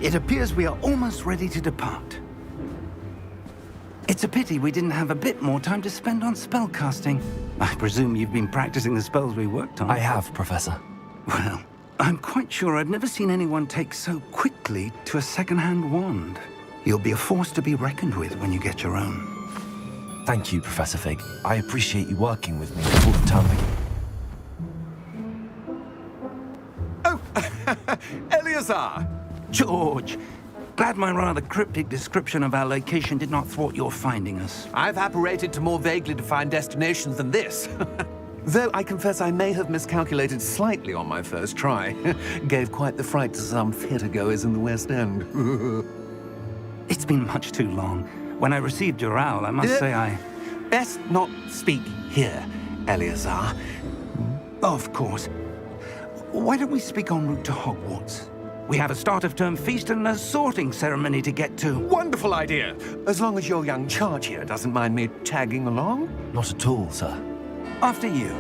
It appears we are almost ready to depart. It's a pity we didn't have a bit more time to spend on spellcasting. I presume you've been practicing the spells we worked on. I have, Professor. Well, I'm quite sure I've never seen anyone take so quickly to a second-hand wand. You'll be a force to be reckoned with when you get your own. Thank you, Professor Fig. I appreciate you working with me before the term begins. Oh, Eleazar! George! Glad my rather cryptic description of our location did not thwart your finding us. I've apparated to more vaguely defined destinations than this. Though I confess I may have miscalculated slightly on my first try. Gave quite the fright to some theatre-goers in the West End. It's been much too long. When I received your owl, I must say I... Best not speak here, Eleazar. Of course. Why don't we speak en route to Hogwarts? We have a start-of-term feast and a sorting ceremony to get to. Wonderful idea! As long as your young charge here doesn't mind me tagging along. Not at all, sir. After you.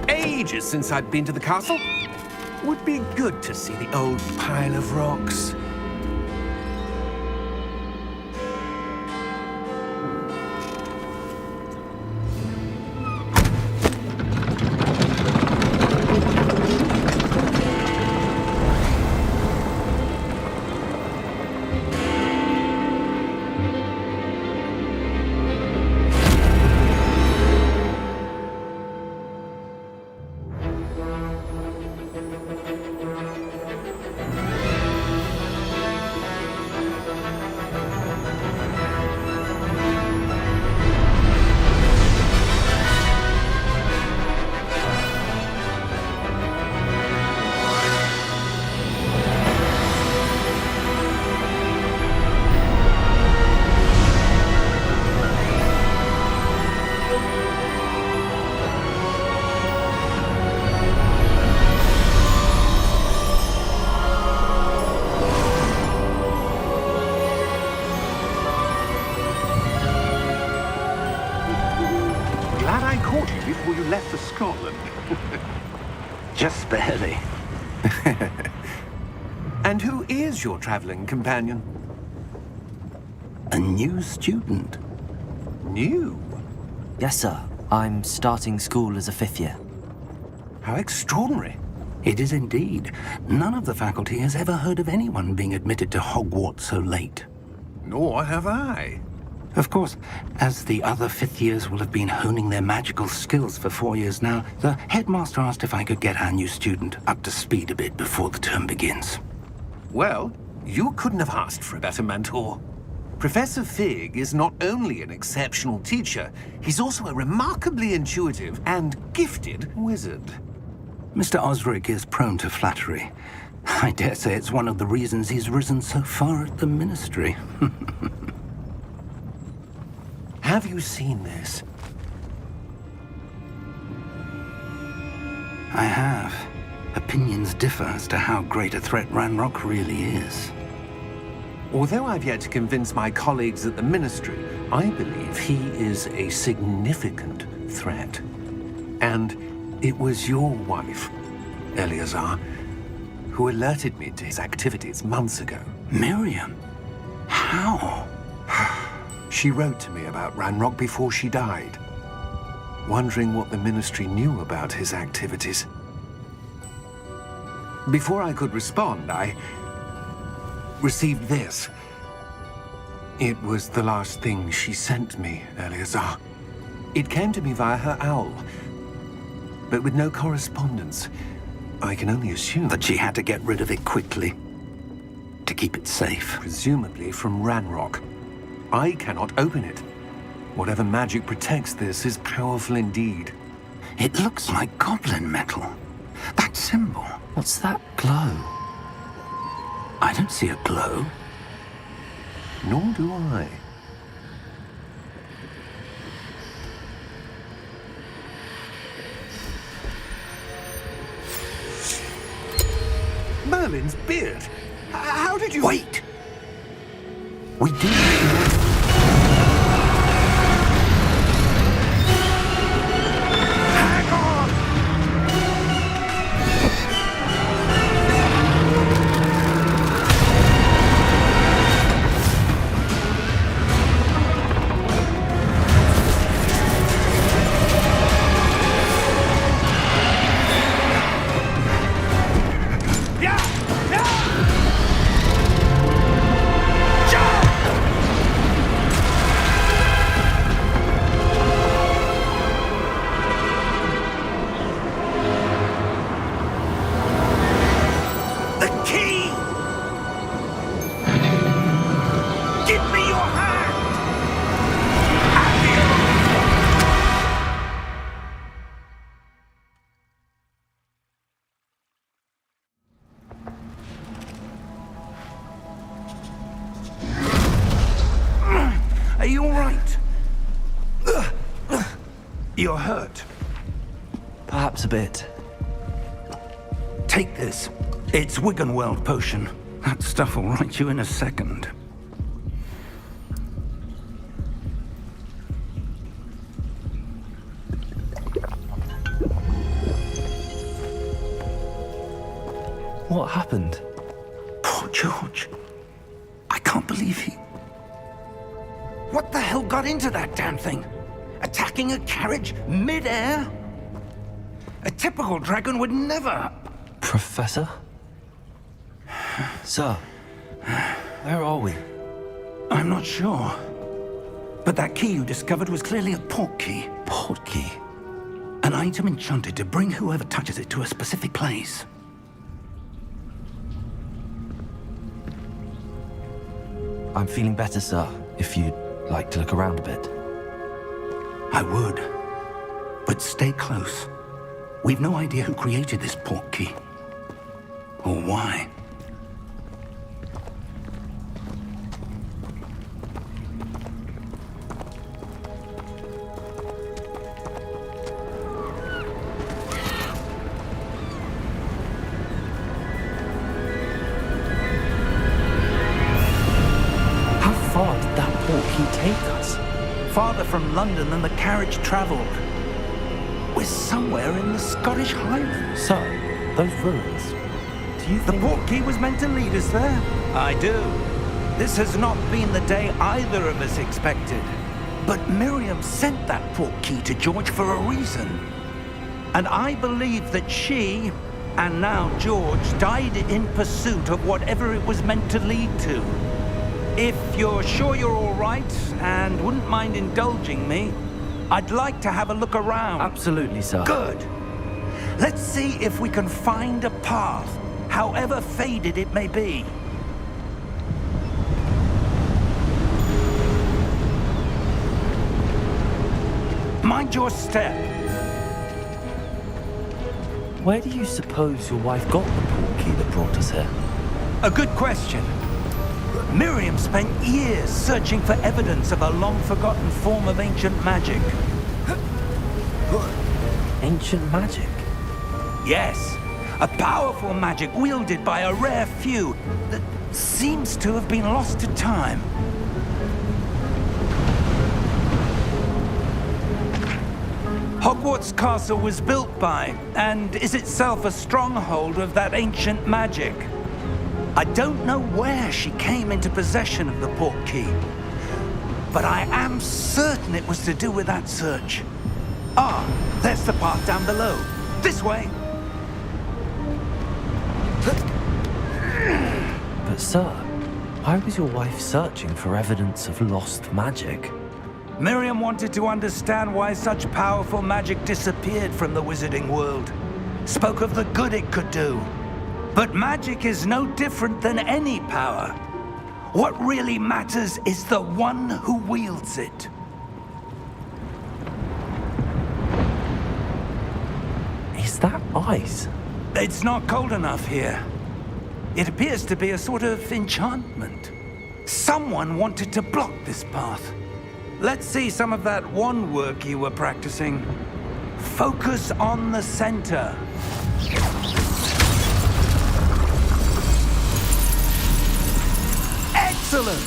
Ages since I'd been to the castle. Would be good to see the old pile of rocks. Before you left for Scotland. Just barely. And who is your traveling companion? A new student. New? Yes, sir. I'm starting school as a 5th year. How extraordinary. It is indeed. None of the faculty has ever heard of anyone being admitted to Hogwarts so late. Nor have I. Of course, as the other 5th years will have been honing their magical skills for 4 years now, the headmaster asked if I could get our new student up to speed a bit before the term begins. Well, you couldn't have asked for a better mentor. Professor Fig is not only an exceptional teacher, he's also a remarkably intuitive and gifted wizard. Mr. Osric is prone to flattery. I dare say it's one of the reasons he's risen so far at the ministry. Have you seen this? I have. Opinions differ as to how great a threat Ranrock really is. Although I've yet to convince my colleagues at the Ministry, I believe he is a significant threat. And it was your wife, Eleazar, who alerted me to his activities months ago. Miriam? How? She wrote to me about Ranrock before she died, wondering what the Ministry knew about his activities. Before I could respond, I received this. It was the last thing she sent me, Eleazar. It came to me via her owl, but with no correspondence. I can only assume That she had to get rid of it quickly, to keep it safe. presumably from Ranrock. I cannot open it. Whatever magic protects this is powerful indeed. It looks like goblin metal. That symbol. What's that glow? I don't see a glow. Nor do I. Merlin's beard. How did you... Wait! We do... Hang on! You're hurt. Perhaps a bit. Take this. It's Wiggenweld potion. That stuff will right you in a second. What happened? Poor George. I can't believe he... What the hell got into that damn thing? Attacking a carriage mid-air? A typical dragon would never... Professor? Sir, where are we? I'm not sure. But that key you discovered was clearly a port key. Port key? An item enchanted to bring whoever touches it to a specific place. I'm feeling better, sir, if you'd like to look around a bit. I would. But stay close. We've no idea who created this port key. Or why. How far did that port key take us? Farther from London than the carriage traveled. We're somewhere in the Scottish Highlands. Sir, those ruins. Do you The think... port key was meant to lead us there? I do. This has not been the day either of us expected. But Miriam sent that port key to George for a reason. And I believe that she, and now George, died in pursuit of whatever it was meant to lead to. If you're sure you're all right and wouldn't mind indulging me, I'd like to have a look around. Absolutely, sir. Good. Let's see if we can find a path, however faded it may be. Mind your step. Where do you suppose your wife got the port key that brought us here? A good question. Miriam spent years searching for evidence of a long-forgotten form of ancient magic. Ancient magic? Yes, a powerful magic wielded by a rare few that seems to have been lost to time. Hogwarts Castle was built by, and is itself a stronghold of that ancient magic. I don't know where she came into possession of the port key, but I am certain it was to do with that search. Ah, there's the path down below. This way. But sir, why was your wife searching for evidence of lost magic? Miriam wanted to understand why such powerful magic disappeared from the wizarding world. Spoke of the good it could do. But magic is no different than any power. What really matters is the one who wields it. Is that ice? It's not cold enough here. It appears to be a sort of enchantment. Someone wanted to block this path. Let's see some of that wand work you were practicing. Focus on the center. Excellent!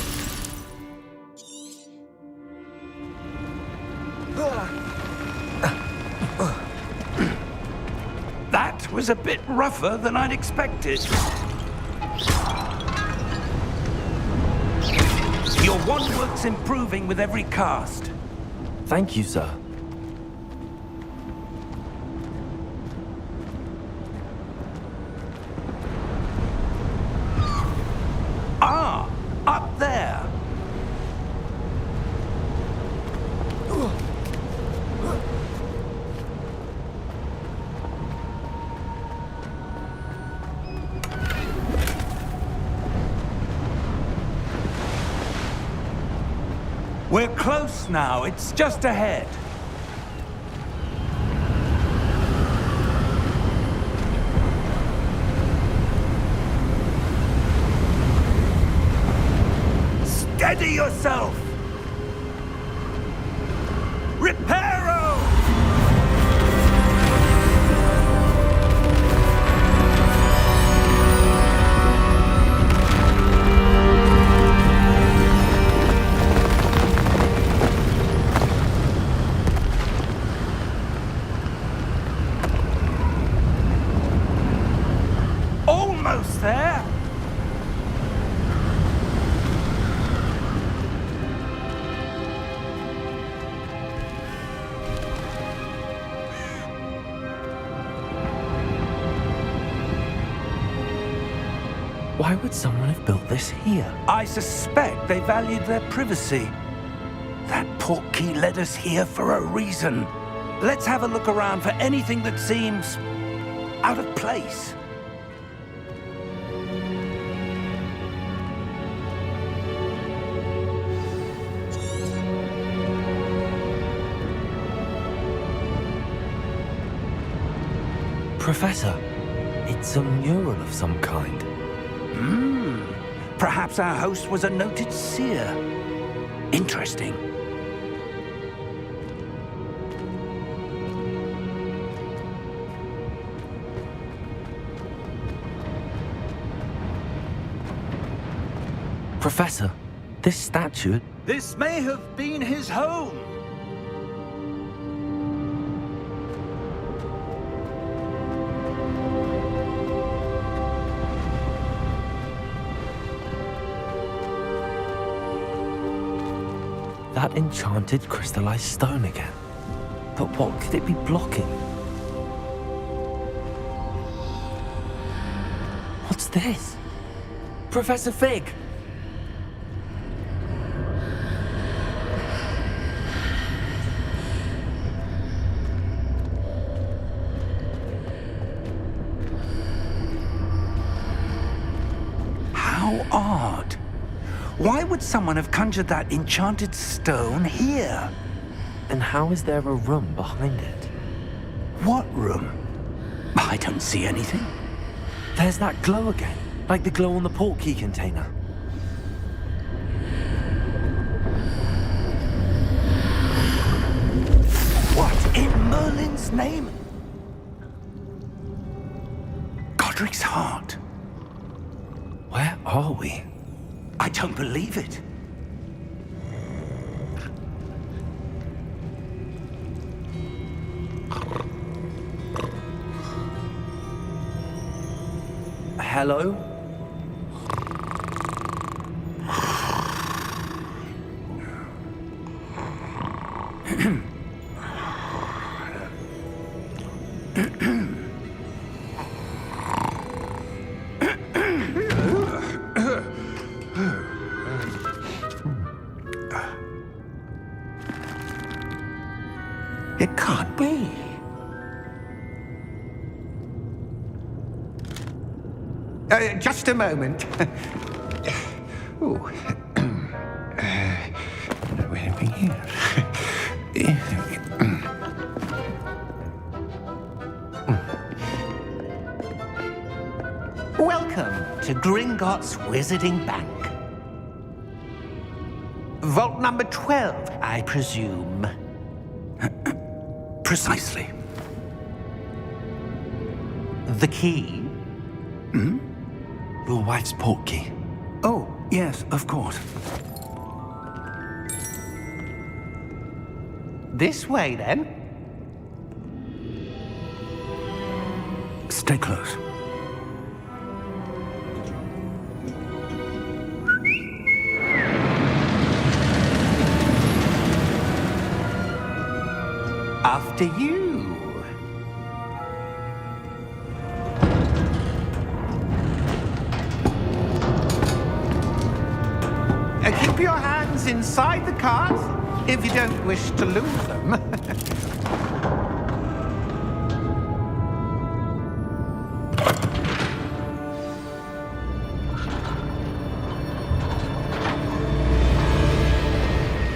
That was a bit rougher than I'd expected. Your wand work's improving with every cast. Thank you, sir. Ah, up there. We're close now. It's just ahead. Steady yourself! Reparo! Why would someone have built this here? I suspect they valued their privacy. That portkey led us here for a reason. Let's have a look around for anything that seems out of place. Professor, it's a mural of some kind. Perhaps our host was a noted seer. Interesting. Professor, this statue... This may have been his home. That enchanted crystallized stone again. But what could it be blocking? What's this? Professor Fig! How odd. Why would someone have conjured that enchanted stone here? And how is there a room behind it? What room? I don't see anything. There's that glow again, like the glow on the portkey container. What in Merlin's name? Godric's heart. Where are we? I don't believe it. Hello? It can't be. Just a moment. Ooh. Anything here? Welcome to Gringotts Wizarding Bank. Vault number 12, I presume. Precisely. The key? Your wife's portkey. Oh, yes, of course. This way, then. Stay close. After you. Keep your hands inside the cart if you don't wish to lose them.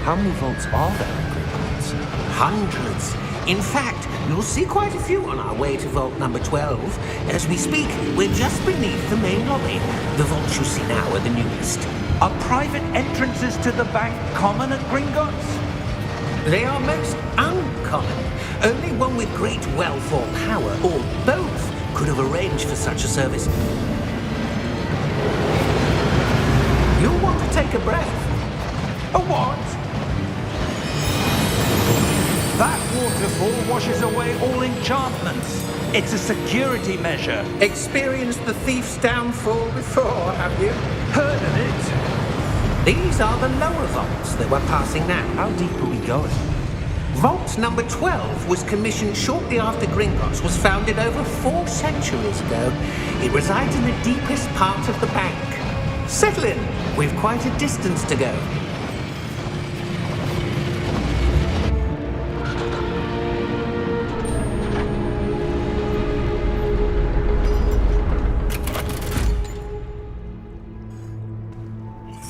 How many vaults are there in Gringotts? Hundreds. In fact, you'll see quite a few on our way to vault number 12. As we speak, we're just beneath the main lobby. The vaults you see now are the newest. Are private entrances to the bank common at Gringotts? They are most uncommon. Only one with great wealth or power, or both, could have arranged for such a service. You'll want to take a breath. A what? That waterfall washes away all enchantments. It's a security measure. Experienced the thief's downfall before, have you? Heard of it? These are the lower vaults that we're passing now. How deep are we going? Vault number 12 was commissioned shortly after Gringotts was founded over 4 centuries ago. It resides in the deepest part of the bank. Settle in. We've quite a distance to go.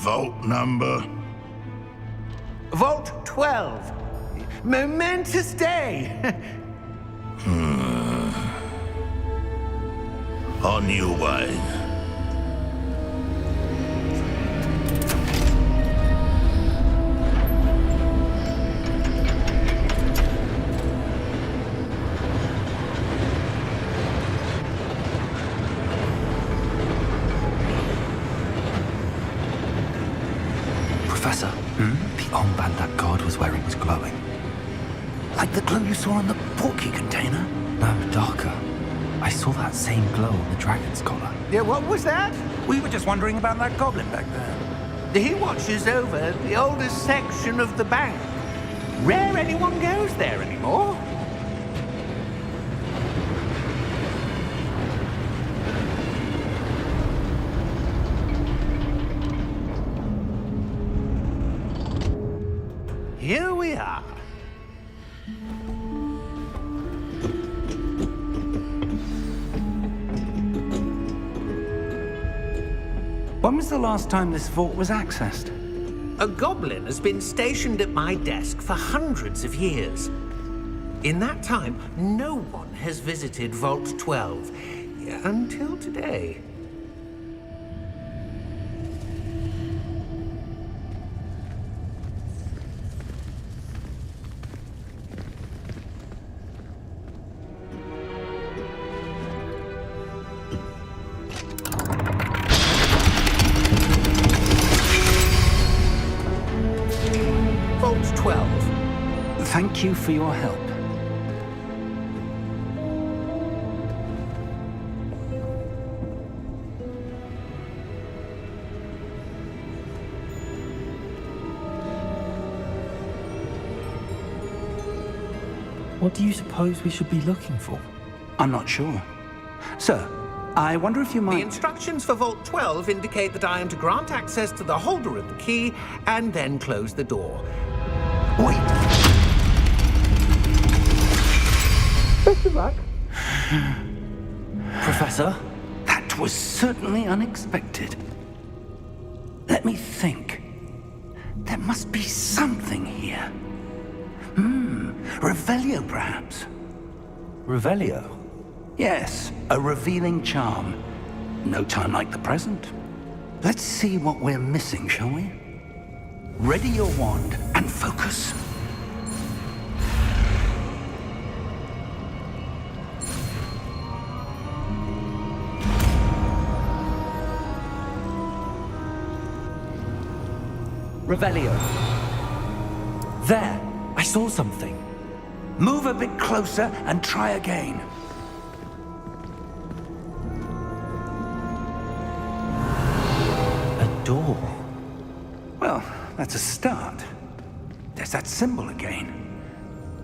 Vault number? Vault 12. Momentous day. On your way. Professor, the armband that guard was wearing was glowing. Like the glow you saw on the portkey container? No, darker. I saw that same glow on the dragon's collar. Yeah, what was that? We were just wondering about that goblin back there. He watches over the oldest section of the bank. Rare anyone goes there anymore. Here we are. When was the last time this vault was accessed? A goblin has been stationed at my desk for hundreds of years. In that time, no one has visited Vault 12 until today. Vault 12. Thank you for your help. What do you suppose we should be looking for? I'm not sure. Sir, I wonder if you The might... instructions for Vault 12 indicate that I am to grant access to the holder of the key and then close the door. Wait! Best of luck. Professor? That was certainly unexpected. Let me think. There must be something here. Revelio, perhaps? Revelio? Yes, a revealing charm. No time like the present. Let's see what we're missing, shall we? Ready your wand and focus. Revelio. There! I saw something. Move a bit closer and try again. A door. Well, that's a start. There's that symbol again.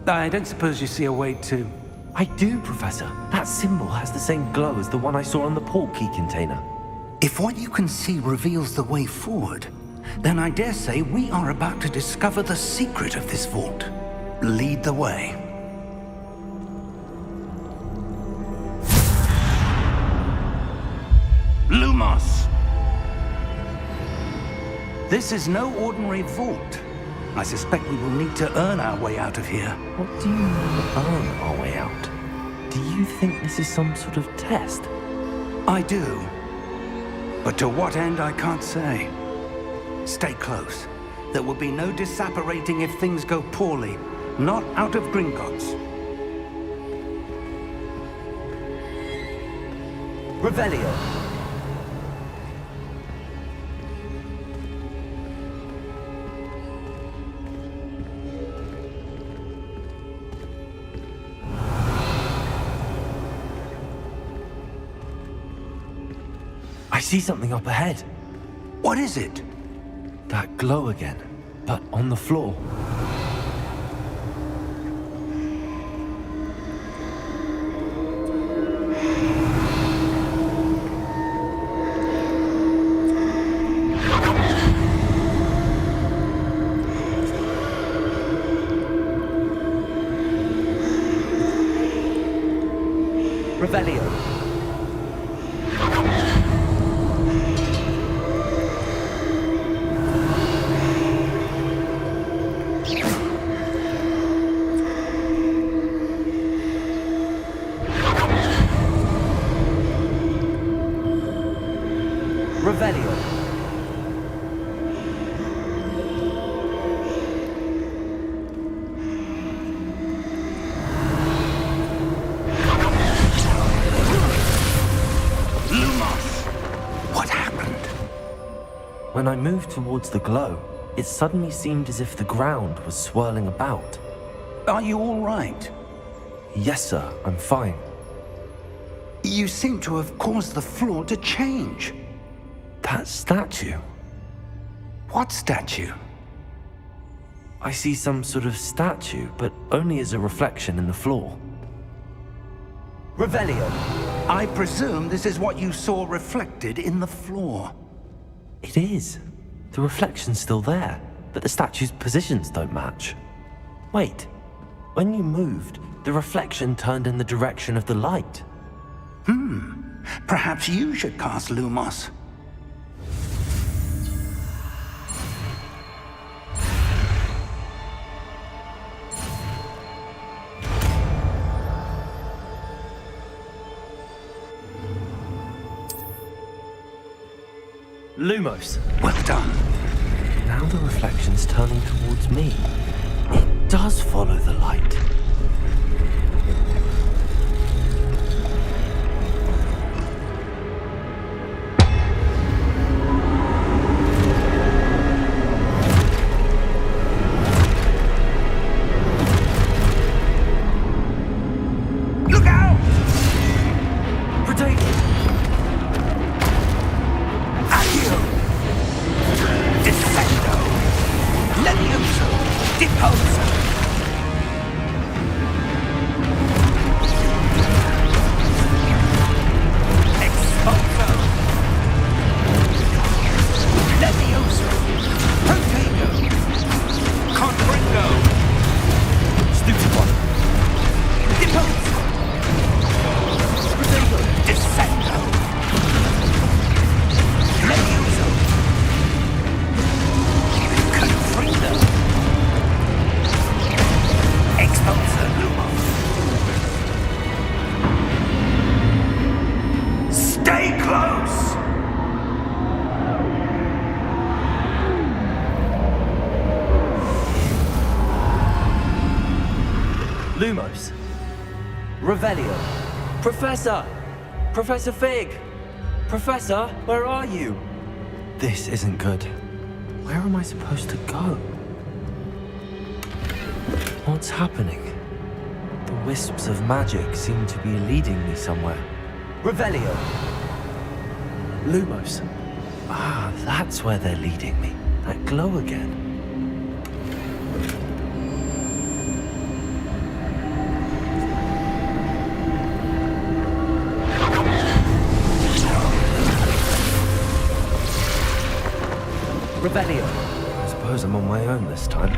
I don't suppose you see a way to... I do, Professor. That symbol has the same glow as the one I saw on the portkey container. If what you can see reveals the way forward, then I dare say we are about to discover the secret of this vault. Lead the way. Lumos! This is no ordinary vault. I suspect we will need to earn our way out of here. What do you mean, earn our way out? Do you think this is some sort of test? I do. But to what end, I can't say. Stay close. There will be no disapparating if things go poorly. Not out of Gringotts. Revelio. I see something up ahead. What is it? That glow again, but on the floor. Revelio. Revelio. What happened? When I moved towards the glow, it suddenly seemed as if the ground was swirling about. Are you all right? Yes, sir, I'm fine. You seem to have caused the floor to change. That statue. What statue? I see some sort of statue, but only as a reflection in the floor. Revelio. I presume this is what you saw reflected in the floor. It is. The reflection's still there, but the statue's positions don't match. Wait, when you moved, the reflection turned in the direction of the light. Perhaps you should cast Lumos. Lumos. Well done. Now the reflection's turning towards me. It does follow the light. Look out! Potato! Accio! Descendo! Levioso! Deposo! Exposo! Levioso! Potato! Confringo! Stupid one. Deposo! Descendo! Levioso! Confringo! Exposo Lumos! Stay close! Lumos. Revelio. Professor! Professor Fig! Professor, where are you? This isn't good. Where am I supposed to go? What's happening? The wisps of magic seem to be leading me somewhere. Revelio. Lumos. Ah, that's where they're leading me. That glow again. Revelio. I suppose I'm on my own this time.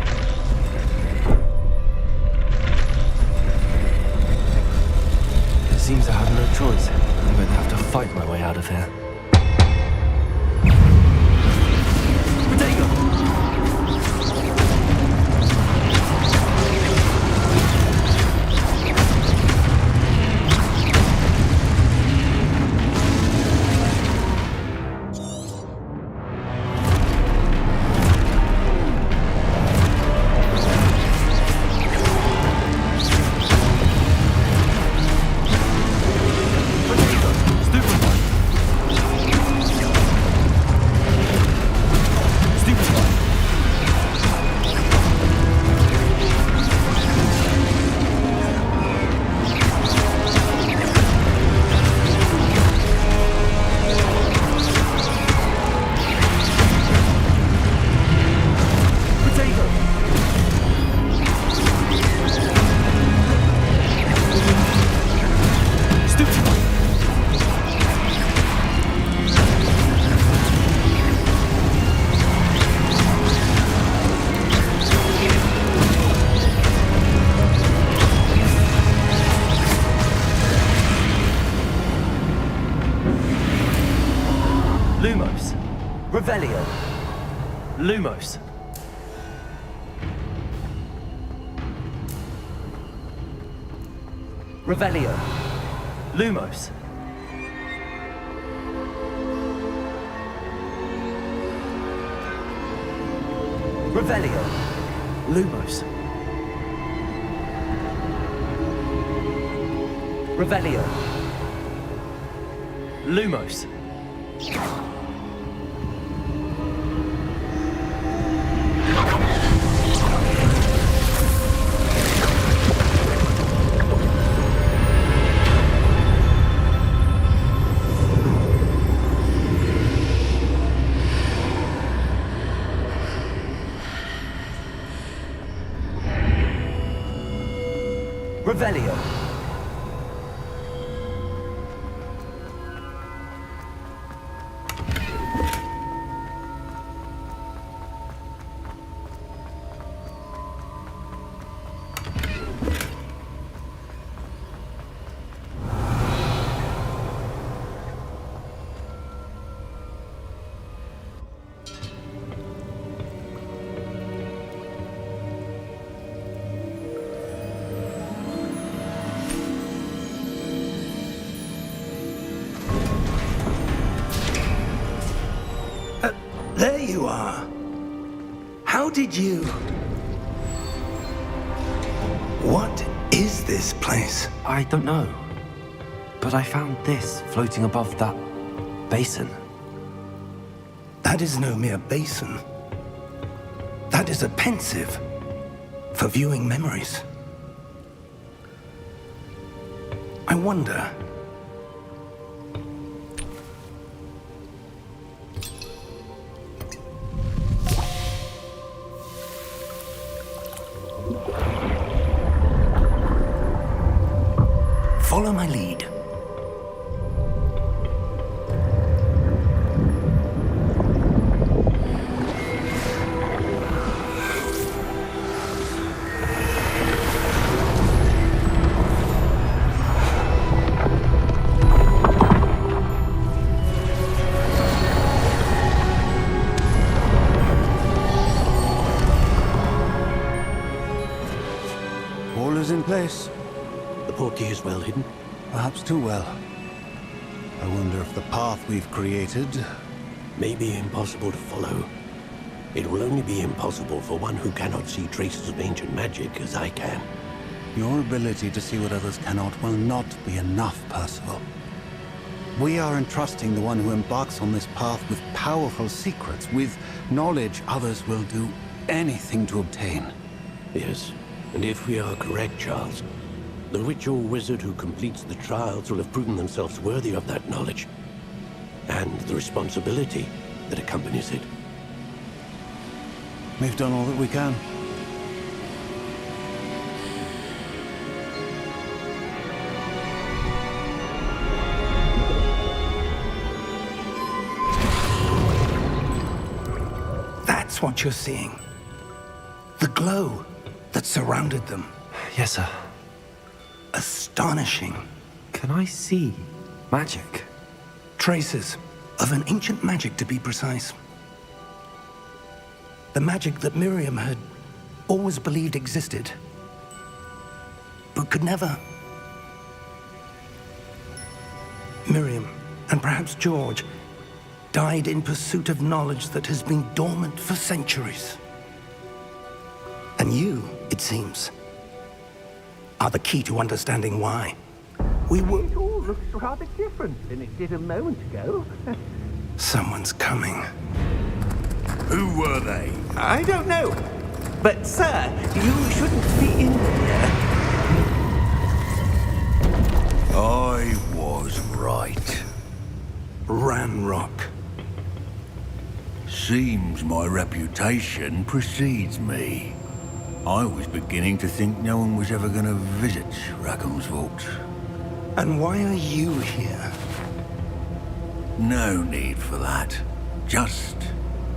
It seems I have no choice. I'm going to have to fight my way out of here. Potato! Stupid one. Revelio. Lumos. Revelio. Lumos. Revelio. Lumos. Revelio. Lumos. Revelio. There you are. How did you... What is this place? I don't know. But I found this floating above that basin. That is no mere basin. That is a pensive for viewing memories. I wonder... Follow my lead. All is in place. The portkey is well hidden. Perhaps too well. I wonder if the path we've created... May be impossible to follow. It will only be impossible for one who cannot see traces of ancient magic as I can. Your ability to see what others cannot will not be enough, Percival. We are entrusting the one who embarks on this path with powerful secrets, with knowledge others will do anything to obtain. Yes, and if we are correct, Charles, the witch or wizard who completes the trials will have proven themselves worthy of that knowledge, and the responsibility that accompanies it. We've done all that we can. That's what you're seeing. The glow that surrounded them. Yes, sir. Astonishing. Can I see magic? Traces of an ancient magic, to be precise. The magic that Miriam had always believed existed, but could never. Miriam, and perhaps George, died in pursuit of knowledge that has been dormant for centuries. And you, it seems, are the key to understanding why. We were... It all looks rather different than it did a moment ago. Someone's coming. Who were they? I don't know. But, sir, you shouldn't be in here. I was right. Ranrock. Seems my reputation precedes me. I was beginning to think no one was ever going to visit Rackham's vault. And why are you here? No need for that. Just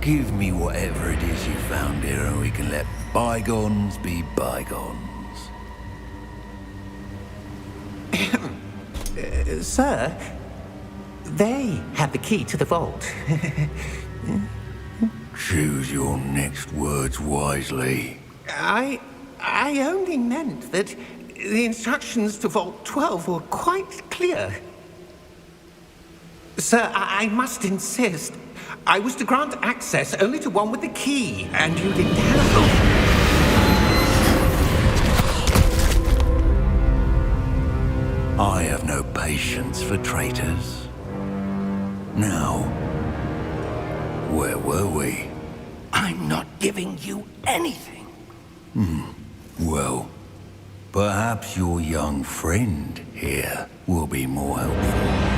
give me whatever it is you found here and we can let bygones be bygones. Sir, they have the key to the vault. Choose your next words wisely. I only meant that the instructions to Vault 12 were quite clear. Sir, I must insist. I was to grant access only to one with the key, and you didn't have. I have no patience for traitors. Now, where were we? I'm not giving you anything. Well, perhaps your young friend here will be more helpful.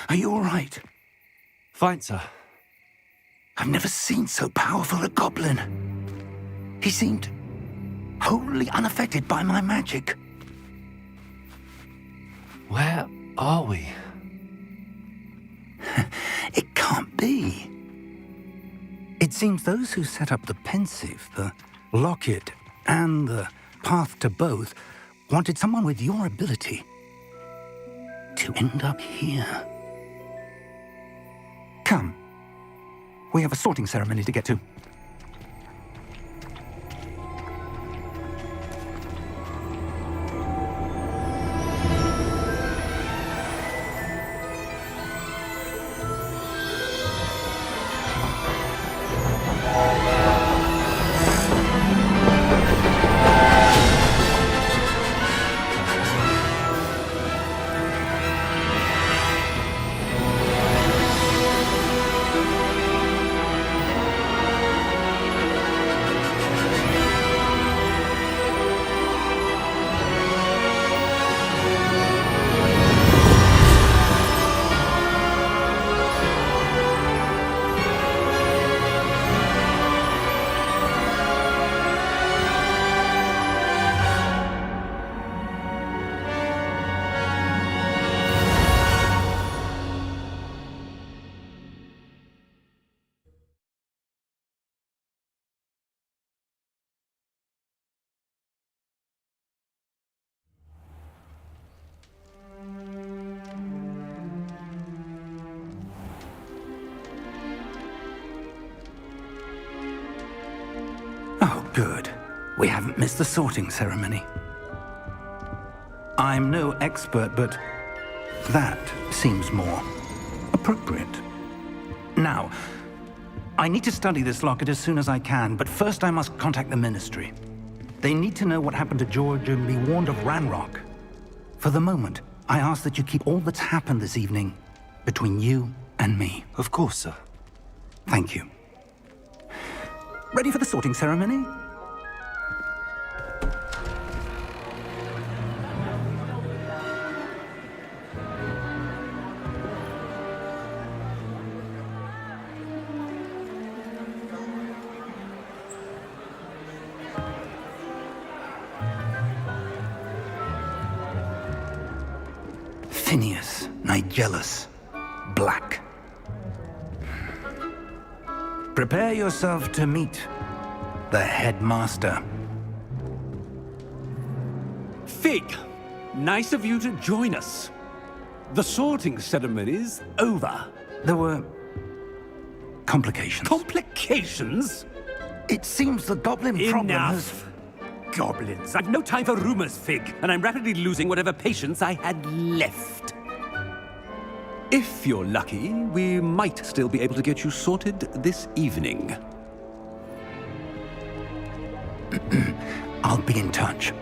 Are you all right? Fine, sir. I've never seen so powerful a goblin. He seemed wholly unaffected by my magic. Where are we? It can't be. It seems those who set up the pensive, the locket, and the path to both wanted someone with your ability to end up here. Come. We have a sorting ceremony to get to. Oh, good. We haven't missed the sorting ceremony. I'm no expert, but that seems more appropriate. Now, I need to study this locket as soon as I can, but first I must contact the Ministry. They need to know what happened to George and be warned of Ranrock. For the moment, I ask that you keep all that's happened this evening between you and me. Of course, sir. Thank you. Ready for the sorting ceremony? Phineas, Nigellus, Black. Prepare yourself to meet the headmaster. Fig, nice of you to join us. The sorting ceremony's over. There were complications. Complications? It seems the goblin problem has... Enough. goblins! I've no time for rumors, Fig, and I'm rapidly losing whatever patience I had left. If you're lucky, we might still be able to get you sorted this evening. I'll be in touch.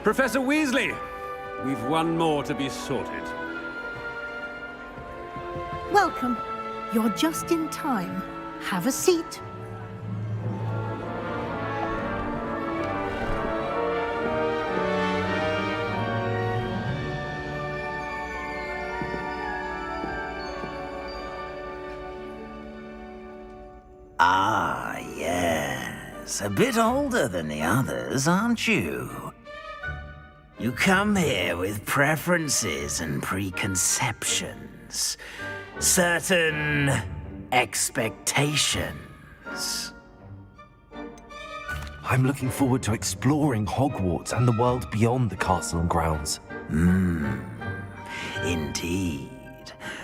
Professor Weasley, we've one more to be sorted. Welcome. You're just in time. Have a seat. Ah, yes. A bit older than the others, aren't you? You come here with preferences and preconceptions. Certain expectations. I'm looking forward to exploring Hogwarts and the world beyond the castle and grounds. Indeed.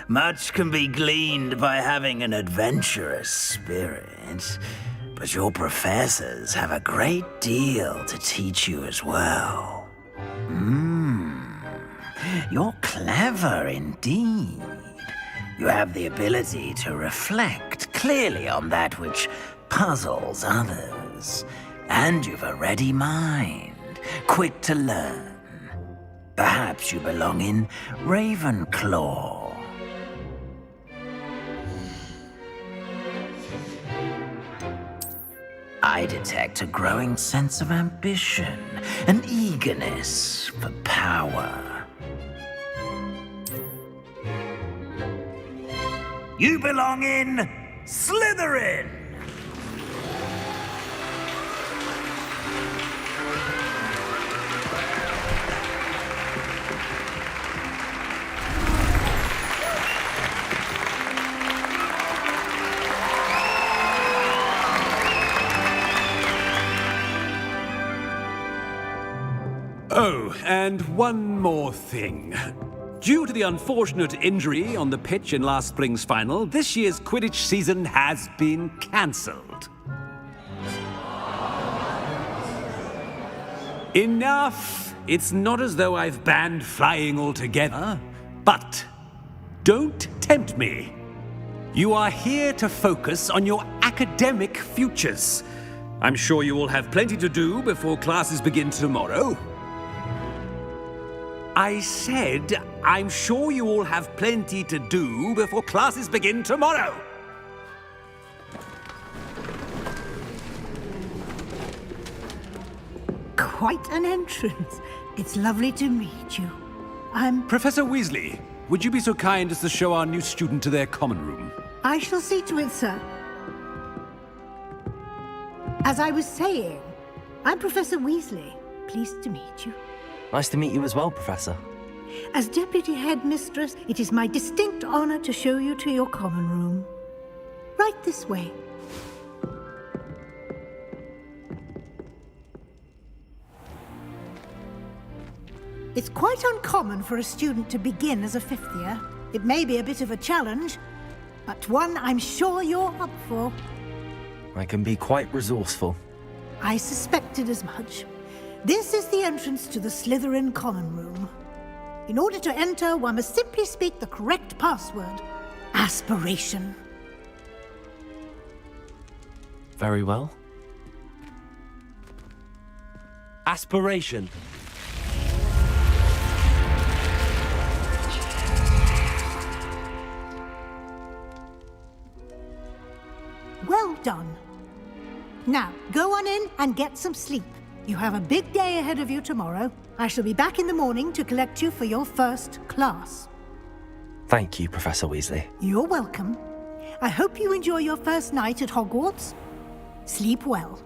Much can be gleaned by having an adventurous spirit, but your professors have a great deal to teach you as well. You're clever indeed. You have the ability to reflect clearly on that which puzzles others, and you've a ready mind, quick to learn. Perhaps you belong in Ravenclaw. I detect a growing sense of ambition, an eagerness for power. You belong in Slytherin! Oh, and one more thing. Due to the unfortunate injury on the pitch in last spring's final, this year's Quidditch season has been cancelled. Enough! It's not as though I've banned flying altogether, but don't tempt me. You are here to focus on your academic futures. I'm sure you will have plenty to do before classes begin tomorrow. I said, I'm sure you all have plenty to do before classes begin tomorrow. Quite an entrance. It's lovely to meet you. Professor Weasley, would you be so kind as to show our new student to their common room? I shall see to it, sir. As I was saying, I'm Professor Weasley. Pleased to meet you. Nice to meet you as well, Professor. As Deputy Headmistress, it is my distinct honor to show you to your common room. Right this way. It's quite uncommon for a student to begin as a fifth year. It may be a bit of a challenge, but one I'm sure you're up for. I can be quite resourceful. I suspected as much. This is the entrance to the Slytherin common room. In order to enter, one must simply speak the correct password. Aspiration. Very well. Aspiration. Well done. Now, go on in and get some sleep. You have a big day ahead of you tomorrow. I shall be back in the morning to collect you for your first class. Thank you, Professor Weasley. You're welcome. I hope you enjoy your first night at Hogwarts. Sleep well.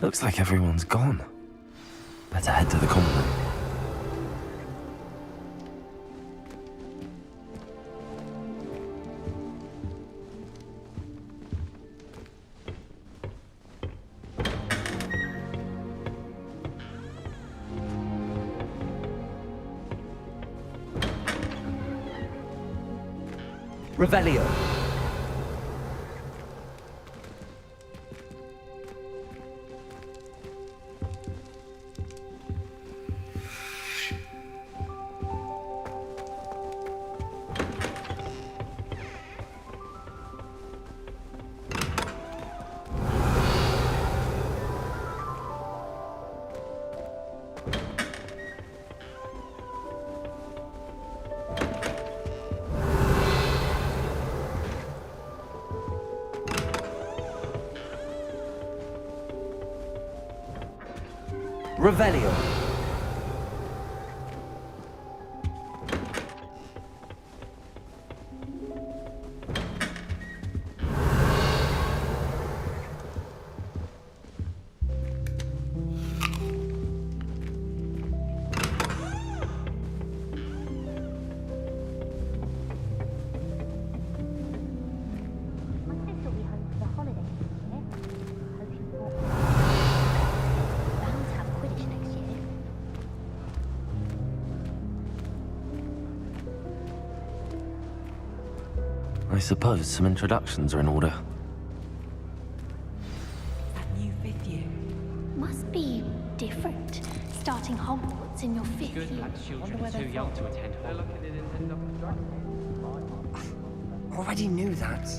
Looks like everyone's gone. Better head to the common room. Revelio. Revelio. I suppose some introductions are in order. That new fifth year. Must be different. Starting Hogwarts in your fifth year. Children are too young to attend Hogwarts. Already knew that.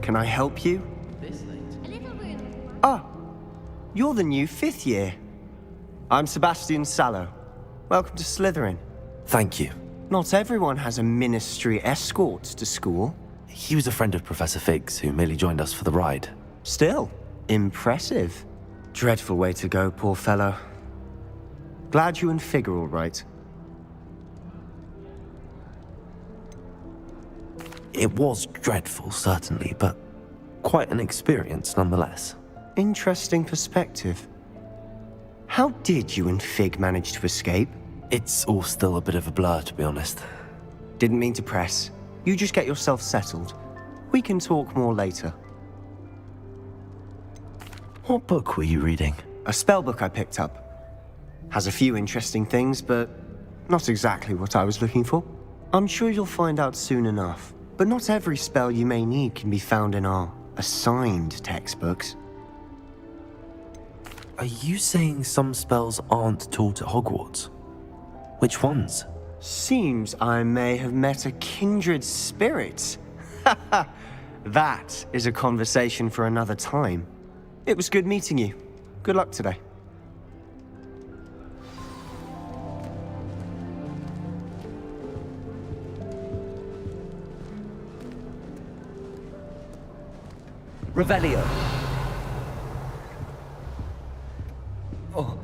Can I help you? Ah, you're the new fifth year. I'm Sebastian Sallow. Welcome to Slytherin. Thank you. Not everyone has a ministry escort to school. He was a friend of Professor Fig's who merely joined us for the ride. Still, impressive. Dreadful way to go, poor fellow. Glad you and Fig are all right. It was dreadful, certainly, but quite an experience nonetheless. Interesting perspective. How did you and Fig manage to escape? It's all still a bit of a blur, to be honest. Didn't mean to press. You just get yourself settled. We can talk more later. What book were you reading? A spellbook I picked up. Has a few interesting things, but not exactly what I was looking for. I'm sure you'll find out soon enough. But not every spell you may need can be found in our assigned textbooks. Are you saying some spells aren't taught at Hogwarts? Which ones? Seems I may have met a kindred spirit. That is a conversation for another time. It was good meeting you. Good luck today. Revelio. Oh.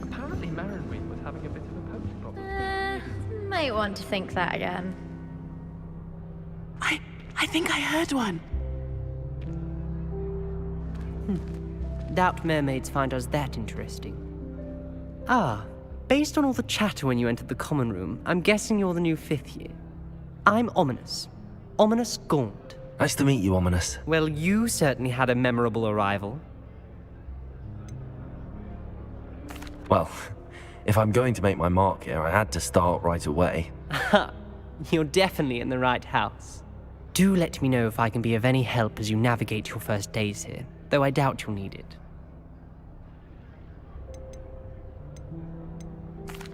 Apparently Marinweed was having a bit of a post problem. Might want to think that again. I think I heard one. Doubt mermaids find us that interesting. Ah, based on all the chatter when you entered the common room, I'm guessing you're the new fifth year. I'm Ominous. Ominous Gaunt. Nice to meet you, Ominous. Well, you certainly had a memorable arrival. Well, if I'm going to make my mark here, I had to start right away. Ha! You're definitely in the right house. Do let me know if I can be of any help as you navigate your first days here, though I doubt you'll need it.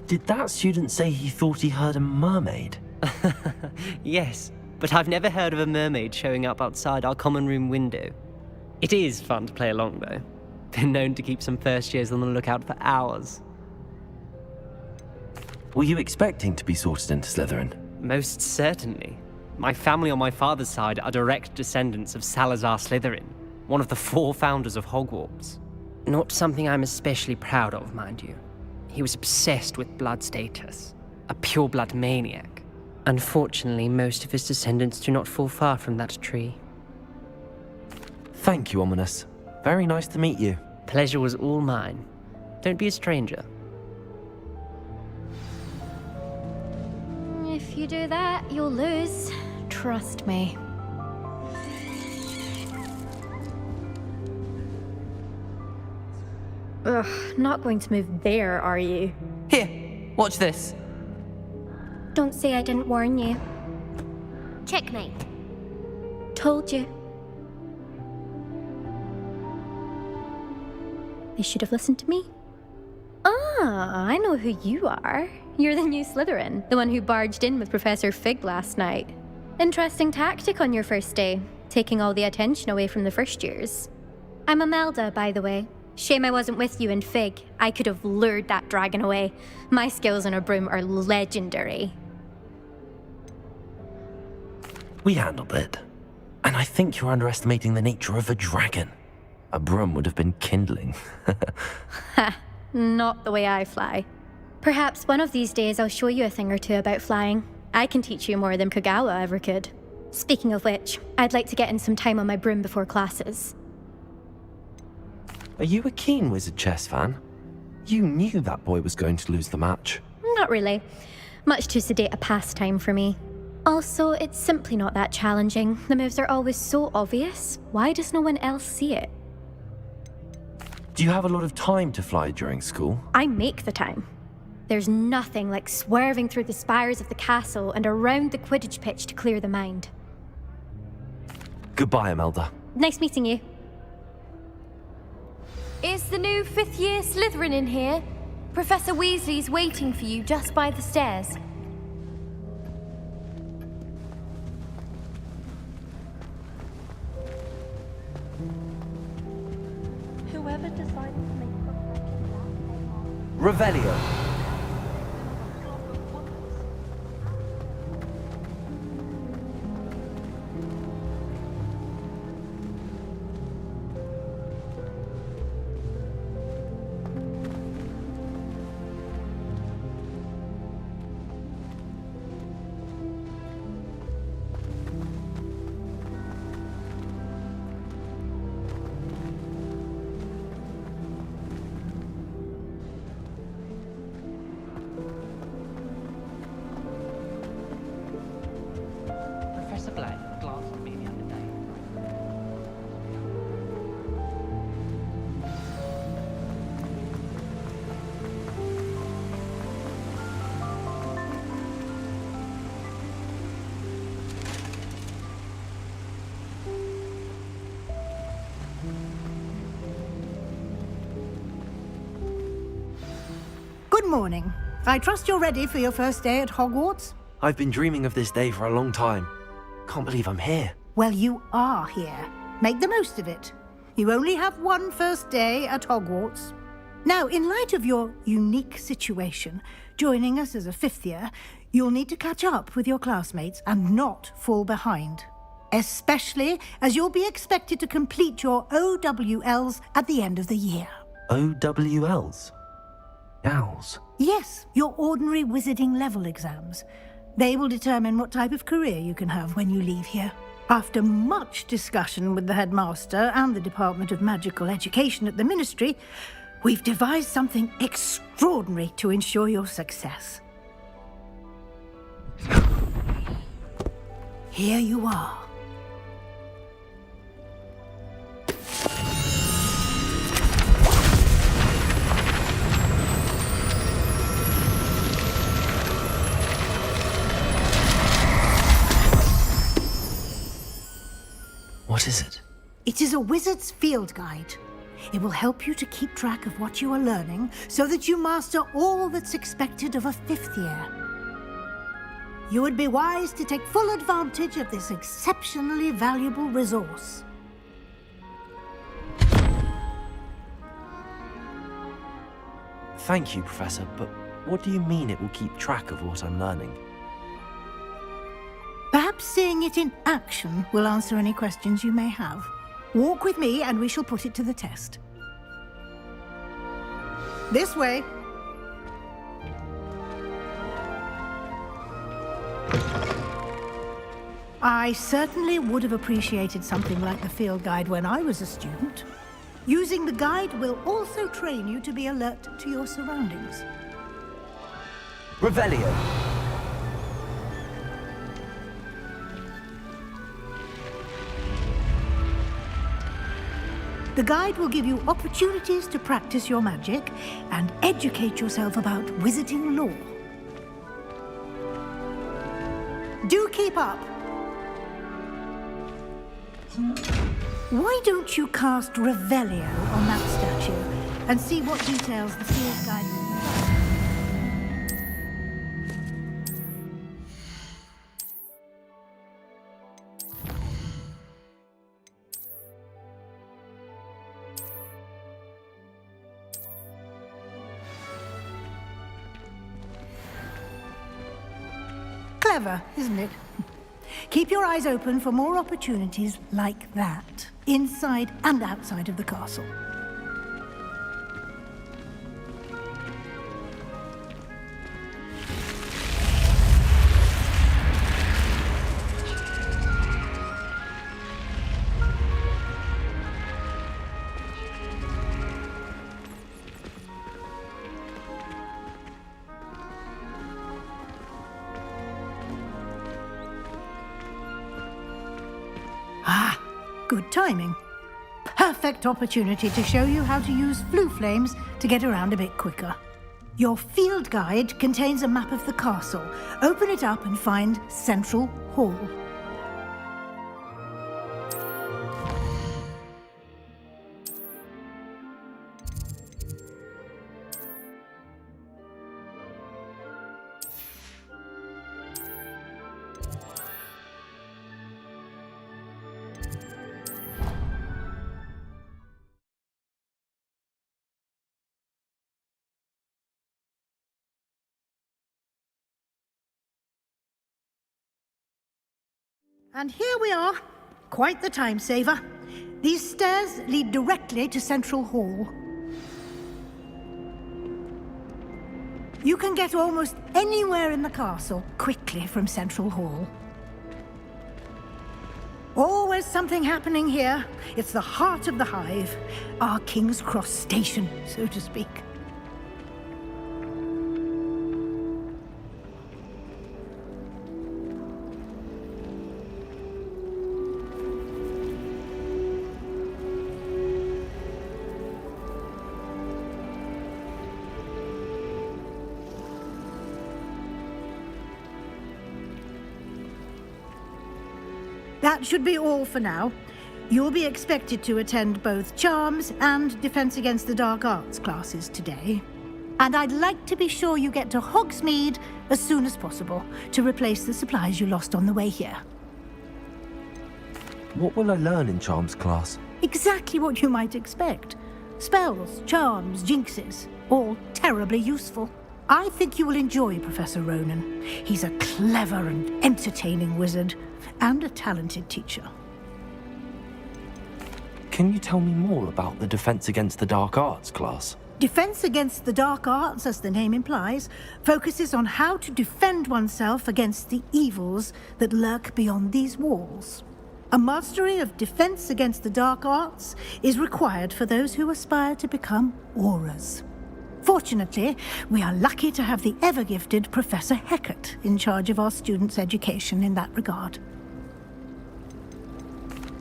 Did that student say he thought he heard a mermaid? Yes, but I've never heard of a mermaid showing up outside our common room window. It is fun to play along, though. Been known to keep some first years on the lookout for hours. Were you expecting to be sorted into Slytherin? Most certainly. My family on my father's side are direct descendants of Salazar Slytherin, one of the 4 founders of Hogwarts. Not something I'm especially proud of, mind you. He was obsessed with blood status. A pure-blood maniac. Unfortunately, most of his descendants do not fall far from that tree. Thank you, Ominous. Very nice to meet you. Pleasure was all mine. Don't be a stranger. If you do that, you'll lose. Trust me. Ugh, not going to move there, are you? Here, watch this. Don't say I didn't warn you. Checkmate. Told you. They should have listened to me. Ah, I know who you are. You're the new Slytherin, the one who barged in with Professor Fig last night. Interesting tactic on your first day, taking all the attention away from the first years. I'm Imelda, by the way. Shame I wasn't with you in Fig. I could have lured that dragon away. My skills on a broom are legendary. We handled it. And I think you're underestimating the nature of a dragon. A broom would have been kindling. Ha, not the way I fly. Perhaps one of these days I'll show you a thing or two about flying. I can teach you more than Kagawa ever could. Speaking of which, I'd like to get in some time on my broom before classes. Are you a keen Wizard chess fan? You knew that boy was going to lose the match. Not really. Much too sedate a pastime for me. Also, it's simply not that challenging. The moves are always so obvious. Why does no one else see it? Do you have a lot of time to fly during school? I make the time. There's nothing like swerving through the spires of the castle and around the Quidditch pitch to clear the mind. Goodbye, Imelda. Nice meeting you. Is the new 5th year Slytherin in here? Professor Weasley's waiting for you just by the stairs. Whoever decided to make Revelio. Professor Black glanced at me the other day. Good morning. I trust you're ready for your first day at Hogwarts? I've been dreaming of this day for a long time. Can't believe I'm here. Well, you are here. Make the most of it. You only have one first day at Hogwarts. Now, in light of your unique situation, joining us as a 5th year, you'll need to catch up with your classmates and not fall behind. Especially as you'll be expected to complete your OWLs at the end of the year. OWLs? Owls? Yes, your ordinary wizarding level exams. They will determine what type of career you can have when you leave here. After much discussion with the headmaster and the Department of Magical Education at the Ministry, we've devised something extraordinary to ensure your success. Here you are. What is it? It is a wizard's field guide. It will help you to keep track of what you are learning so that you master all that's expected of a 5th year. You would be wise to take full advantage of this exceptionally valuable resource. Thank you, Professor, but what do you mean it will keep track of what I'm learning? Perhaps seeing it in action will answer any questions you may have. Walk with me and we shall put it to the test. This way. I certainly would have appreciated something like the field guide when I was a student. Using the guide will also train you to be alert to your surroundings. Revelio. The guide will give you opportunities to practice your magic and educate yourself about wizarding lore. Do keep up. Why don't you cast Revelio on that statue and see what details the field guide will Clever, isn't it? Keep your eyes open for more opportunities like that, inside and outside of the castle. Ah, good timing. Perfect opportunity to show you how to use flue flames to get around a bit quicker. Your field guide contains a map of the castle. Open it up and find Central Hall. And here we are. Quite the time saver. These stairs lead directly to Central Hall. You can get almost anywhere in the castle quickly from Central Hall. Always something happening here. It's the heart of the hive. Our King's Cross station, so to speak. That should be all for now. You'll be expected to attend both Charms and Defense Against the Dark Arts classes today. And I'd like to be sure you get to Hogsmeade as soon as possible to replace the supplies you lost on the way here. What will I learn in Charms class? Exactly what you might expect. Spells, charms, jinxes, all terribly useful. I think you will enjoy Professor Ronan. He's a clever and entertaining wizard, and a talented teacher. Can you tell me more about the Defense Against the Dark Arts class? Defense Against the Dark Arts, as the name implies, focuses on how to defend oneself against the evils that lurk beyond these walls. A mastery of Defense Against the Dark Arts is required for those who aspire to become auras. Fortunately, we are lucky to have the ever-gifted Professor Hecat in charge of our students' education in that regard.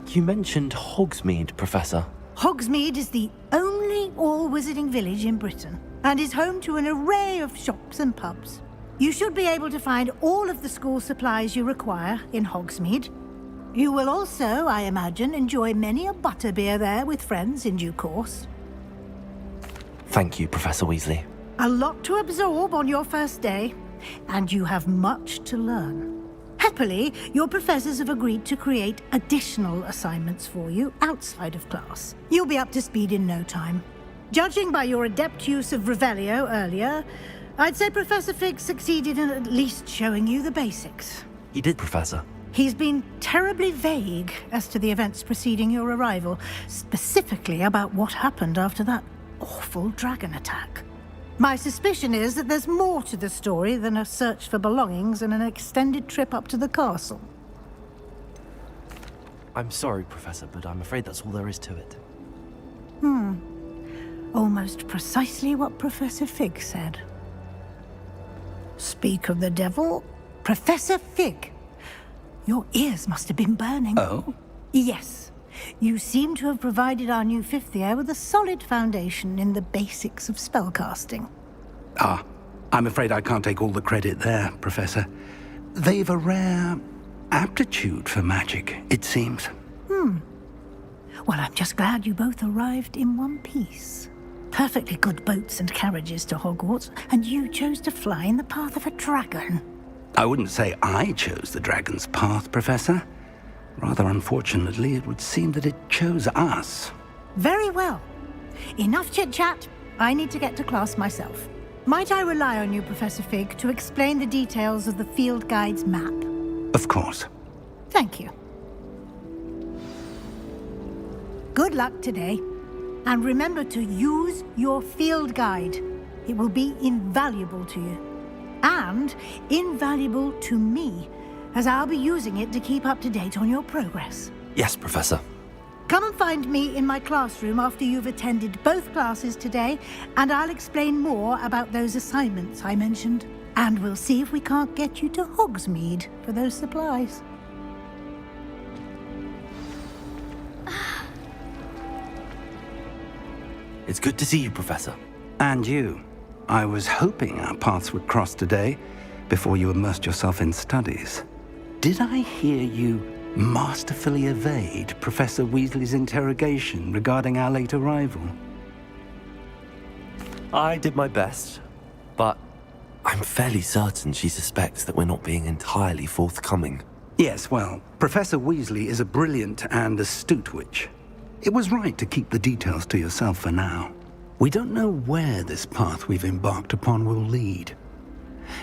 You mentioned Hogsmeade, Professor. Hogsmeade is the only all-wizarding village in Britain and is home to an array of shops and pubs. You should be able to find all of the school supplies you require in Hogsmeade. You will also, I imagine, enjoy many a butterbeer there with friends in due course. Thank you, Professor Weasley. A lot to absorb on your first day, and you have much to learn. Happily, your professors have agreed to create additional assignments for you outside of class. You'll be up to speed in no time. Judging by your adept use of Revelio earlier, I'd say Professor Fig succeeded in at least showing you the basics. He did, Professor. He's been terribly vague as to the events preceding your arrival, specifically about what happened after that awful dragon attack. My suspicion is that there's more to the story than a search for belongings and an extended trip up to the castle. I'm sorry, Professor, but I'm afraid that's all there is to it. Almost precisely what Professor Fig said. Speak of the devil, Professor Fig. Your ears must have been burning. Oh? Yes. You seem to have provided our new fifth year with a solid foundation in the basics of spellcasting. Ah, I'm afraid I can't take all the credit there, Professor. They've a rare aptitude for magic, it seems. Well, I'm just glad you both arrived in one piece. Perfectly good boats and carriages to Hogwarts, and you chose to fly in the path of a dragon. I wouldn't say I chose the dragon's path, Professor. Rather unfortunately, it would seem that it chose us. Very well. Enough chit-chat. I need to get to class myself. Might I rely on you, Professor Fig, to explain the details of the field guide's map? Of course. Thank you. Good luck today. And remember to use your field guide. It will be invaluable to you. And invaluable to me, as I'll be using it to keep up to date on your progress. Yes, Professor. Come and find me in my classroom after you've attended both classes today, and I'll explain more about those assignments I mentioned. And we'll see if we can't get you to Hogsmeade for those supplies. It's good to see you, Professor. And you. I was hoping our paths would cross today, before you immersed yourself in studies. Did I hear you masterfully evade Professor Weasley's interrogation regarding our late arrival? I did my best, but I'm fairly certain she suspects that we're not being entirely forthcoming. Yes, well, Professor Weasley is a brilliant and astute witch. It was right to keep the details to yourself for now. We don't know where this path we've embarked upon will lead.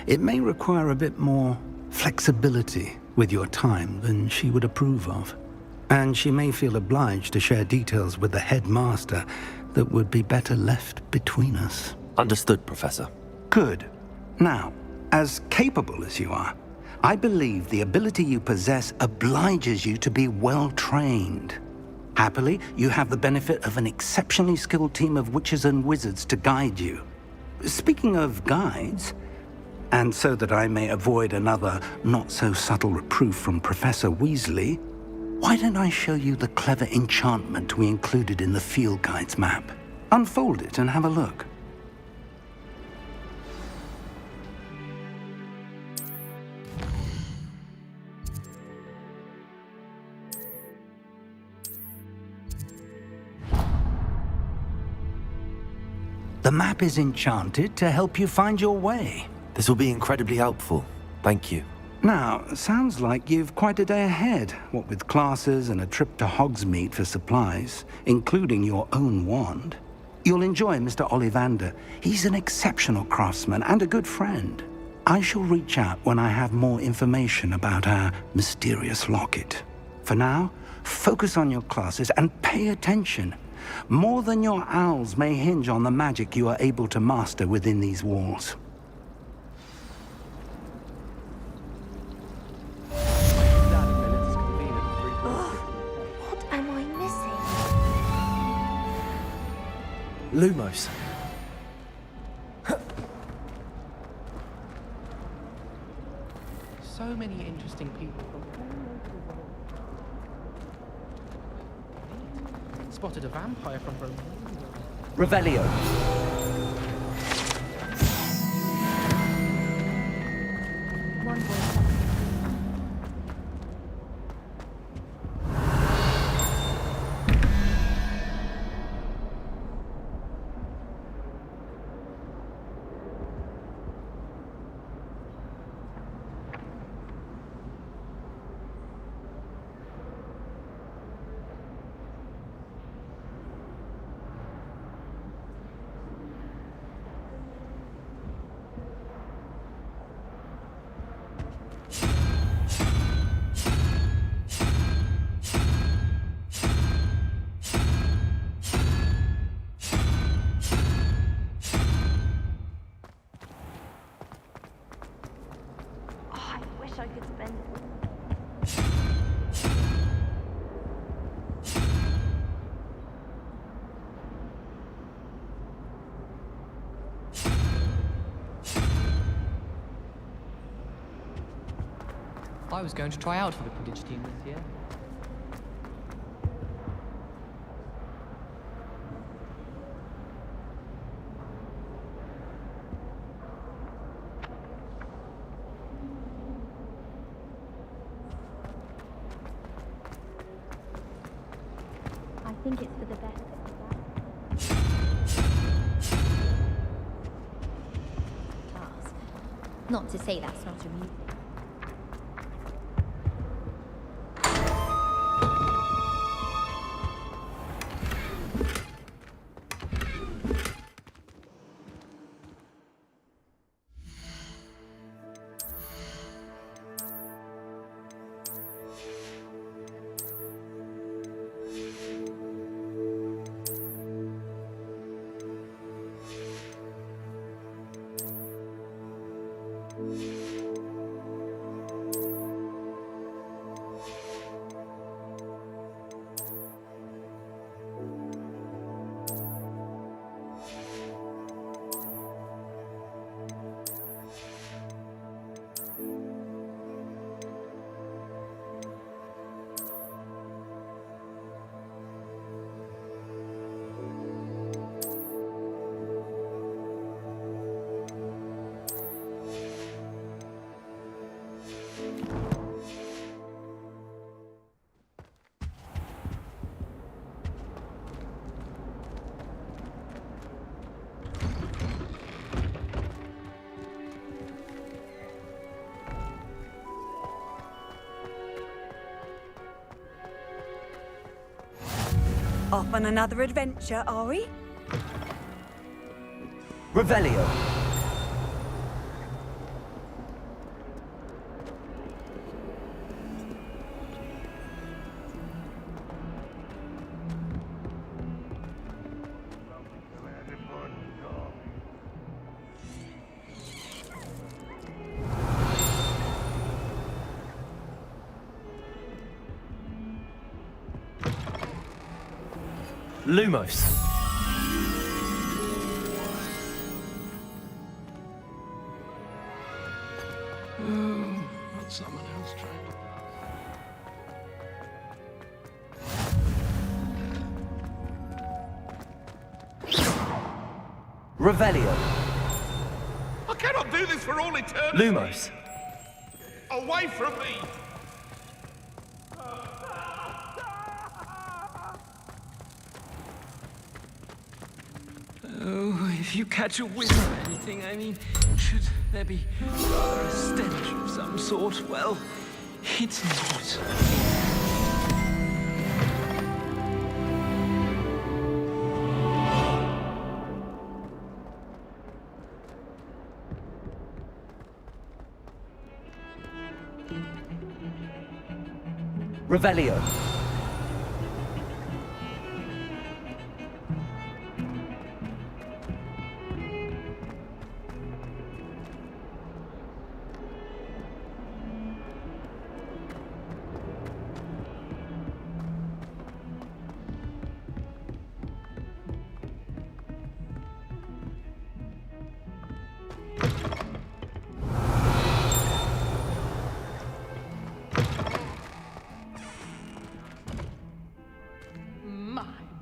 It may require a bit more flexibility with your time than she would approve of. And she may feel obliged to share details with the headmaster that would be better left between us. Understood, Professor. Good. Now, as capable as you are, I believe the ability you possess obliges you to be well trained. Happily, you have the benefit of an exceptionally skilled team of witches and wizards to guide you. Speaking of guides, and so that I may avoid another not-so-subtle reproof from Professor Weasley, why don't I show you the clever enchantment we included in the field guide's map? Unfold it and have a look. The map is enchanted to help you find your way. This will be incredibly helpful. Thank you. Now, sounds like you've quite a day ahead, what with classes and a trip to Hogsmeade for supplies, including your own wand. You'll enjoy Mr. Ollivander. He's an exceptional craftsman and a good friend. I shall reach out when I have more information about our mysterious locket. For now, focus on your classes and pay attention. More than your owls may hinge on the magic you are able to master within these walls. What am I missing? Lumos. So many interesting people from all over the world. Spotted a vampire from Romania. Revelio. One voice. I was going to try out for the Quidditch team this year. I think it's for the best. Task. Not to say that's not amusing. Off on another adventure, are we? Revelio. Lumos. Let someone else try. Revelio. I cannot do this for all eternity. Lumos. Away from me! Oh, if you catch a whiff of anything, I mean, should there be rather a stench of some sort? Well, it's not. Revelio.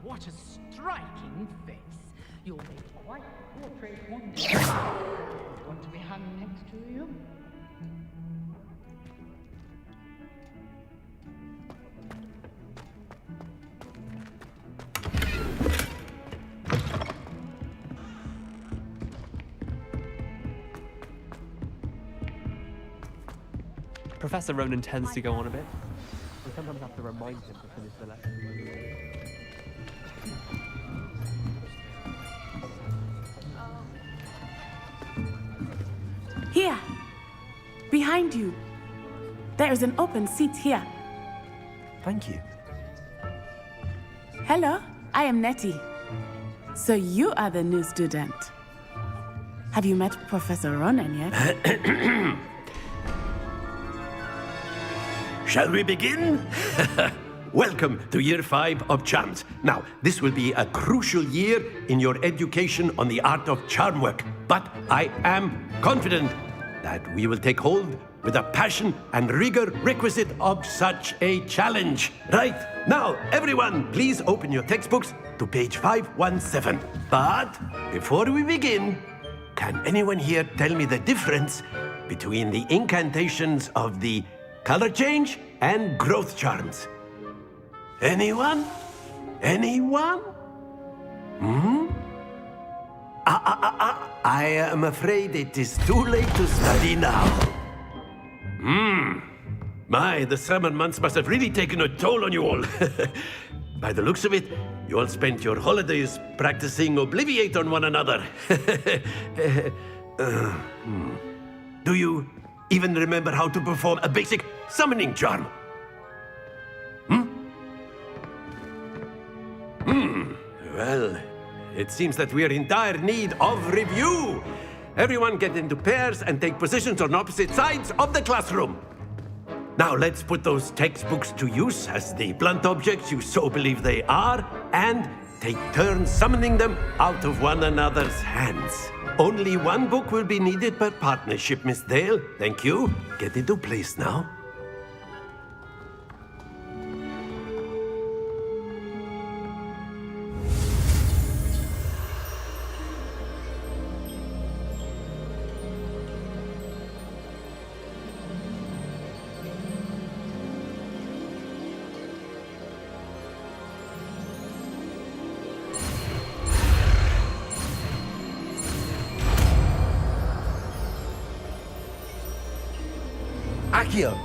What a striking face. You'll make quite a portrait one day. Want to be hung next to you? Professor Ronan tends to go on a bit. We sometimes have to remind him to finish the lesson. Here! Behind you! There is an open seat here. Thank you. Hello, I am Nettie. So you are the new student. Have you met Professor Ronan yet? Shall we begin? Welcome to Year 5 of Charms. Now, this will be a crucial year in your education on the art of charm work, but I am confident that we will take hold with the passion and rigor requisite of such a challenge. Right, now, everyone, please open your textbooks to page 517. But before we begin, can anyone here tell me the difference between the incantations of the color change and growth charms? Anyone? Anyone? I am afraid it is too late to study now. My, the summer months must have really taken a toll on you all. By the looks of it, you all spent your holidays practicing Obliviate on one another. Do you even remember how to perform a basic summoning charm? Well, it seems that we are in dire need of review. Everyone get into pairs and take positions on opposite sides of the classroom. Now let's put those textbooks to use as the blunt objects you so believe they are, and take turns summoning them out of one another's hands. Only one book will be needed per partnership, Miss Dale. Thank you. Get into place now. Accio!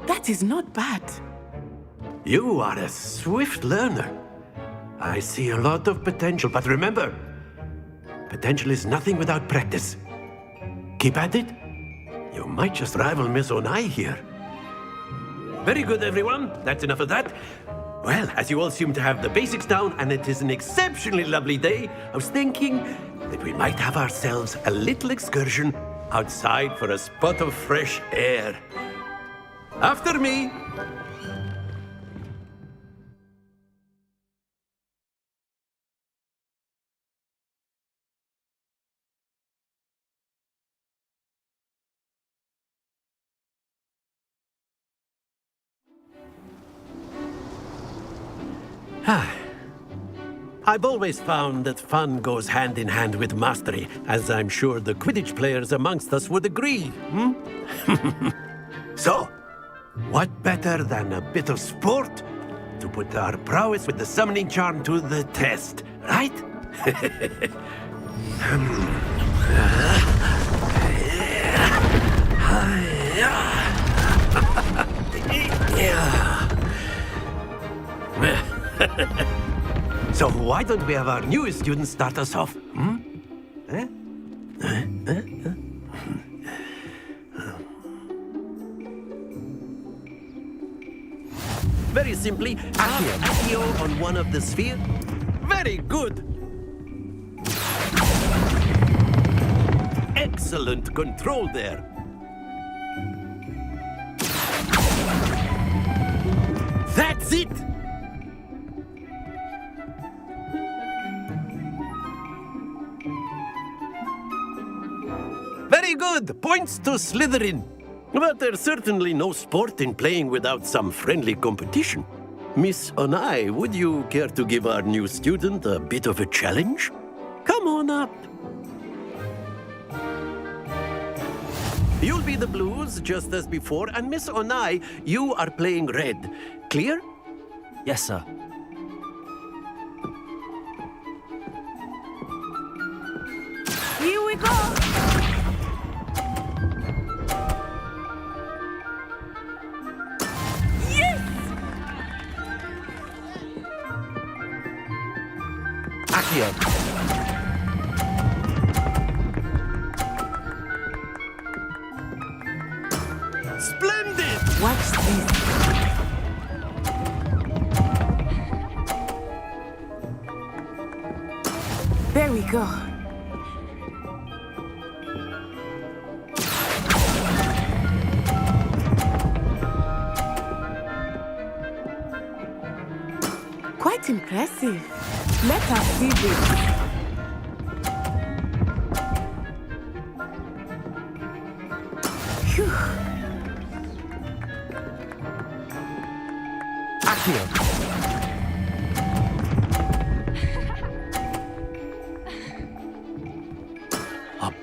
That is not bad. You are a swift learner. I see a lot of potential, but remember, potential is nothing without practice. Keep at it. You might just rival Miss Onai here. Very good, everyone. That's enough of that. Well, as you all seem to have the basics down, and it is an exceptionally lovely day, I was thinking that we might have ourselves a little excursion outside for a spot of fresh air. After me. I've always found that fun goes hand in hand with mastery, as I'm sure the Quidditch players amongst us would agree, So, what better than a bit of sport to put our prowess with the summoning charm to the test, right? So why don't we have our newest student start us off? Very simply, Accio on one of the spheres. Very good. Excellent control there. That's it. Very good. Points to Slytherin. But there's certainly no sport in playing without some friendly competition. Miss Onai, would you care to give our new student a bit of a challenge? Come on up. You'll be the blues, just as before, and Miss Onai, you are playing red. Clear? Yes, sir. Here we go! Accio! Splendid! Watch this. There we go. Quite impressive. Let us see this. A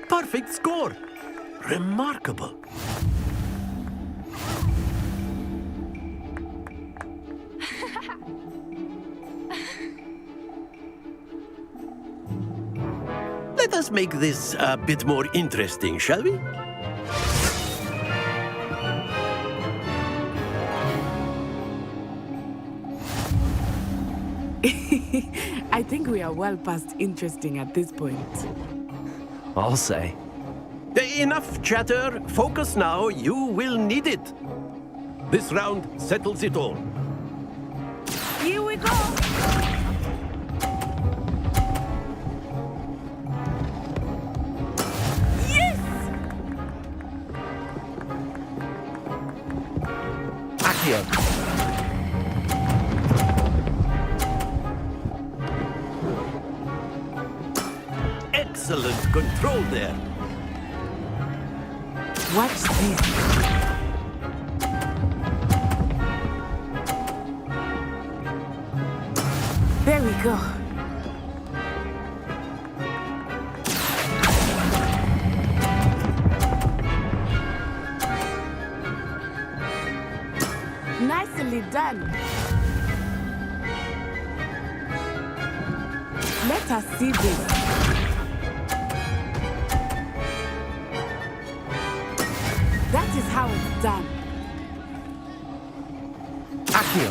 perfect score! Remarkable! Let us make this a bit more interesting, shall we? I think we are well past interesting at this point. I'll say. Enough chatter. Focus now. You will need it. This round settles it all. Here we go! Yes! Accio. Excellent control there. Watch this. There we go. Nicely done. Let us see this. That is how it's done. Accio.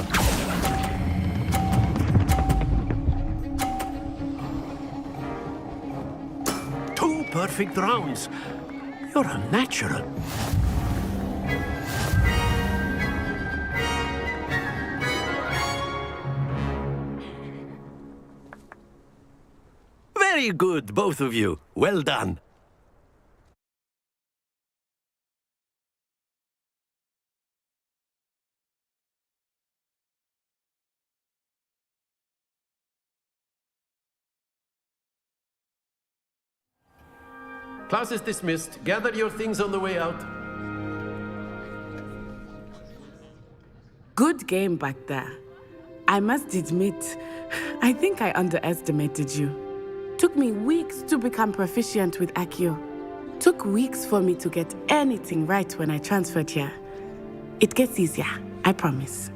Two perfect rounds. You're a natural. Very good, both of you. Well done. Class is dismissed. Gather your things on the way out. Good game back there. I must admit, I think I underestimated you. Took me weeks to become proficient with Accio. Took weeks for me to get anything right when I transferred here. It gets easier, I promise.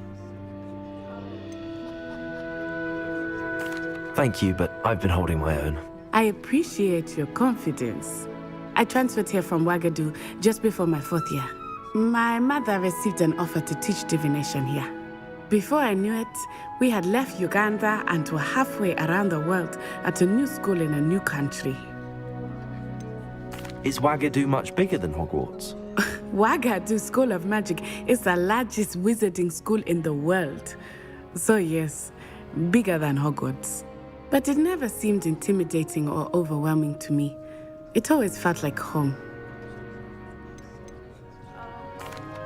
Thank you, but I've been holding my own. I appreciate your confidence. I transferred here from Ouagadougou just before my 4th year. My mother received an offer to teach divination here. Before I knew it, we had left Uganda and were halfway around the world at a new school in a new country. Is Ouagadougou much bigger than Hogwarts? Ouagadougou School of Magic is the largest wizarding school in the world. So yes, bigger than Hogwarts. But it never seemed intimidating or overwhelming to me. It always felt like home.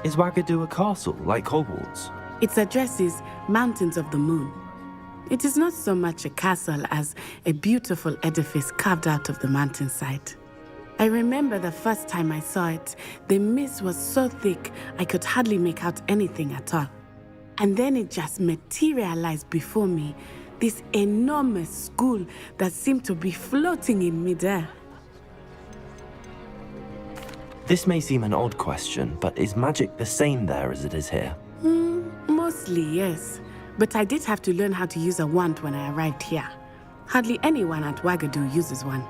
Is Ouagadougou a castle, like Hogwarts? Its address is Mountains of the Moon. It is not so much a castle as a beautiful edifice carved out of the mountainside. I remember the first time I saw it, the mist was so thick I could hardly make out anything at all. And then it just materialized before me, this enormous school that seemed to be floating in midair. This may seem an odd question, but is magic the same there as it is here? Mostly, yes. But I did have to learn how to use a wand when I arrived here. Hardly anyone at Ouagadougou uses one.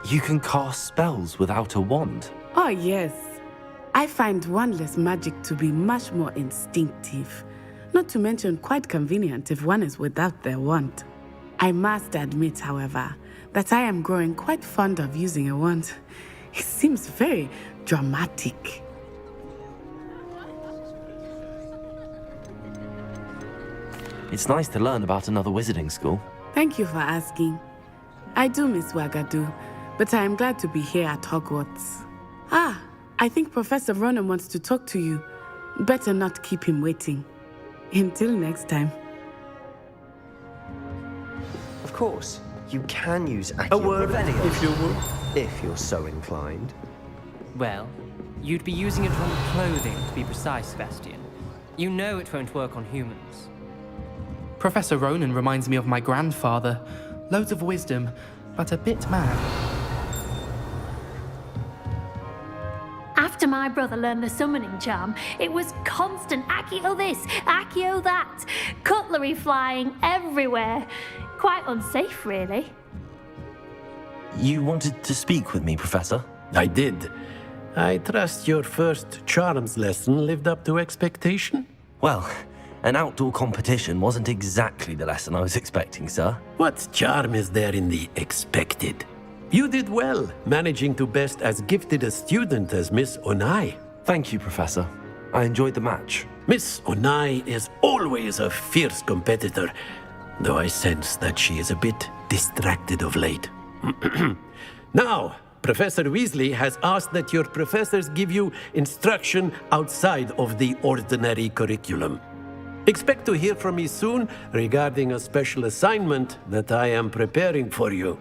You can cast spells without a wand? Oh, yes. I find wandless magic to be much more instinctive. Not to mention quite convenient if one is without their wand. I must admit, however, that I am growing quite fond of using a wand. It seems very dramatic. It's nice to learn about another wizarding school. Thank you for asking. I do miss Ouagadougou, but I am glad to be here at Hogwarts. I think Professor Ronan wants to talk to you. Better not keep him waiting. Until next time. Of course, you can use Accio A word, if you would. if you're so inclined. Well, You'd be using it on clothing, to be precise, Sebastian. You know it won't work on humans. Professor Ronan reminds me of my grandfather. Loads of wisdom, but a bit mad. After my brother learned the summoning charm, it was constant Accio this, Accio that, cutlery flying everywhere. Quite unsafe, really. You wanted to speak with me, Professor? I did. I trust your first charms lesson lived up to expectation? Well, an outdoor competition wasn't exactly the lesson I was expecting, sir. What charm is there in the expected? You did well, managing to best as gifted a student as Miss Onai. Thank you, Professor. I enjoyed the match. Miss Onai is always a fierce competitor, though I sense that she is a bit distracted of late. Now, Professor Weasley has asked that your professors give you instruction outside of the ordinary curriculum. Expect to hear from me soon regarding a special assignment that I am preparing for you.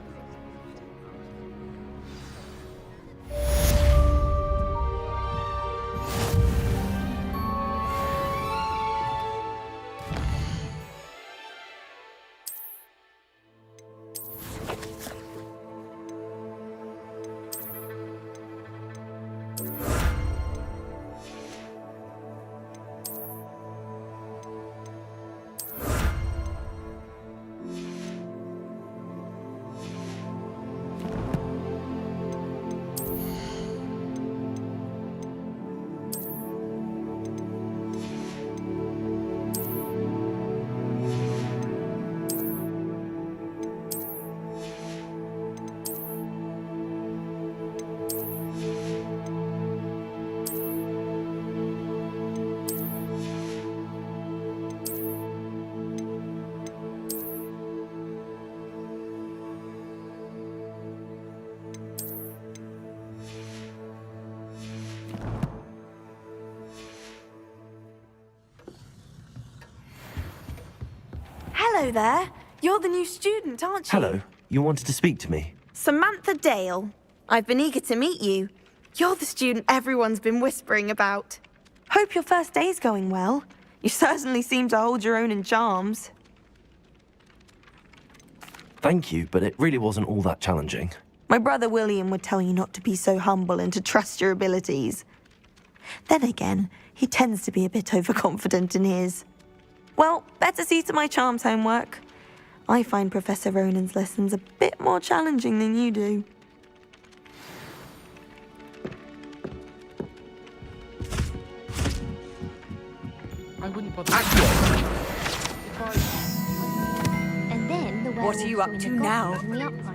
Hello there. You're the new student, aren't you? Hello. You wanted to speak to me? Samantha Dale. I've been eager to meet you. You're the student everyone's been whispering about. Hope your first day's going well. You certainly seem to hold your own in charms. Thank you, but it really wasn't all that challenging. My brother William would tell you not to be so humble and to trust your abilities. Then again, he tends to be a bit overconfident in his. Well, better see to my charms homework. I find Professor Ronan's lessons a bit more challenging than you do. I wouldn't bother. And then the What are you up to now?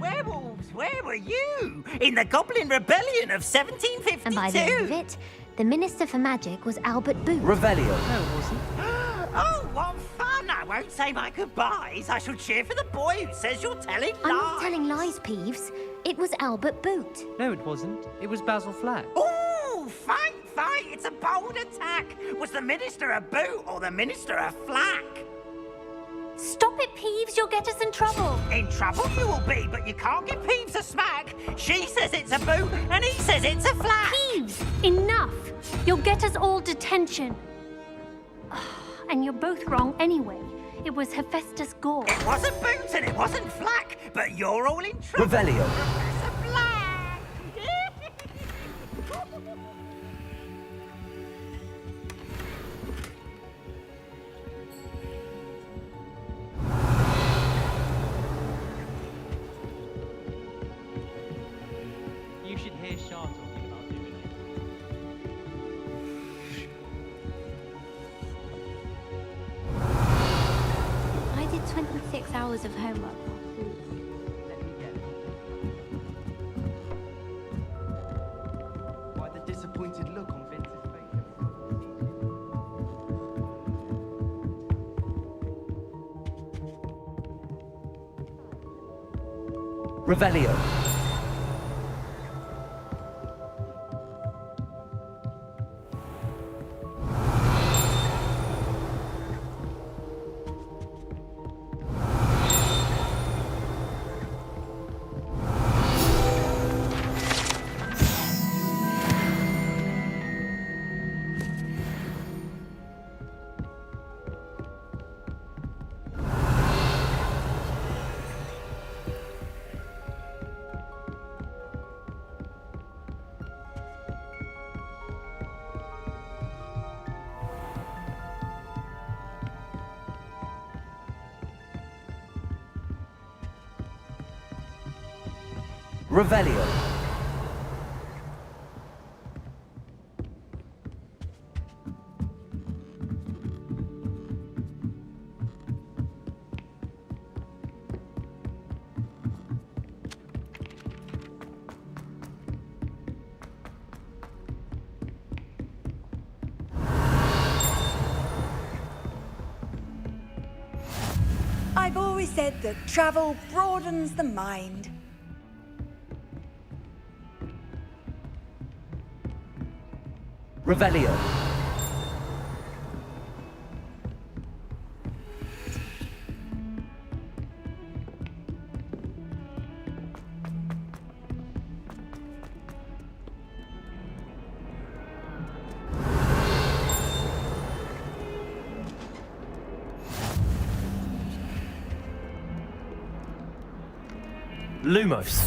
Werewolves, where were you? In the Goblin Rebellion of 1752. And by the end of it, the Minister for Magic was Albert Booth. Revelio. No, it wasn't. Oh, what fun! I won't say my goodbyes. I shall cheer for the boy who says you're telling lies. I'm not telling lies, Peeves. It was Albert Boot. No, it wasn't. It was Basil Flack. Ooh, fight! It's a bold attack. Was the Minister a boot or the Minister a flack? Stop it, Peeves. You'll get us in trouble. In trouble you will be, but you can't give Peeves a smack. She says it's a boot and he says it's a flack. Peeves, enough. You'll get us all detention. And you're both wrong anyway. It was Hephaestus Gore. It wasn't boot and it wasn't flack, but you're all in trouble. Revelio. Professor Black. You should hear Shah talking about doing it. I did 26 hours of homework. Let me guess. Why the disappointed look on Vince's face? Revelio. Revelio. I've always said that travel broadens the mind. Revelio. Lumos.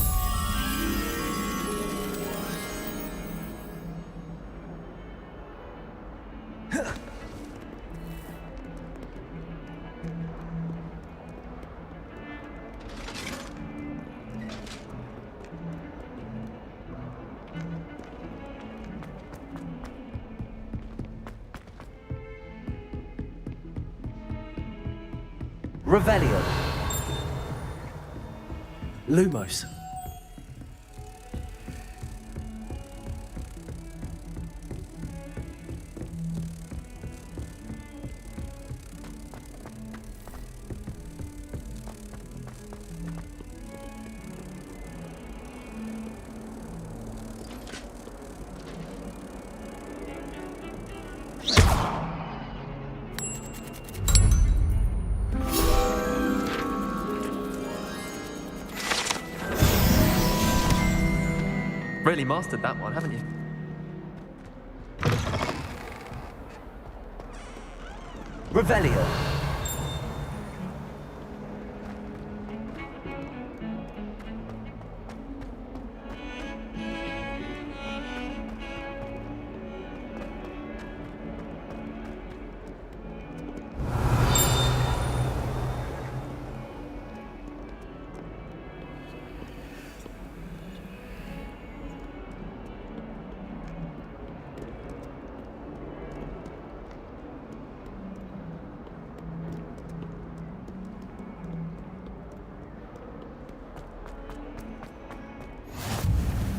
Revelio. Lumos. Really mastered that one, haven't you? Revelio.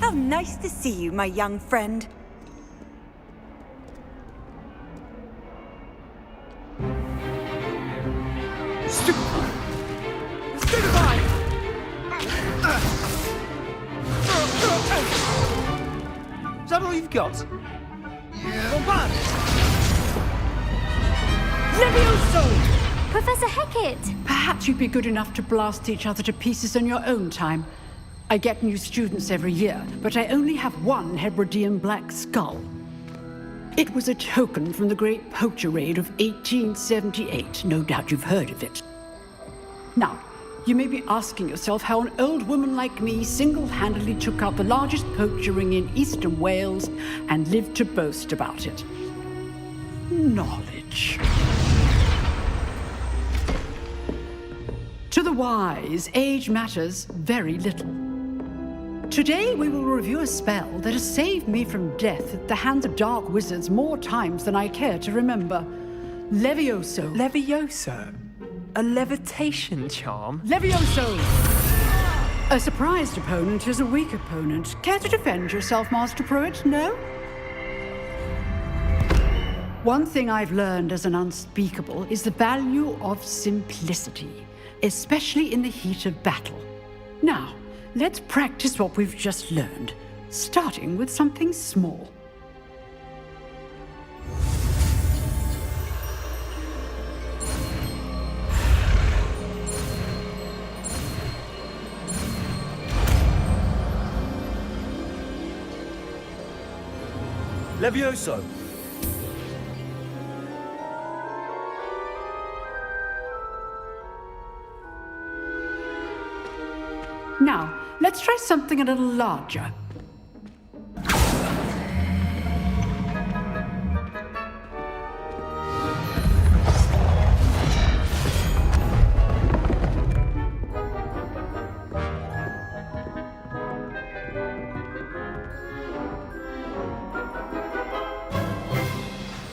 How nice to see you, my young friend. Stupefy! Stupefy! Is that all you've got? Levioso! Professor Hecat! Perhaps you'd be good enough to blast each other to pieces in your own time. I get new students every year, but I only have one Hebridean black skull. It was a token from the Great Poacher Raid of 1878. No doubt you've heard of it. Now, you may be asking yourself how an old woman like me single-handedly took out the largest poacher ring in eastern Wales and lived to boast about it. Knowledge. To the wise, age matters very little. Today we will review a spell that has saved me from death at the hands of dark wizards more times than I care to remember. Levioso. Levioso? A levitation charm? Levioso! A surprised opponent is a weak opponent. Care to defend yourself, Master Pruitt? No? One thing I've learned as an unspeakable is the value of simplicity, especially in the heat of battle. Now, let's practice what we've just learned, starting with something small. Levioso. Now, let's try something a little larger.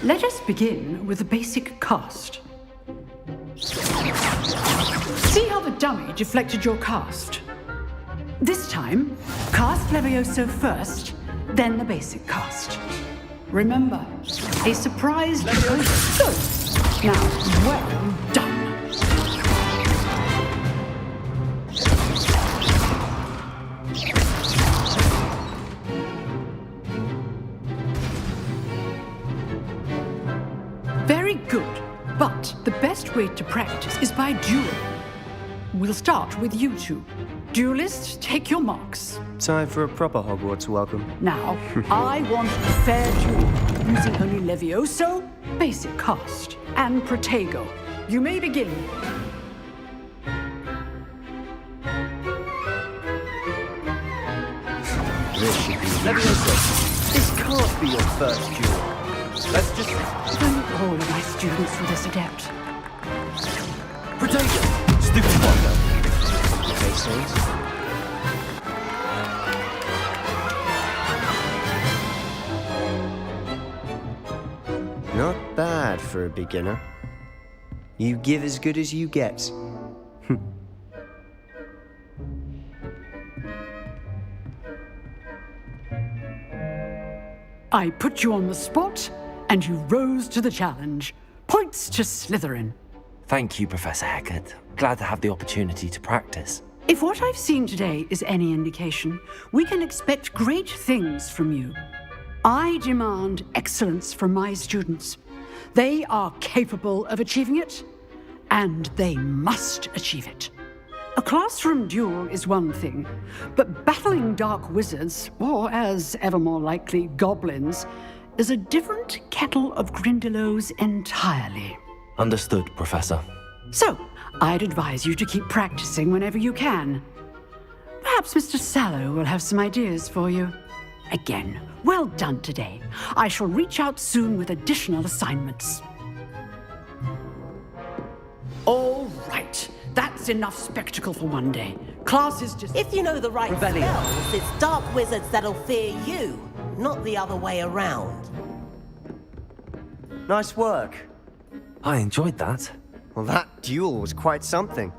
Let us begin with the basic cast. See how the dummy deflected your cast? This time, cast Levioso first, then the basic cast. Remember, a surprise Levioso. Good. Now, well done. Very good. But the best way to practice is by duel. We'll start with you two. Duelists, take your marks. Time for a proper Hogwarts welcome. Now, I want a fair duel, using only Levioso, basic cast, and Protego. You may begin. Levioso, this can't be your first duel. Let's just... Don't all of my students for this adept. Protego! Stupid wonder. Okay, Saints. Not bad for a beginner. You give as good as you get. I put you on the spot, and you rose to the challenge. Points to Slytherin. Thank you, Professor Hecat. Glad to have the opportunity to practice. If what I've seen today is any indication, we can expect great things from you. I demand excellence from my students. They are capable of achieving it, and they must achieve it. A classroom duel is one thing, but battling dark wizards, or as ever more likely, goblins, is a different kettle of Grindylows entirely. Understood, Professor. So, I'd advise you to keep practicing whenever you can. Perhaps Mr. Sallow will have some ideas for you. Again, well done today. I shall reach out soon with additional assignments. All right. That's enough spectacle for one day. Class is just... If you know the right spells, it's dark wizards that'll fear you, not the other way around. Nice work. I enjoyed that. Well, that duel was quite something.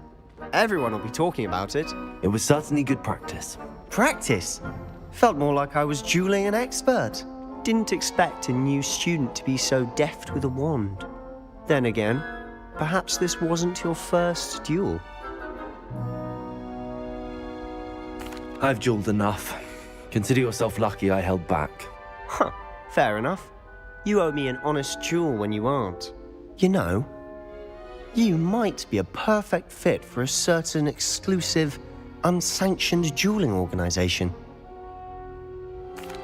Everyone will be talking about it. It was certainly good practice. Practice? Felt more like I was dueling an expert. Didn't expect a new student to be so deft with a wand. Then again, perhaps this wasn't your first duel. I've dueled enough. Consider yourself lucky I held back. Huh, fair enough. You owe me an honest duel when you aren't. You know, you might be a perfect fit for a certain exclusive, unsanctioned dueling organization.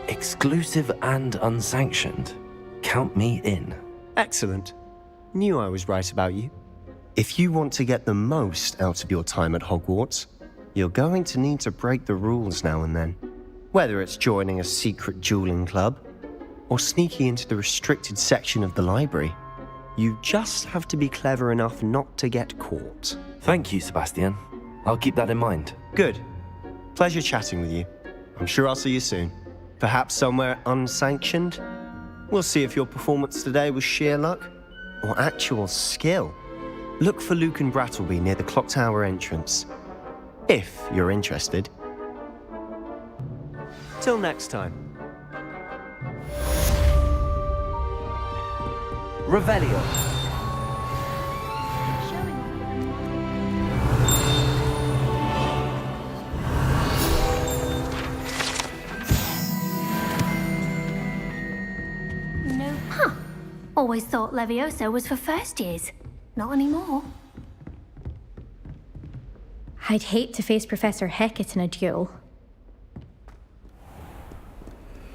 Exclusive and unsanctioned? Count me in. Excellent. Knew I was right about you. If you want to get the most out of your time at Hogwarts, you're going to need to break the rules now and then. Whether it's joining a secret dueling club, or sneaking into the restricted section of the library, you just have to be clever enough not to get caught. Thank you, Sebastian. I'll keep that in mind. Good. Pleasure chatting with you. I'm sure I'll see you soon. Perhaps somewhere unsanctioned? We'll see if your performance today was sheer luck or actual skill. Look for Luke and Brattleby near the clock tower entrance, if you're interested. Till next time. Revelio. No. Huh. Always thought Levioso was for first years. Not anymore. I'd hate to face Professor Hecat in a duel.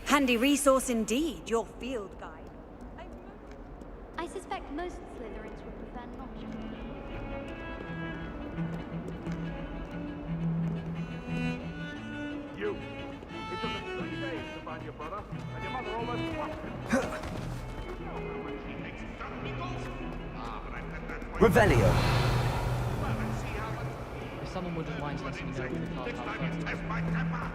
Handy resource indeed, your field guide. I suspect most Slytherins would prefer not to. You. It took us 3 days to find your brother, and your mother almost flushed him. Revelio. If someone wouldn't mind letting me know when the car park.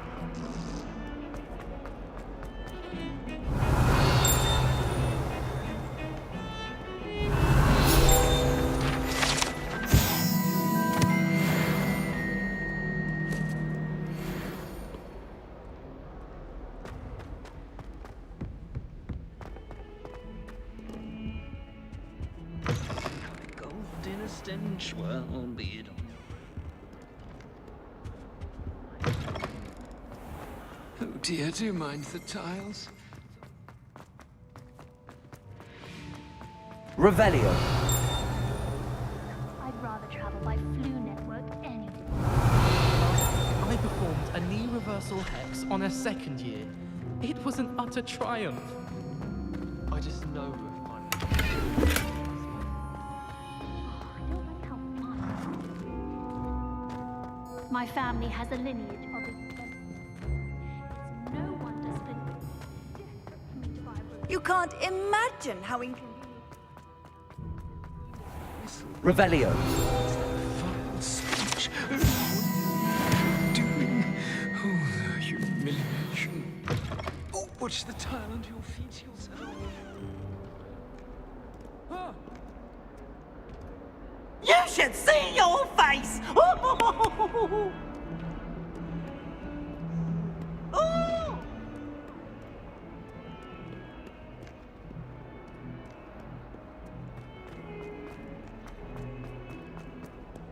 stench, well, be it on your own. Oh dear, do you mind the tiles? Revelio. I'd rather travel by flu network any day. I performed a knee reversal hex on a second year. It was an utter triumph. I just know we're fun. My family has a lineage of it. It's no wonder Slytherin. You can't imagine how inconvenient. Revelio. Vile speech. What are you doing? Oh, the humiliation. Oh, watch the tile under your feet yourself. You should see your face! Oh! Oh!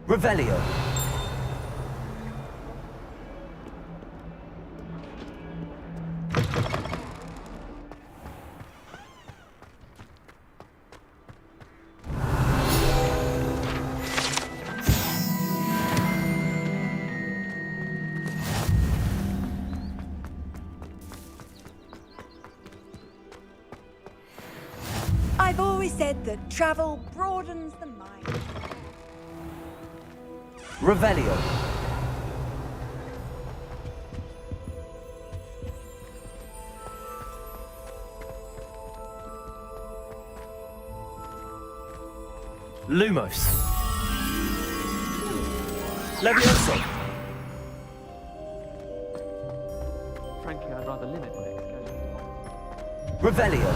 Revelio. I've always said that travel broadens the mind. Revelio. Lumos. Levioso. Frankly, I'd rather limit my excursion. Revelio.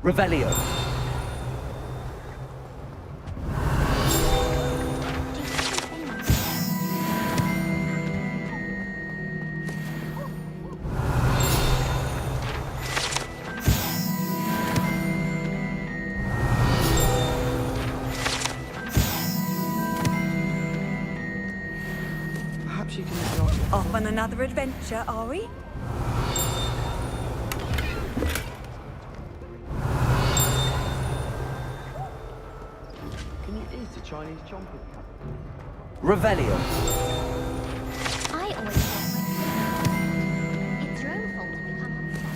Revelio. Perhaps you can Off on another adventure, are we? Can you eat a Chinese chomping cat? Revelio. I always felt like it's your own fault to become upset.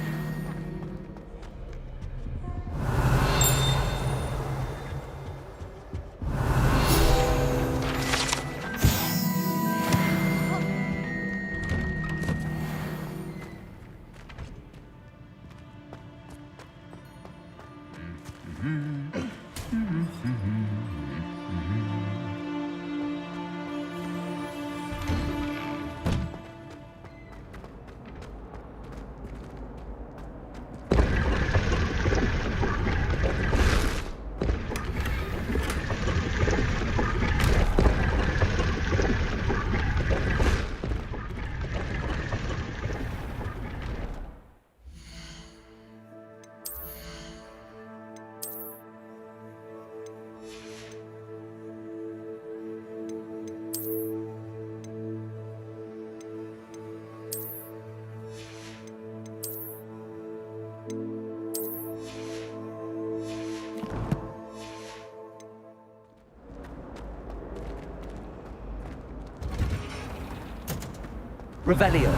Revelio.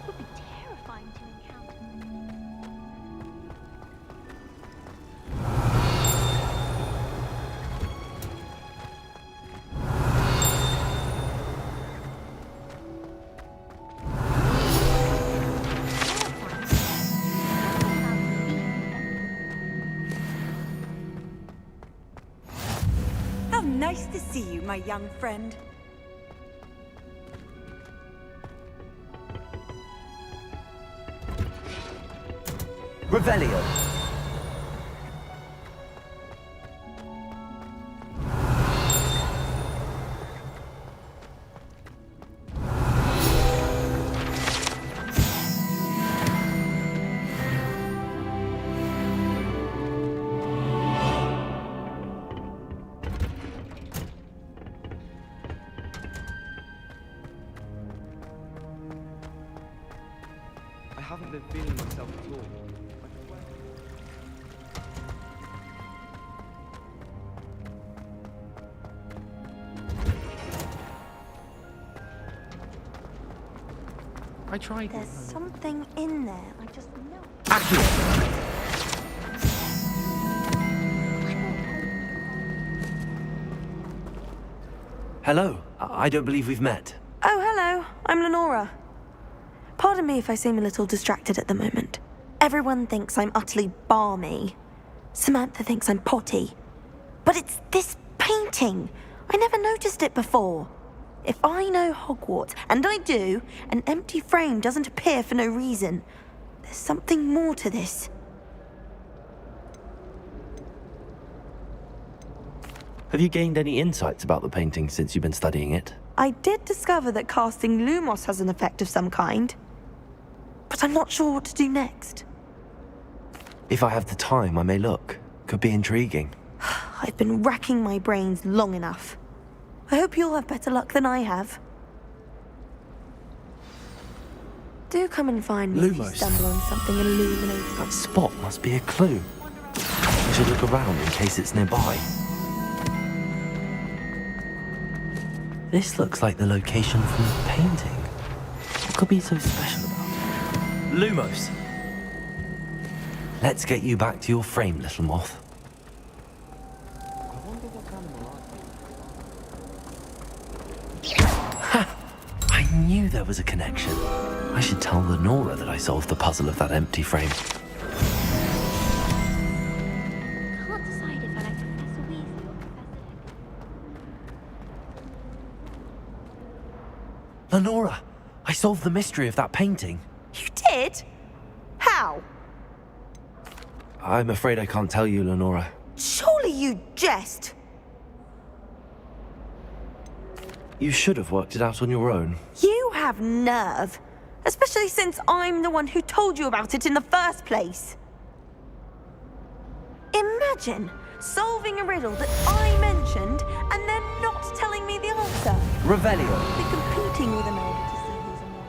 Would be terrifying to encounter. see you, my young friend. Revelio. I haven't been feeling myself at all. I tried. There's something in there. I just know. Hello. I don't believe we've met. Oh, hello. I'm Lenora. Pardon me if I seem a little distracted at the moment. Everyone thinks I'm utterly balmy. Samantha thinks I'm potty. But it's this painting. I never noticed it before. If I know Hogwarts, and I do, an empty frame doesn't appear for no reason. There's something more to this. Have you gained any insights about the painting since you've been studying it? I did discover that casting Lumos has an effect of some kind. But I'm not sure what to do next. If I have the time, I may look. Could be intriguing. I've been racking my brains long enough. I hope you'll have better luck than I have. Do come and find me if you Lumos. stumble on something illuminating. That spot must be a clue. I should look around in case it's nearby. This looks like the location from the painting. What could be so special about it? Lumos! Let's get you back to your frame, little moth. Ha! I knew there was a connection. I should tell Lenora that I solved the puzzle of that empty frame. Can't decide if I like Professor Weasley or Professor Lenora! I solved the mystery of that painting. You did? How? I'm afraid I can't tell you, Lenora. Surely you jest. You should have worked it out on your own. You have nerve. Especially since I'm the one who told you about it in the first place. Imagine solving a riddle that I mentioned and then not telling me the answer. Revelio. Be competing with an elder to see who's a more.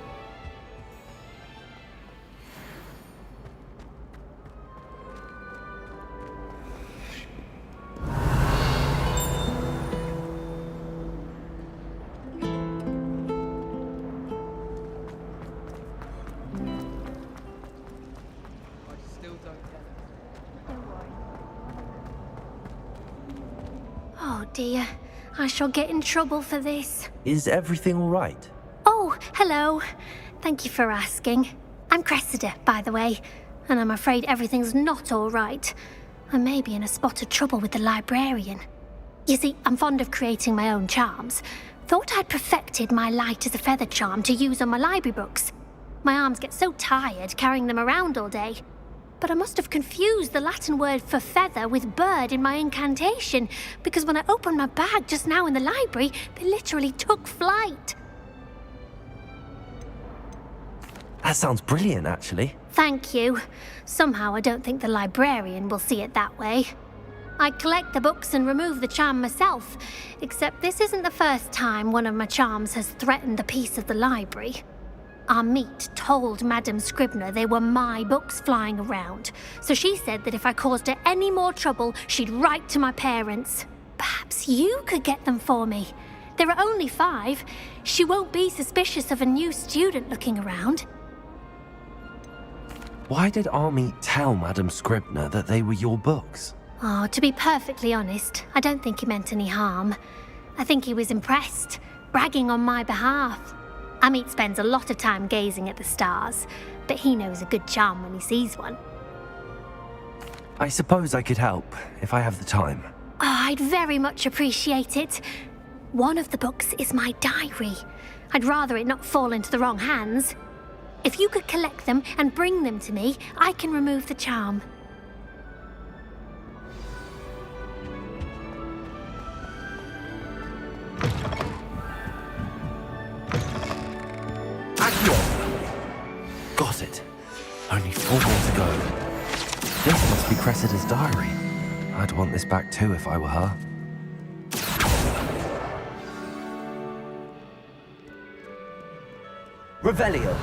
Oh dear, I shall get in trouble for this. Is everything all right? Oh, hello. Thank you for asking. I'm Cressida, by the way, and I'm afraid everything's not all right. I may be in a spot of trouble with the librarian. You see, I'm fond of creating my own charms. Thought I'd perfected my light as a feather charm to use on my library books. My arms get so tired carrying them around all day. But I must have confused the Latin word for feather with bird in my incantation, because when I opened my bag just now in the library, they literally took flight. That sounds brilliant, actually. Thank you. Somehow I don't think the librarian will see it that way. I collect the books and remove the charm myself, except this isn't the first time one of my charms has threatened the peace of the library. Our meet told Madame Scribner they were my books flying around, so she said that if I caused her any more trouble, she'd write to my parents. Perhaps you could get them for me. There are only 5. She won't be suspicious of a new student looking around. Why did Army tell Madame Scribner that they were your books? Oh, to be perfectly honest, I don't think he meant any harm. I think he was impressed, bragging on my behalf. Amit spends a lot of time gazing at the stars, but he knows a good charm when he sees one. I suppose I could help, if I have the time. Oh, I'd very much appreciate it. One of the books is my diary. I'd rather it not fall into the wrong hands. If you could collect them and bring them to me, I can remove the charm. Got it. Only 4 more to go. This must be Cressida's diary. I'd want this back too if I were her. Revelio.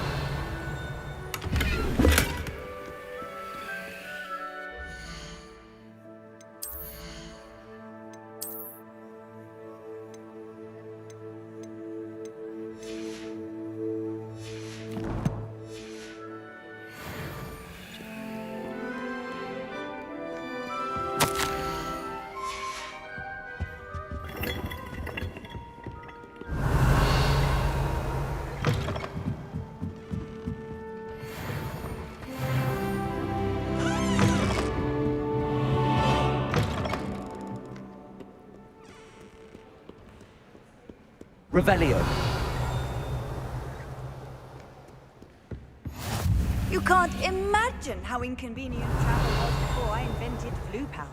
Revelio. You can't imagine how inconvenient travel was before I invented blue powder.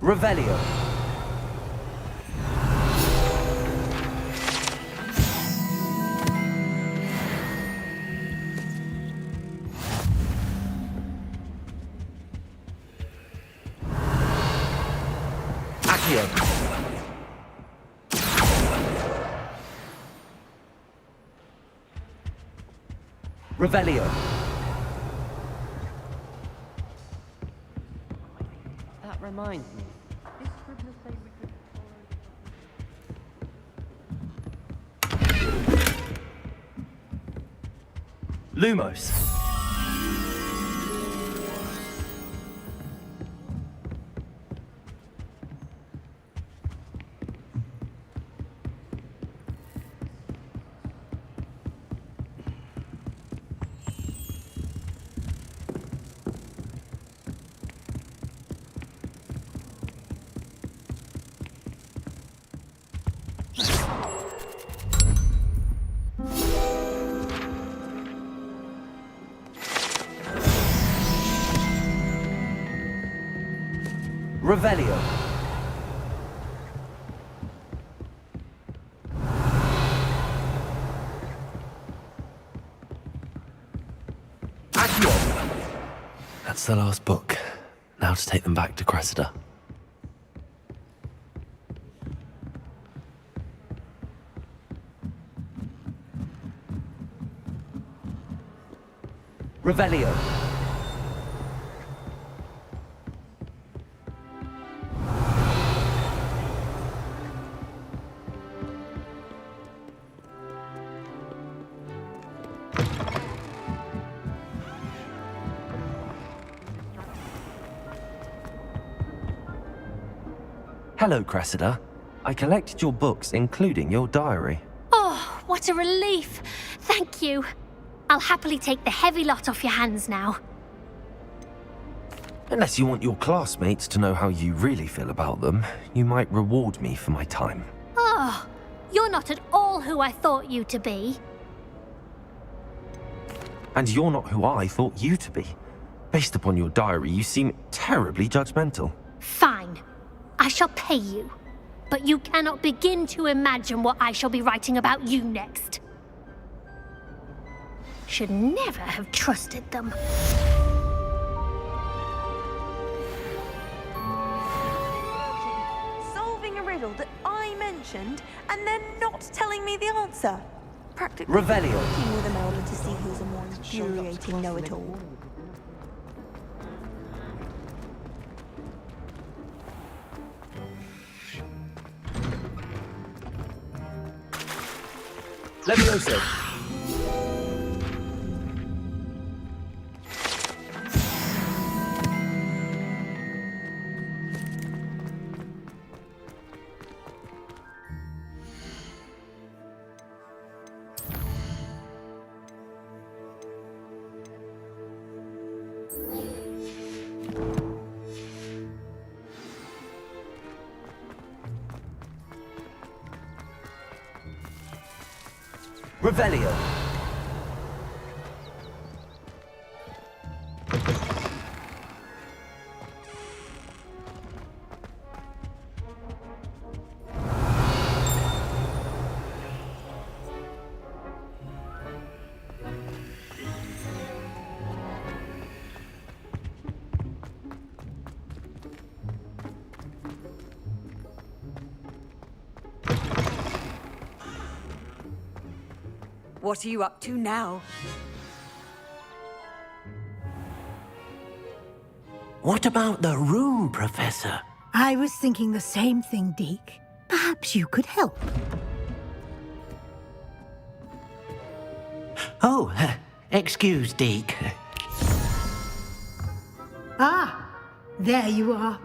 Revelio. Accio. Revelio. That reminds me. Lumos. Revelio. Accio. That's the last book. Now to take them back to Cressida. Revelio. Hello, Cressida. I collected your books, including your diary. Oh, what a relief. Thank you. I'll happily take the heavy lot off your hands now. Unless you want your classmates to know how you really feel about them, you might reward me for my time. Oh, you're not at all who I thought you to be. And you're not who I thought you to be. Based upon your diary, you seem terribly judgmental. Fine. I shall pay you. But you cannot begin to imagine what I shall be writing about you next. Should never have trusted them. Solving a riddle that I mentioned and then not telling me the answer. Practically Revelio. working with Imelda to see who's a more infuriating know-it-all. Levioso. Revelio. What are you up to now? What about the room, Professor? I was thinking the same thing, Deke. Perhaps you could help. Oh, excuse, Deke. Ah, there you are.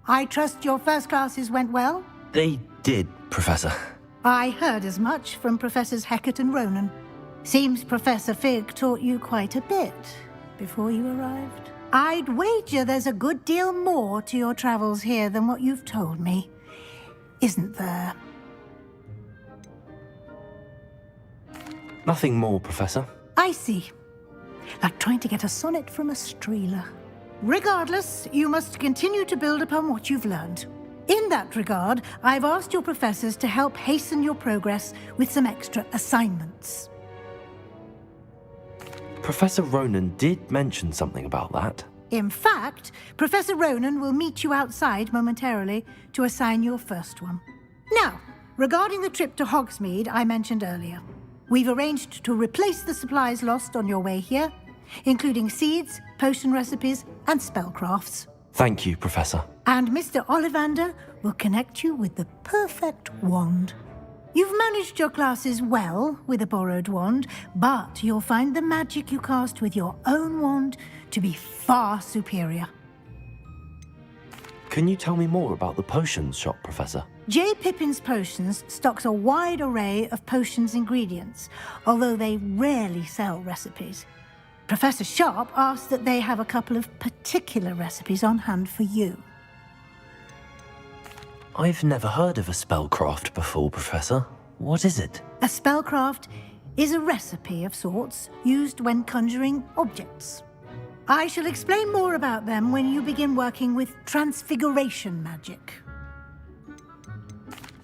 I trust your first classes went well? They did, Professor. I heard as much from Professors Hecat and Ronan. Seems Professor Fig taught you quite a bit before you arrived. I'd wager there's a good deal more to your travels here than what you've told me. Isn't there? Nothing more, Professor. I see. Like trying to get a sonnet from a streeler. Regardless, you must continue to build upon what you've learned. In that regard, I've asked your professors to help hasten your progress with some extra assignments. Professor Ronan did mention something about that. In fact, Professor Ronan will meet you outside momentarily to assign your first one. Now, regarding the trip to Hogsmeade I mentioned earlier, we've arranged to replace the supplies lost on your way here, including seeds, potion recipes, and spellcrafts. Thank you, Professor. And Mr. Ollivander will connect you with the perfect wand. You've managed your classes well with a borrowed wand, but you'll find the magic you cast with your own wand to be far superior. Can you tell me more about the potions shop, Professor? J. Pippin's Potions stocks a wide array of potions ingredients, although they rarely sell recipes. Professor Sharp asked that they have a couple of particular recipes on hand for you. I've never heard of a spellcraft before, Professor. What is it? A spellcraft is a recipe of sorts used when conjuring objects. I shall explain more about them when you begin working with transfiguration magic.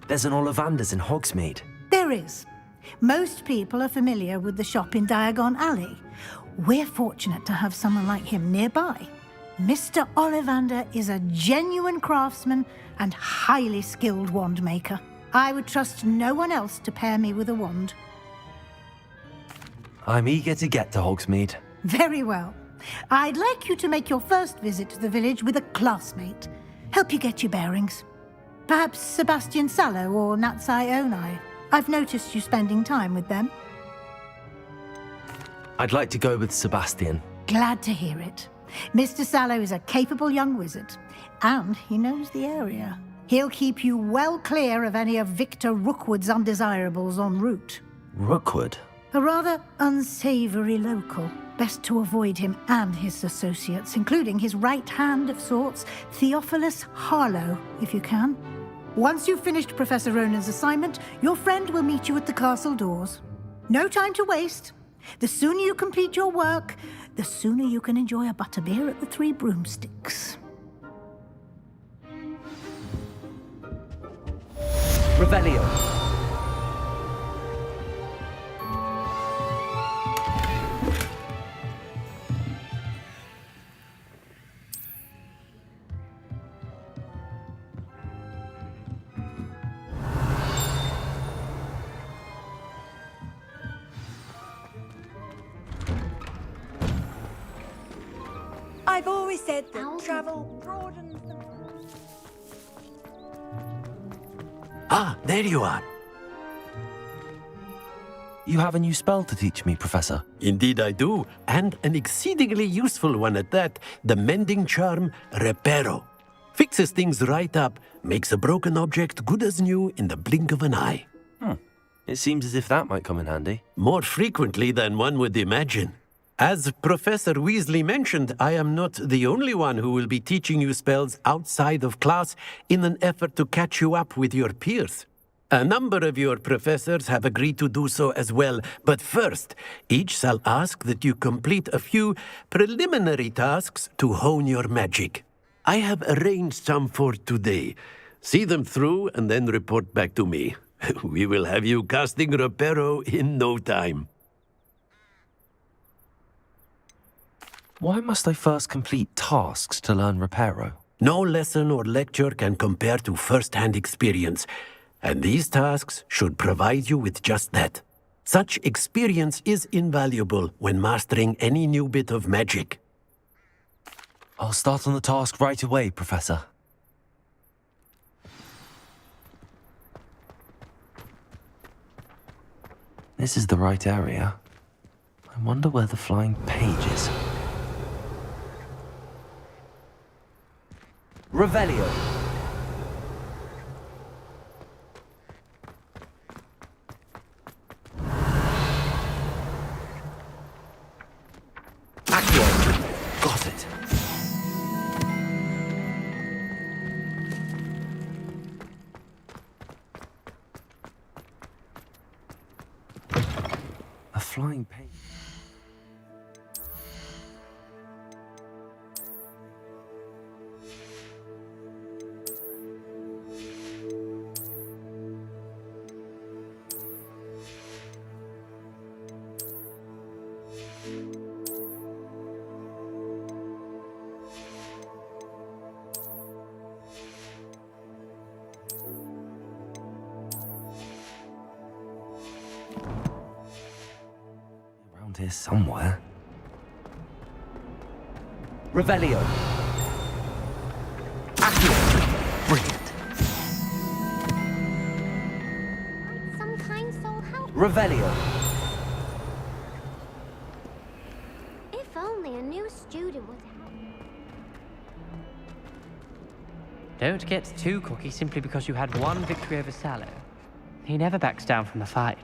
There's an Ollivander's in Hogsmeade. There is. Most people are familiar with the shop in Diagon Alley. We're fortunate to have someone like him nearby. Mr. Ollivander is a genuine craftsman and highly skilled wand maker. I would trust no one else to pair me with a wand. I'm eager to get to Hogsmeade. Very well. I'd like you to make your first visit to the village with a classmate. Help you get your bearings. Perhaps Sebastian Sallow or Natsai Onai. I've noticed you spending time with them. I'd like to go with Sebastian. Glad to hear it. Mr. Sallow is a capable young wizard, and he knows the area. He'll keep you well clear of any of Victor Rookwood's undesirables en route. Rookwood? A rather unsavory local. Best to avoid him and his associates, including his right hand of sorts, Theophilus Harlow, if you can. Once you've finished Professor Ronan's assignment, your friend will meet you at the castle doors. No time to waste. The sooner you complete your work, the sooner you can enjoy a butterbeer at the Three Broomsticks. Revelio. I've always said that travel broadens the... Ah, there you are. You have a new spell to teach me, Professor. Indeed I do, and an exceedingly useful one at that. The mending charm, Reparo. Fixes things right up, makes a broken object good as new in the blink of an eye. It seems as if that might come in handy. More frequently than one would imagine. As Professor Weasley mentioned, I am not the only one who will be teaching you spells outside of class in an effort to catch you up with your peers. A number of your professors have agreed to do so as well, but first, each shall ask that you complete a few preliminary tasks to hone your magic. I have arranged some for today. See them through and then report back to me. We will have you casting Reparo in no time. Why must I first complete tasks to learn Reparo? No lesson or lecture can compare to first-hand experience, and these tasks should provide you with just that. Such experience is invaluable when mastering any new bit of magic. I'll start on the task right away, Professor. This is the right area. I wonder where the flying page is. Revelio. Accio. Got it. A flying page. Around here somewhere. Revelio. Accio. Brilliant. Some kind soul help. Revelio. If only a new student would help. Don't get too cocky simply because you had one victory over Sallow. He never backs down from the fight.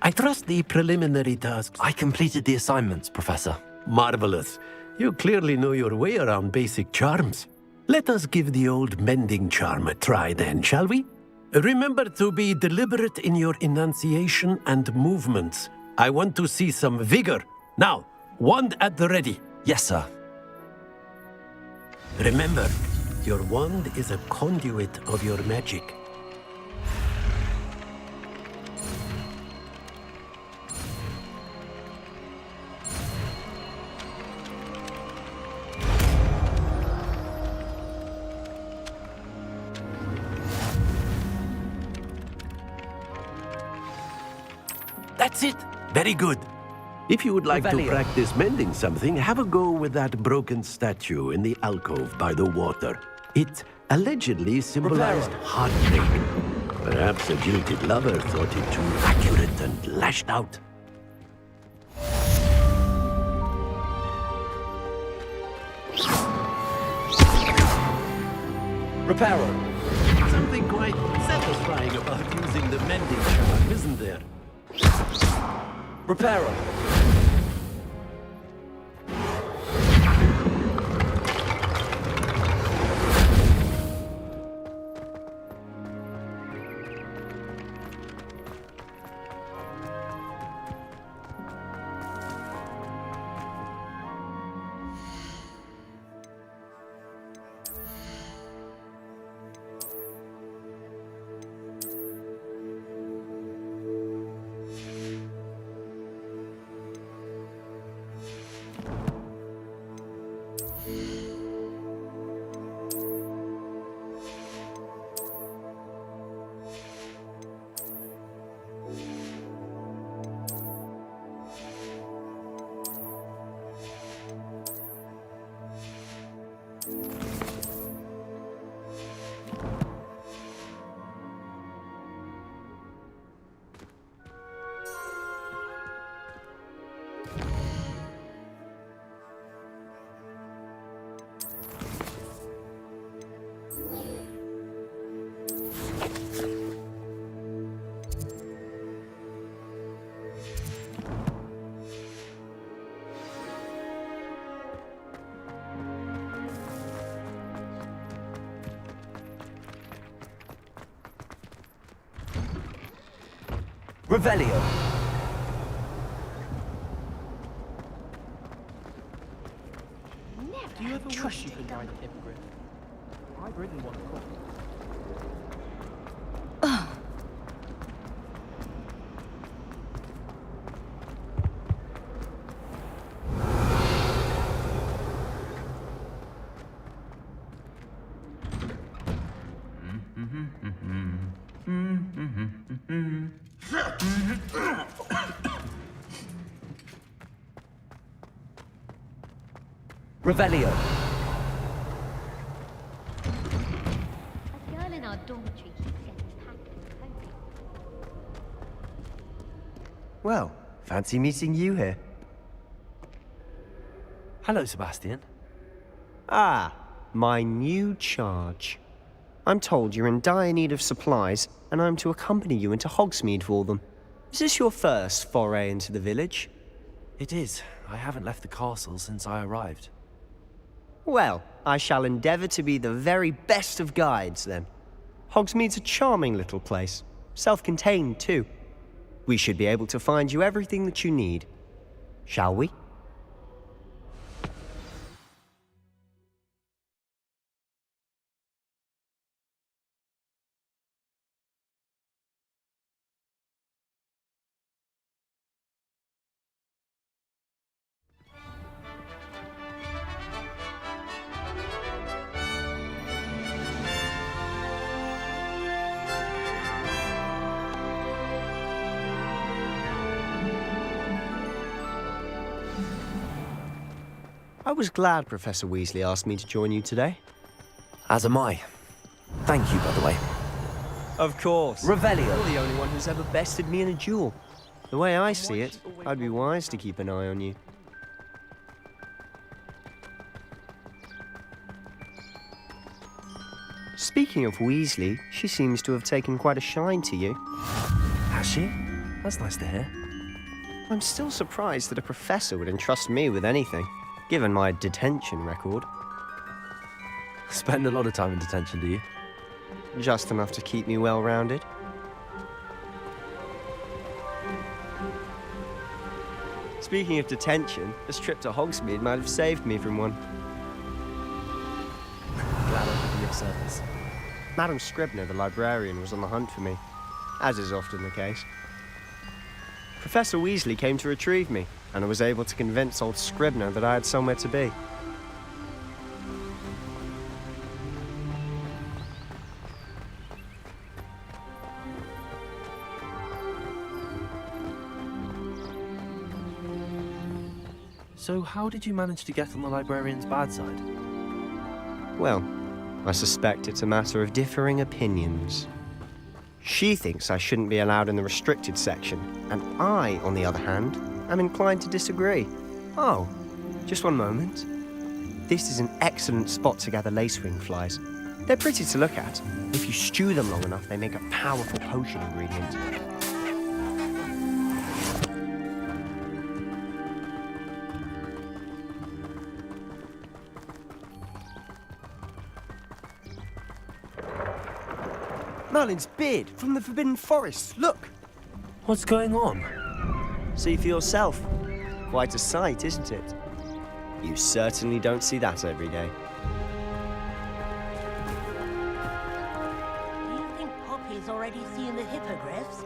I trust the preliminary tasks. I completed the assignments, Professor. Marvelous. You clearly know your way around basic charms. Let us give the old mending charm a try then, shall we? Remember to be deliberate in your enunciation and movements. I want to see some vigor. Now, wand at the ready. Yes, sir. Remember, your wand is a conduit of your magic. That's it. Very good. If you would like to practice mending something, have a go with that broken statue in the alcove by the water. It allegedly symbolized heartbreak. Perhaps a jilted lover thought it too accurate and lashed out. Reparo. Something quite satisfying about using the mending charm, isn't there? Reparo. Revelio. Do you ever wish you could ride a hippogriff? I've ridden one before. Revelio. A girl in our dormitory keeps getting packed and coated. Well, fancy meeting you here. Hello, Sebastian. Ah, my new charge. I'm told you're in dire need of supplies, and I'm to accompany you into Hogsmeade for them. Is this your first foray into the village? It is. I haven't left the castle since I arrived. Well, I shall endeavour to be the very best of guides, then. Hogsmeade's a charming little place. Self-contained, too. We should be able to find you everything that you need. Shall we? I was glad Professor Weasley asked me to join you today. As am I. Thank you, by the way. Of course. Revelio. You're the only one who's ever bested me in a duel. The way I see it, I'd be wise to keep an eye on you. Speaking of Weasley, she seems to have taken quite a shine to you. Has she? That's nice to hear. I'm still surprised that a professor would entrust me with anything, given my detention record. Spend a lot of time in detention, do you? Just enough to keep me well-rounded. Speaking of detention, this trip to Hogsmeade might have saved me from one. Glad I could be of service. Madam Scribner, the librarian, was on the hunt for me, as is often the case. Professor Weasley came to retrieve me, and I was able to convince old Scribner that I had somewhere to be. So how did you manage to get on the librarian's bad side? Well, I suspect it's a matter of differing opinions. She thinks I shouldn't be allowed in the restricted section, and I, on the other hand, am inclined to disagree. Oh, just one moment. This is an excellent spot to gather lacewing flies. They're pretty to look at. If you stew them long enough, they make a powerful potion ingredient. Merlin's beard from the Forbidden Forest. Look! What's going on? See for yourself. Quite a sight, isn't it? You certainly don't see that every day. Do you think Poppy's already seen the hippogriffs?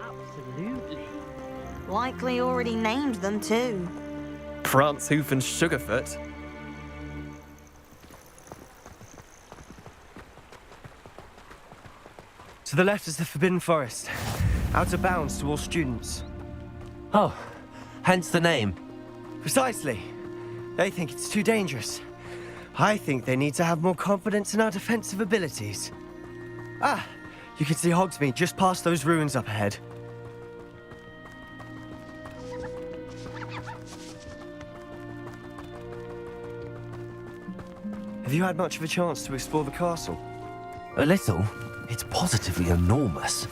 Absolutely. Likely already named them too. Prance, Hoof, and Sugarfoot. To the left is the Forbidden Forest. Out of bounds to all students. Oh, hence the name. Precisely. They think it's too dangerous. I think they need to have more confidence in our defensive abilities. Ah, you can see Hogsmeade just past those ruins up ahead. Have you had much of a chance to explore the castle? A little. It's positively enormous.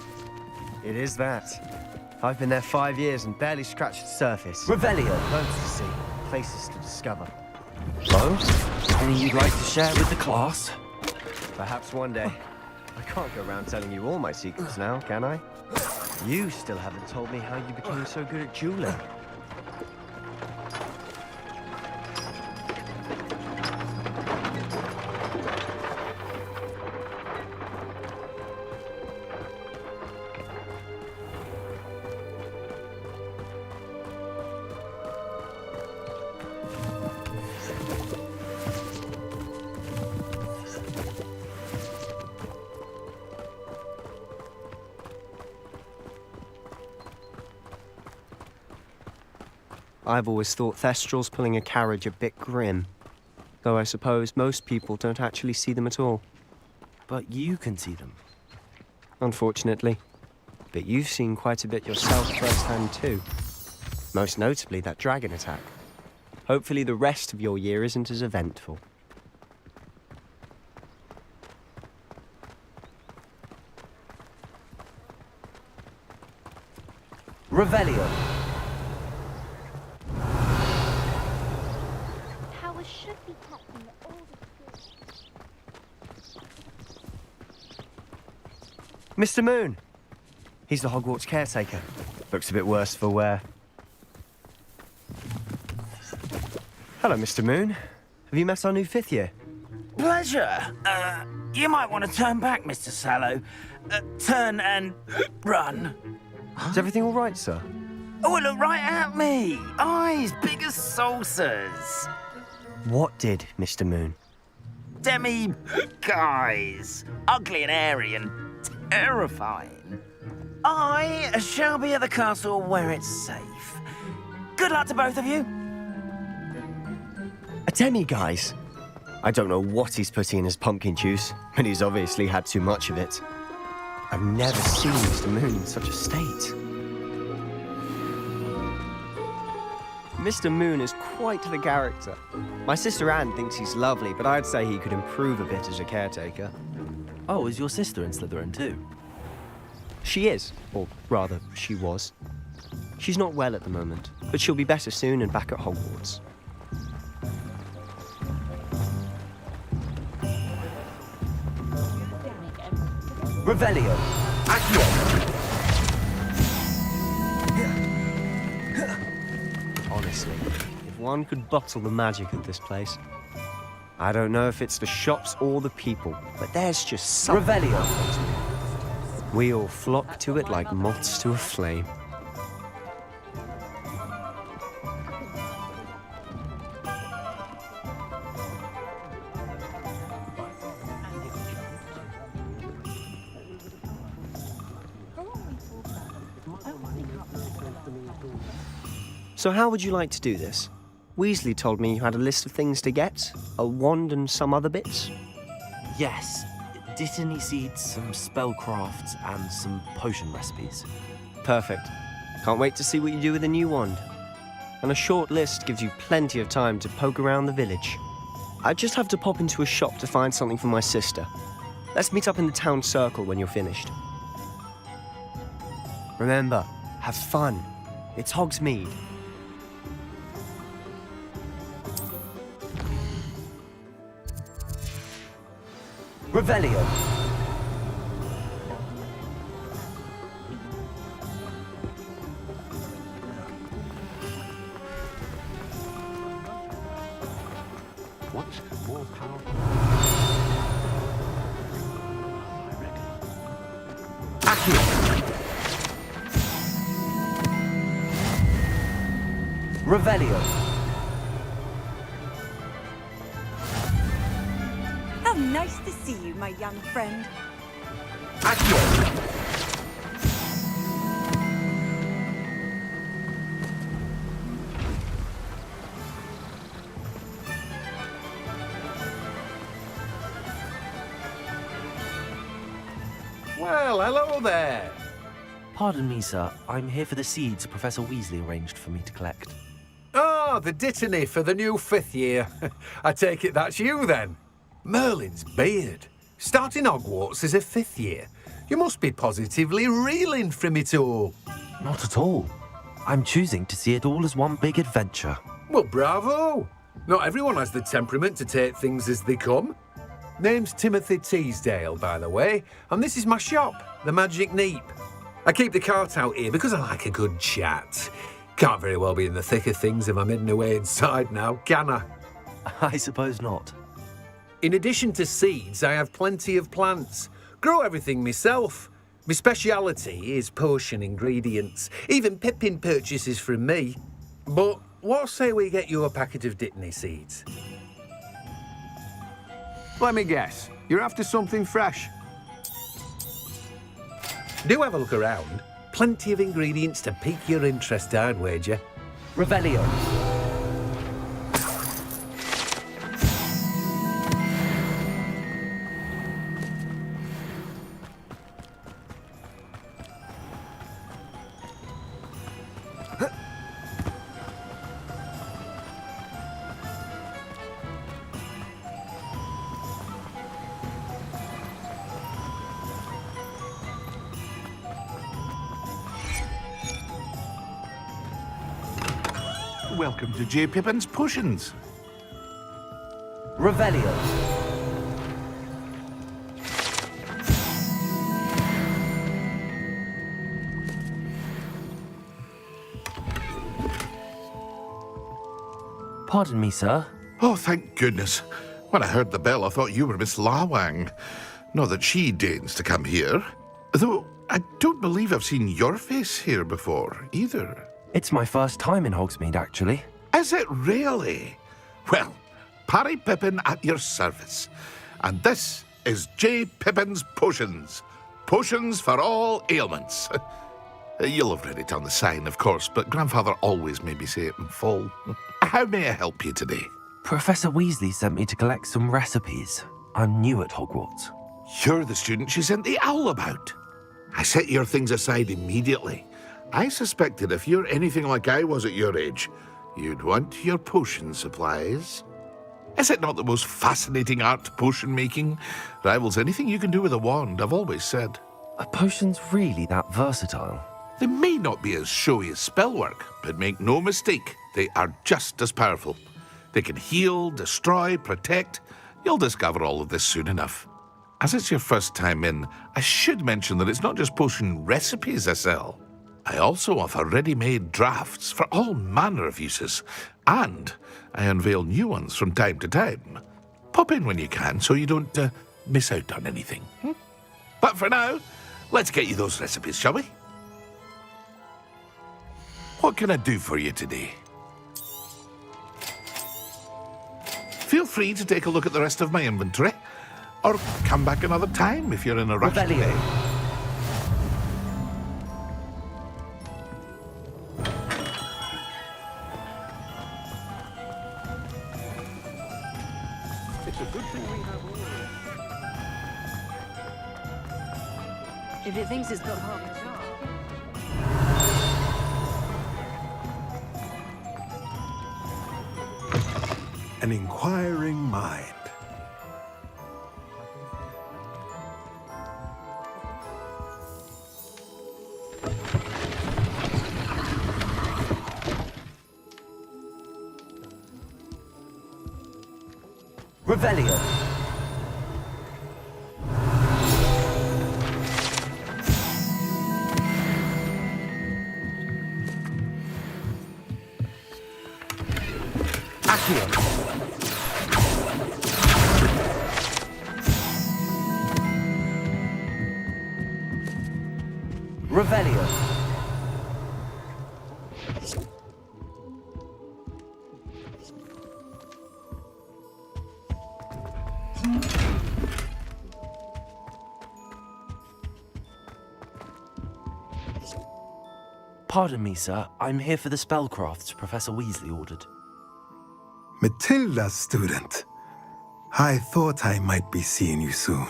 It is that. I've been there 5 years and barely scratched the surface. Revelio. Loads to see, places to discover. So, anything you'd like to share with the class? Perhaps one day. I can't go around telling you all my secrets now, can I? You still haven't told me how you became so good at dueling. I've always thought Thestrals pulling a carriage a bit grim. Though I suppose most people don't actually see them at all. But you can see them. Unfortunately. But you've seen quite a bit yourself firsthand too. Most notably that dragon attack. Hopefully the rest of your year isn't as eventful. Revelio. Mr. Moon! He's the Hogwarts caretaker. Looks a bit worse for wear. Hello, Mr. Moon. Have you met our new 5th year? Pleasure. You might want to turn back, Mr. Sallow. Turn and run. Is everything all right, sir? Oh, look right at me. Eyes big as saucers. What did, Mr. Moon? Guys. Ugly and airy and terrifying. I shall be at the castle where it's safe. Good luck to both of you. A demi-guise? I don't know what he's putting in his pumpkin juice, but he's obviously had too much of it. I've never seen Mr. Moon in such a state. Mr. Moon is quite the character. My sister Anne thinks he's lovely, but I'd say he could improve a bit as a caretaker. Oh, is your sister in Slytherin too? She is, or rather, she was. She's not well at the moment, but she'll be better soon and back at Hogwarts. Revelio. Accio. Honestly, if one could bottle the magic of this place. I don't know if it's the shops or the people, but there's just something. Revelio. We all flock to it like moths to a flame. So how would you like to do this? Weasley told me you had a list of things to get, a wand and some other bits. Yes. Dittany seeds, some spellcrafts, and some potion recipes. Perfect. Can't wait to see what you do with the new wand. And a short list gives you plenty of time to poke around the village. I just have to pop into a shop to find something for my sister. Let's meet up in the town circle when you're finished. Remember, have fun. It's Hogsmeade. Revelio. What's more powerful? Accio. Revelio. How nice to see you, my young friend. Accio. Well, hello there. Pardon me, sir. I'm here for the seeds Professor Weasley arranged for me to collect. Oh, the dittany for the new 5th year. I take it that's you, then. Merlin's beard. Starting Hogwarts as a 5th year. You must be positively reeling from it all. Not at all. I'm choosing to see it all as one big adventure. Well, bravo. Not everyone has the temperament to take things as they come. Name's Timothy Teasdale, by the way, and this is my shop, the Magic Neep. I keep the cart out here because I like a good chat. Can't very well be in the thick of things if I'm hidden away inside now, can I? I suppose not. In addition to seeds, I have plenty of plants. Grow everything myself. My speciality is potion ingredients. Even Pippin purchases from me. But what say we get you a packet of Dittany seeds? Let me guess. You're after something fresh. Do have a look around. Plenty of ingredients to pique your interest, I'd wager. Revelio. Welcome to J. Pippin's Potions. Revelio. Pardon me, sir. Oh, thank goodness. When I heard the bell, I thought you were Miss Lawang. Not that she deigns to come here. Though I don't believe I've seen your face here before, either. It's my first time in Hogsmeade, actually. Is it really? Well, Parry Pippin at your service. And this is J. Pippin's Potions. Potions for all ailments. You'll have read it on the sign, of course, but Grandfather always made me say it in full. How may I help you today? Professor Weasley sent me to collect some recipes. I'm new at Hogwarts. You're the student she sent the owl about. I set your things aside immediately. I suspected if you're anything like I was at your age, you'd want your potion supplies. Is it not the most fascinating art, potion making? Rivals anything you can do with a wand, I've always said. Are potions really that versatile? They may not be as showy as spellwork, but make no mistake, they are just as powerful. They can heal, destroy, protect. You'll discover all of this soon enough. As it's your first time in, I should mention that it's not just potion recipes I sell. I also offer ready-made drafts for all manner of uses, and I unveil new ones from time to time. Pop in when you can so you don't miss out on anything. But for now, let's get you those recipes, shall we? What can I do for you today? Feel free to take a look at the rest of my inventory, or come back another time if you're in a rush today. It's a good thing we have all. If it thinks it's got half a job. An inquiring mind. Revelio. Accio. Revelio. Pardon me, sir. I'm here for the spellcrafts Professor Weasley ordered. Matilda, student. I thought I might be seeing you soon.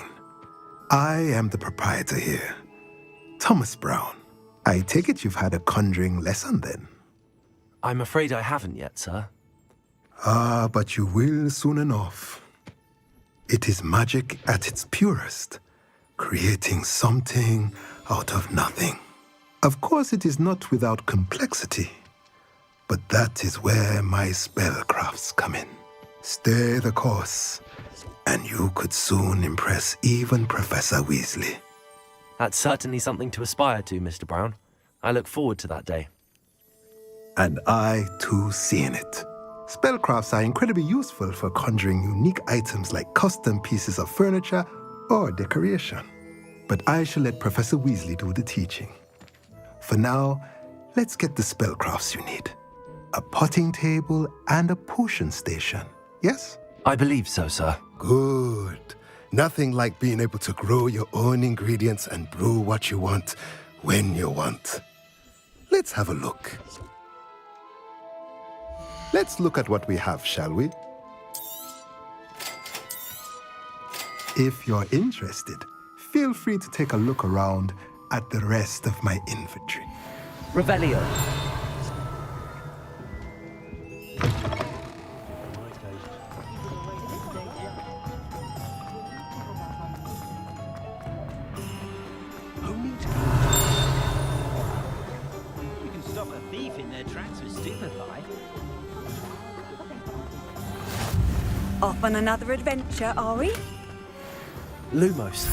I am the proprietor here, Thomas Brown. I take it you've had a conjuring lesson then? I'm afraid I haven't yet, sir. Ah, but you will soon enough. It is magic at its purest, creating something out of nothing. Of course, it is not without complexity, but that is where my spellcrafts come in. Stay the course, and you could soon impress even Professor Weasley. That's certainly something to aspire to, Mr. Brown. I look forward to that day. And I, too, see in it. Spellcrafts are incredibly useful for conjuring unique items like custom pieces of furniture or decoration. But I shall let Professor Weasley do the teaching. For now, let's get the spellcrafts you need. A potting table and a potion station, yes? I believe so, sir. Good. Nothing like being able to grow your own ingredients and brew what you want when you want. Let's have a look. Let's look at what we have, shall we? If you're interested, feel free to take a look around at the rest of my inventory. Revelio. You can stop a thief in their tracks with stupefy. Off on another adventure, are we? Lumos.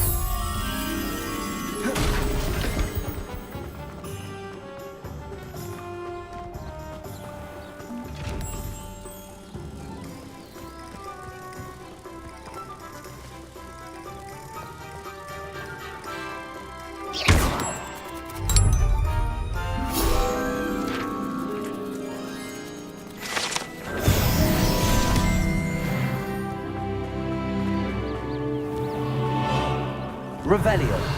Revelio.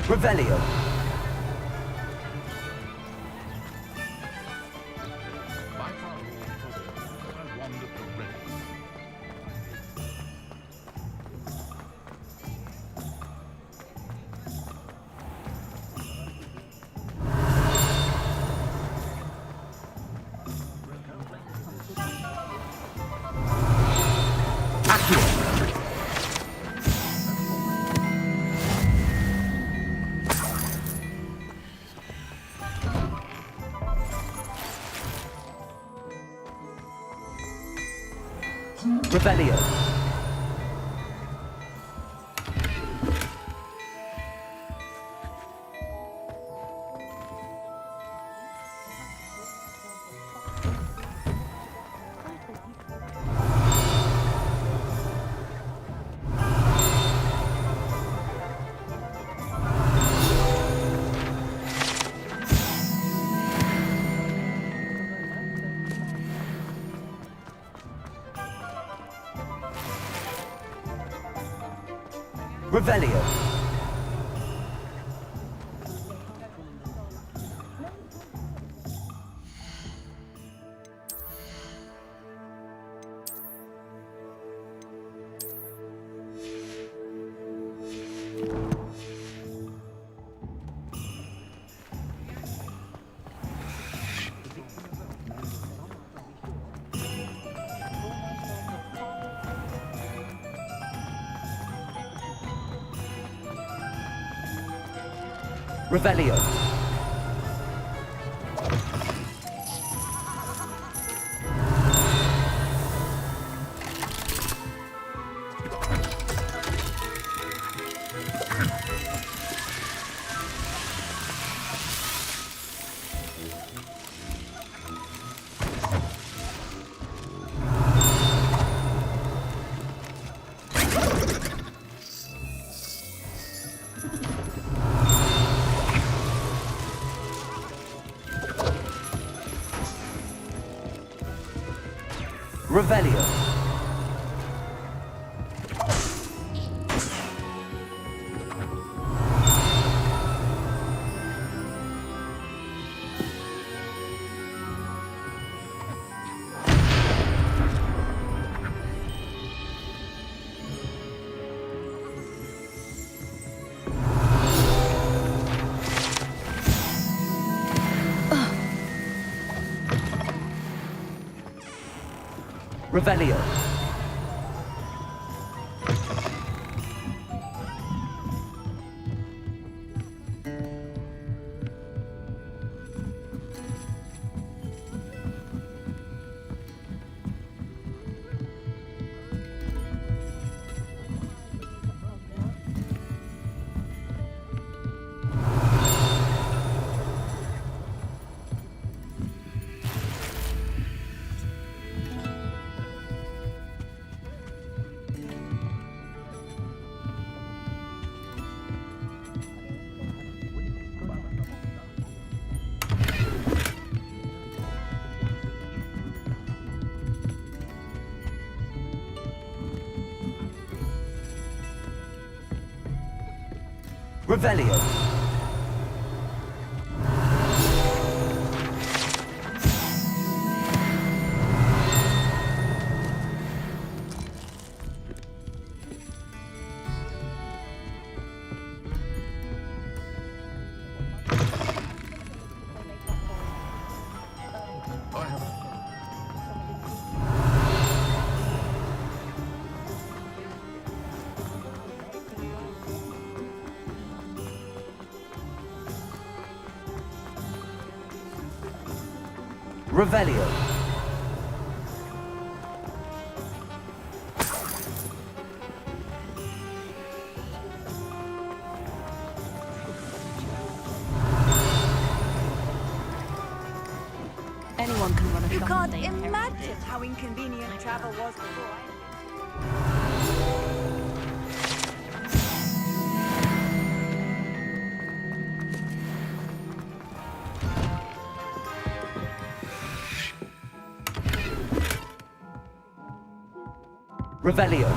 Revelio. Revelio. Revelio. Revelio. Revelio. Revelio. Revelio. Revelio. Anyone can run a You shop can't if they inherit imagine it. how inconvenient travel was before I... Revelio.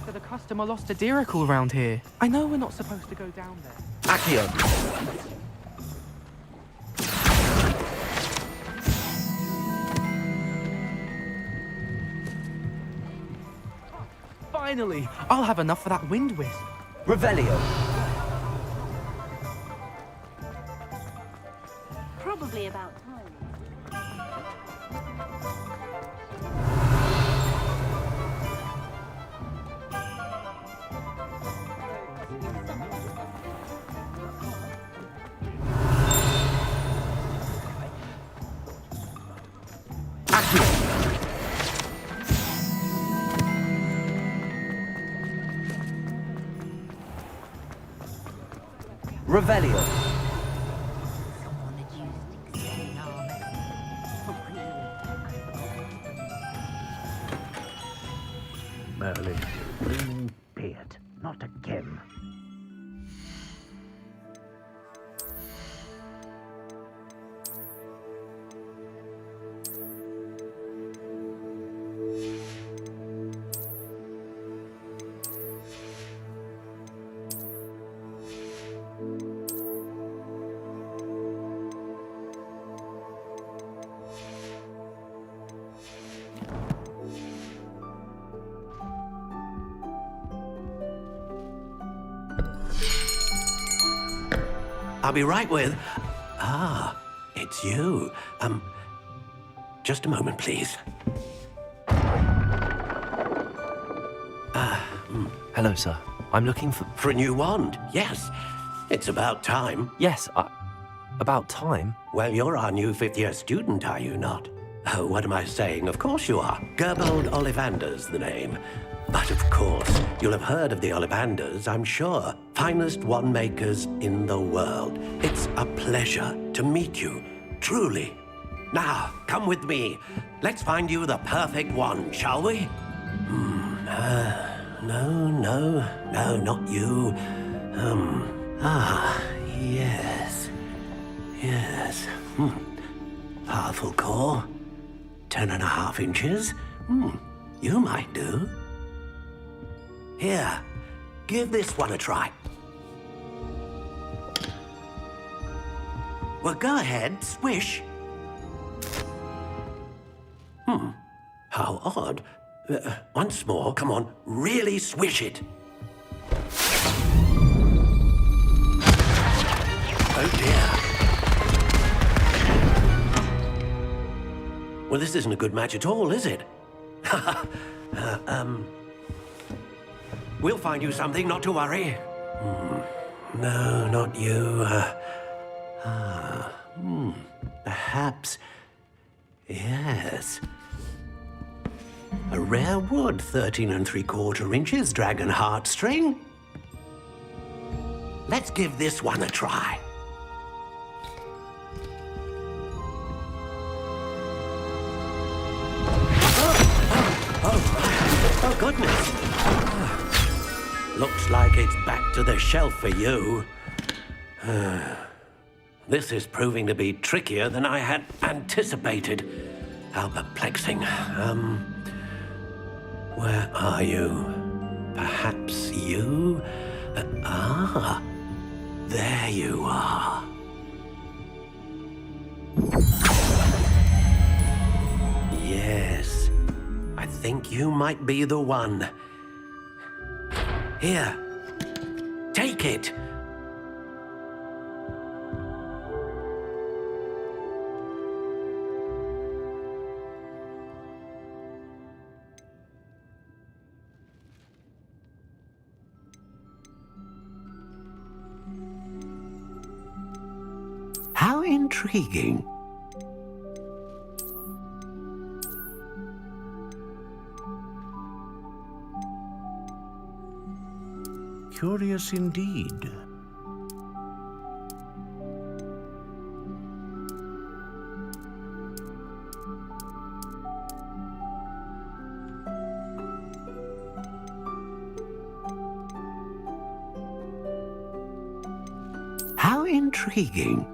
So the customer lost a diracle around here. I know we're not supposed to go down there. Accio. Finally! I'll have enough for that wind wisp. Revelio. Probably about time. Revelio. Merlin, bring beard, not again. I'll be right with... Ah, it's you. Just a moment, please. Hello, sir. I'm looking for... For a new wand, yes. It's about time. Yes, about time? Well, you're our new fifth-year student, are you not? Oh, what am I saying? Of course you are. Gerbold Ollivander's the name. But of course, you'll have heard of the Ollivanders, I'm sure. Finest wand makers in the world. It's a pleasure to meet you, truly. Now, come with me. Let's find you the perfect wand, shall we? No, not you. Yes. Powerful core. 10.5 inches. You might do. Here, give this one a try. Well, go ahead, swish. How odd. Once more, come on, really swish it. Oh dear. Well, this isn't a good match at all, is it? We'll find you something, not to worry. No, not you. Perhaps... Yes. A rare wood, 13 3/4 inches, dragon heartstring. Let's give this one a try. Oh, goodness. Looks like it's back to the shelf for you. This is proving to be trickier than I had anticipated. How perplexing. Where are you? Perhaps you? There you are. Yes, I think you might be the one. Here, take it. How intriguing. Curious indeed. How intriguing.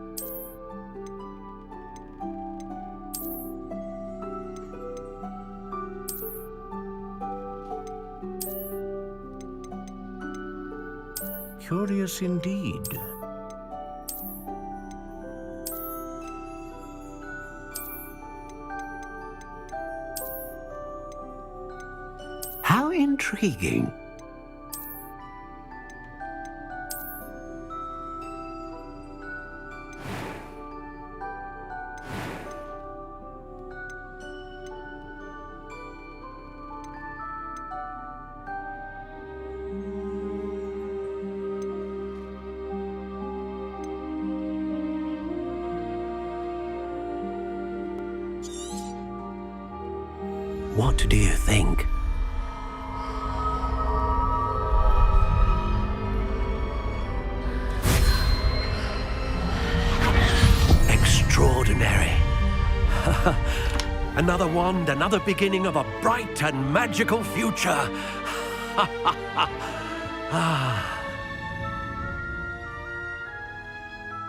Curious indeed. How intriguing. What do you think? Extraordinary. Another wand, another beginning of a bright and magical future.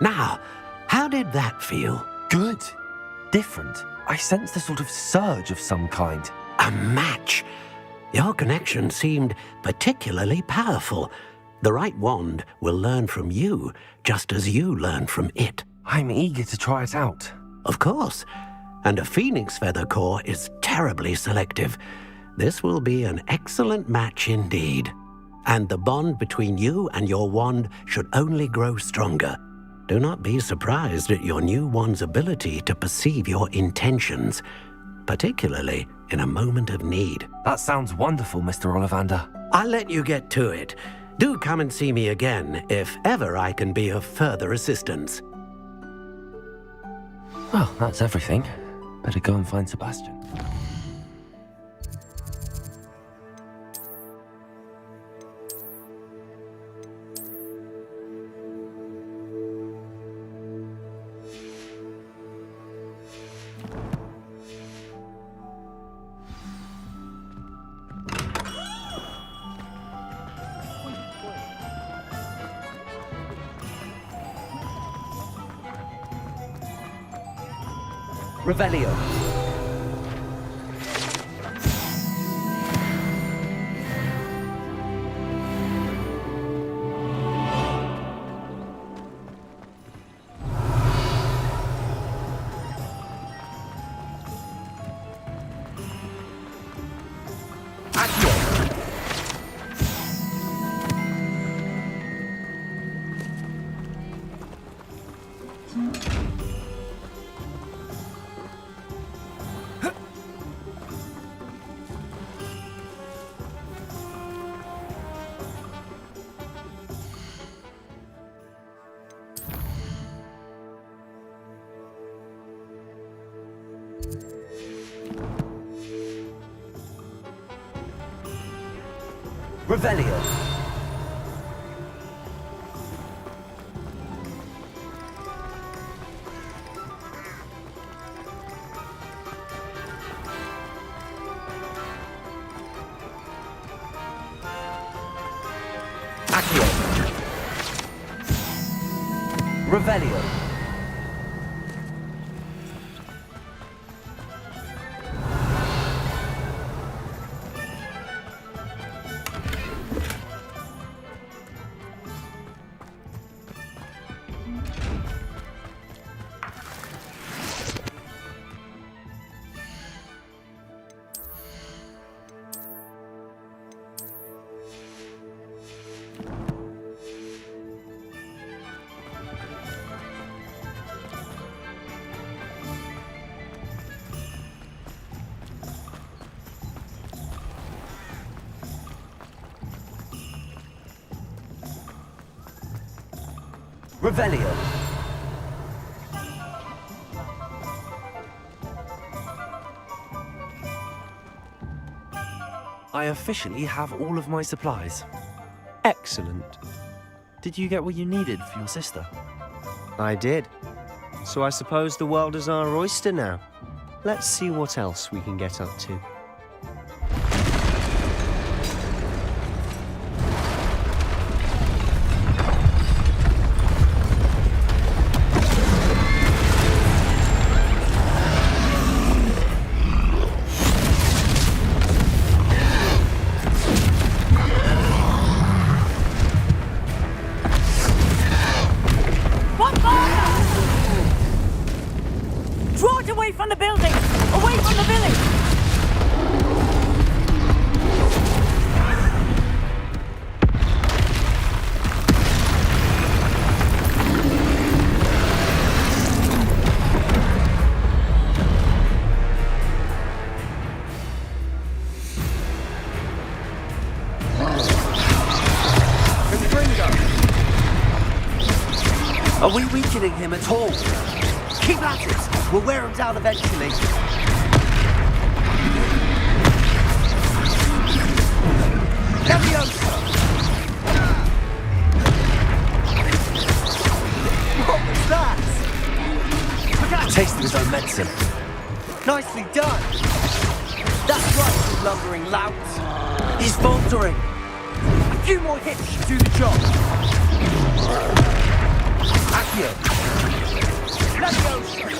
Now, how did that feel? Good. Different. I sensed a sort of surge of some kind. A match. Your connection seemed particularly powerful. The right wand will learn from you, just as you learn from it. I'm eager to try it out. Of course. And a phoenix feather core is terribly selective. This will be an excellent match indeed. And the bond between you and your wand should only grow stronger. Do not be surprised at your new one's ability to perceive your intentions, particularly in a moment of need. That sounds wonderful, Mr. Ollivander. I'll let you get to it. Do come and see me again if ever I can be of further assistance. Well, that's everything. Better go and find Sebastian. Revelio. Revelio. Accio. Revelio. Revelio. I officially have all of my supplies. Excellent. Did you get what you needed for your sister? I did. So I suppose the world is our oyster now. Let's see what else we can get up to. Draw it away from the building! Away from the village! Are we weakening him at all? Keep at it! We'll wear him down eventually. Leviosa! What was that? Look out! Tasted his own medicine. Nicely done! That's right, you lumbering lout! He's faltering! A few more hits should do the job! Accio! Leviosa!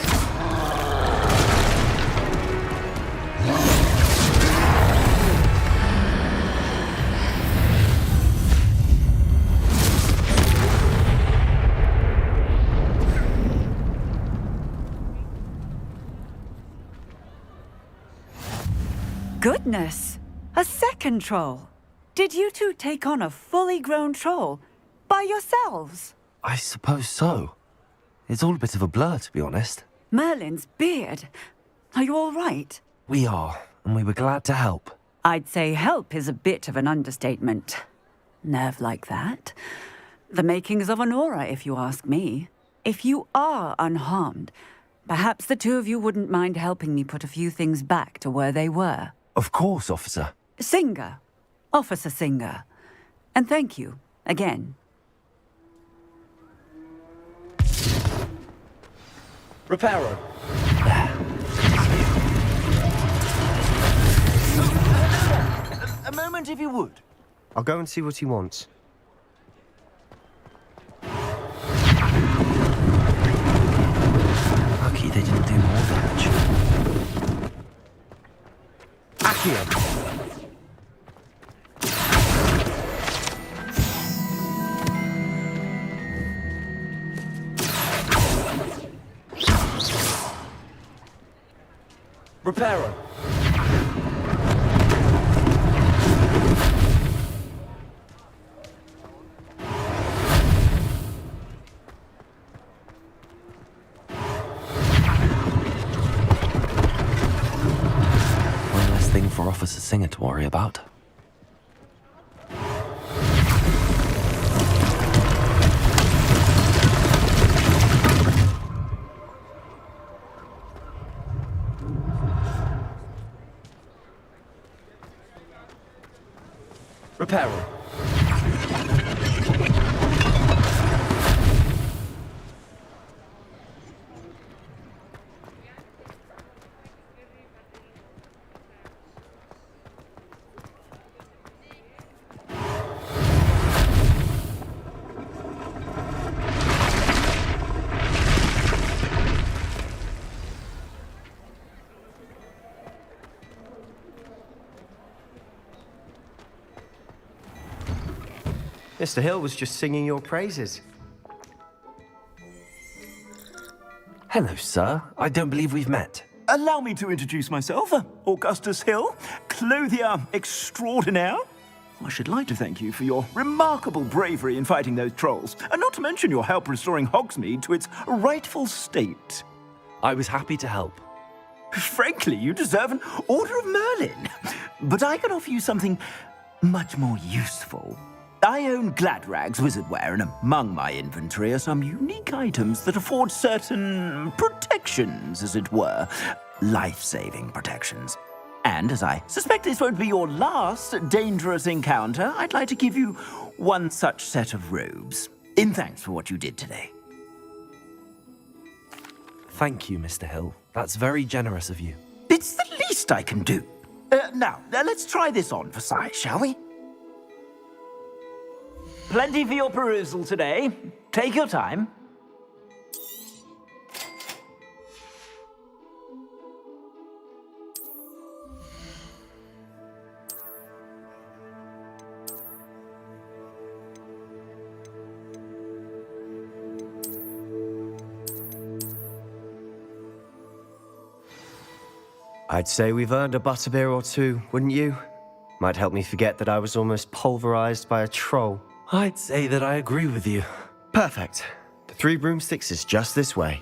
Goodness! A second troll! Did you two take on a fully grown troll by yourselves? I suppose so. It's all a bit of a blur, to be honest. Merlin's beard. Are you all right? We are, and we were glad to help. I'd say help is a bit of an understatement. Nerve like that. The makings of an aura, if you ask me. If you are unharmed, perhaps the two of you wouldn't mind helping me put a few things back to where they were. Of course, officer. Singer. Officer Singer. And thank you, again. Reparo. A moment, if you would. I'll go and see what he wants. Lucky they didn't do more damage. Accio. Reparo. One less thing for Officer Singer to worry about. Reparo. Mr. Hill was just singing your praises. Hello, sir. I don't believe we've met. Allow me to introduce myself, Augustus Hill, clothier extraordinaire. I should like to thank you for your remarkable bravery in fighting those trolls, and not to mention your help restoring Hogsmeade to its rightful state. I was happy to help. Frankly, you deserve an Order of Merlin. But I can offer you something much more useful. I own Gladrag's wizardware, and among my inventory are some unique items that afford certain protections, as it were. Life-saving protections. And as I suspect this won't be your last dangerous encounter, I'd like to give you one such set of robes, in thanks for what you did today. Thank you, Mr. Hill. That's very generous of you. It's the least I can do. Now, let's try this on for size, shall we? Plenty for your perusal today. Take your time. I'd say we've earned a butterbeer or two, wouldn't you? Might help me forget that I was almost pulverized by a troll. I'd say that I agree with you. Perfect. The 3 broomsticks is just this way.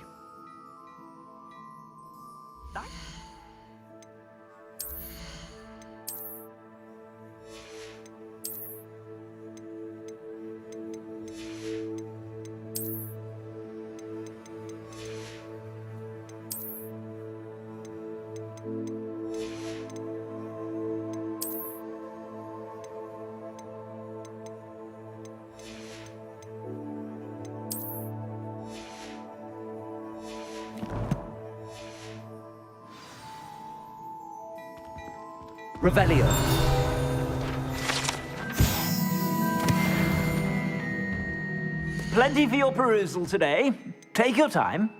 Revelio. Plenty for your perusal today. Take your time.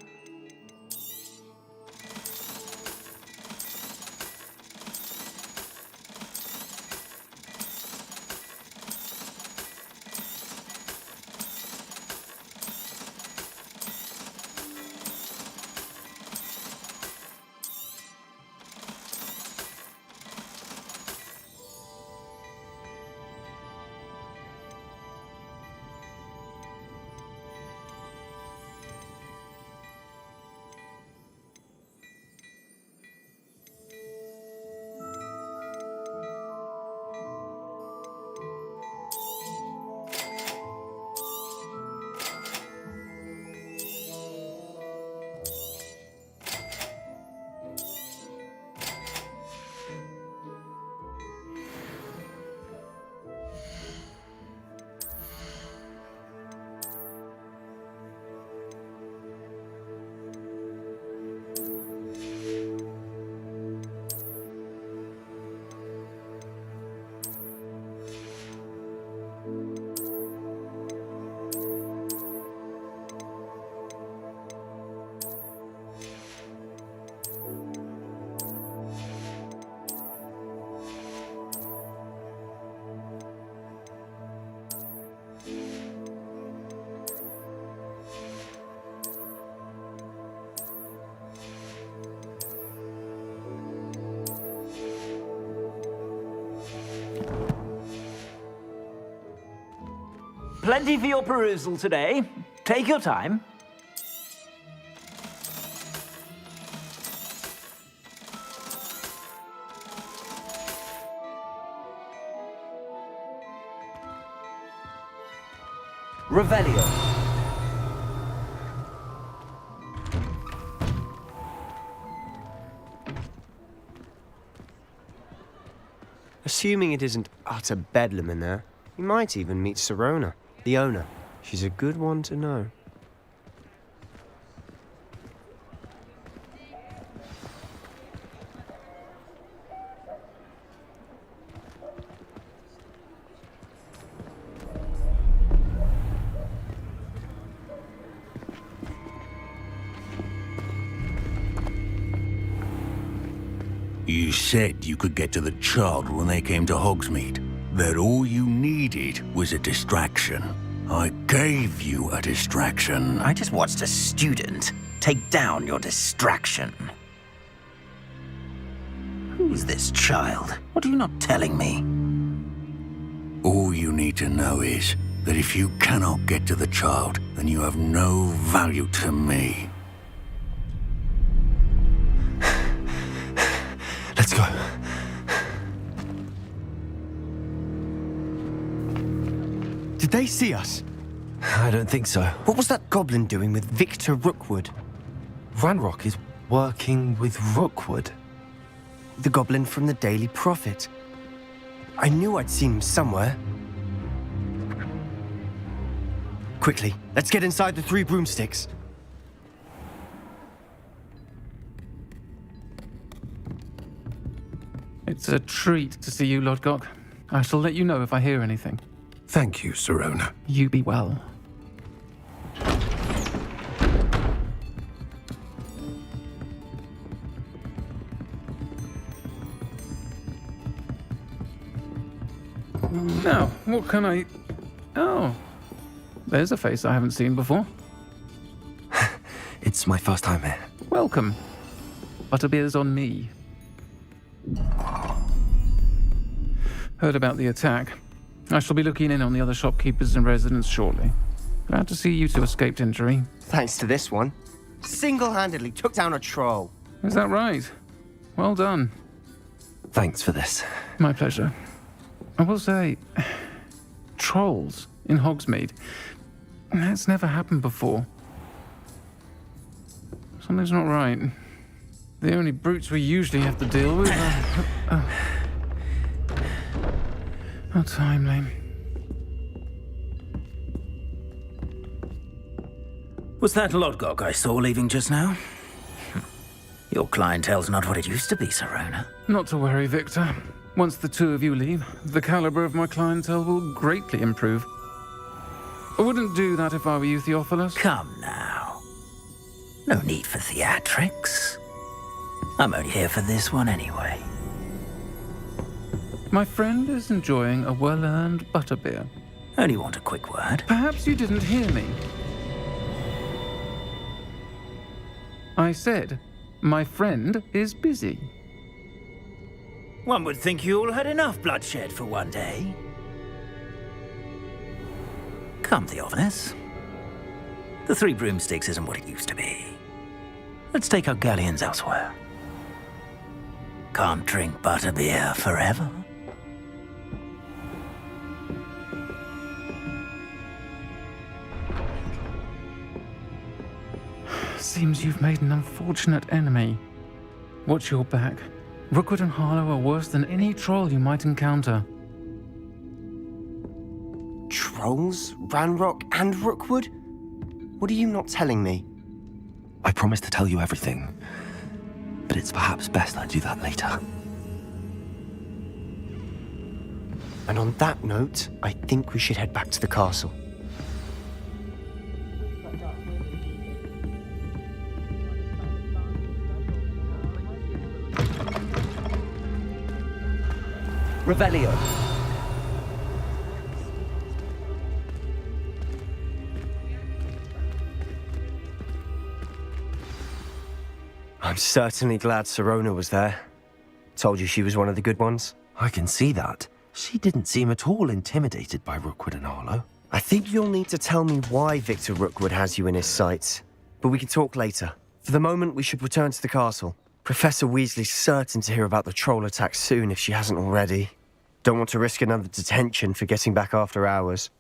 Plenty for your perusal today. Take your time. Revelio. Assuming it isn't utter bedlam in there, you might even meet Sirona, the owner. She's a good one to know. You said you could get to the child when they came to Hogsmeade. That all you needed was a distraction. I gave you a distraction. I just watched a student take down your distraction. Who's this child? What are you not telling me? All you need to know is that if you cannot get to the child, then you have no value to me. Let's go. Did they see us? I don't think so. What was that goblin doing with Victor Rookwood? Ranrock is working with Rookwood. The goblin from the Daily Prophet. I knew I'd seen him somewhere. Quickly, let's get inside the 3 broomsticks. It's a treat to see you, Lodgok. I shall let you know if I hear anything. Thank you, Sirona. You be well. Now, what can I... Oh, there's a face I haven't seen before. It's my first time here. Welcome. Butterbeer's on me. Heard about the attack. I shall be looking in on the other shopkeepers and residents shortly. Glad to see you two escaped injury. Thanks to this one. Single-handedly took down a troll. Is that right? Well done. Thanks for this. My pleasure. I will say, trolls in Hogsmeade. That's never happened before. Something's not right. The only brutes we usually have to deal with are... How timely. Was that Lodgok I saw leaving just now? Your clientele's not what it used to be, Sirona. Not to worry, Victor. Once the 2 of you leave, the caliber of my clientele will greatly improve. I wouldn't do that if I were you, Theophilus. Come now. No need for theatrics. I'm only here for this one anyway. My friend is enjoying a well-earned butterbeer. Only want a quick word. Perhaps you didn't hear me. I said, my friend is busy. One would think you all had enough bloodshed for one day. Come, Theophilus. The 3 broomsticks isn't what it used to be. Let's take our galleons elsewhere. Can't drink butterbeer forever. Seems you've made an unfortunate enemy. Watch your back. Rookwood and Harlow are worse than any troll you might encounter. Trolls? Ranrock and Rookwood? What are you not telling me? I promised to tell you everything, but it's perhaps best I do that later. And on that note, I think we should head back to the castle. Revelio. I'm certainly glad Sirona was there. Told you she was one of the good ones. I can see that. She didn't seem at all intimidated by Rookwood and Harlow. I think you'll need to tell me why Victor Rookwood has you in his sights. But we can talk later. For the moment, we should return to the castle. Professor Weasley's certain to hear about the troll attack soon if she hasn't already. Don't want to risk another detention for getting back after hours.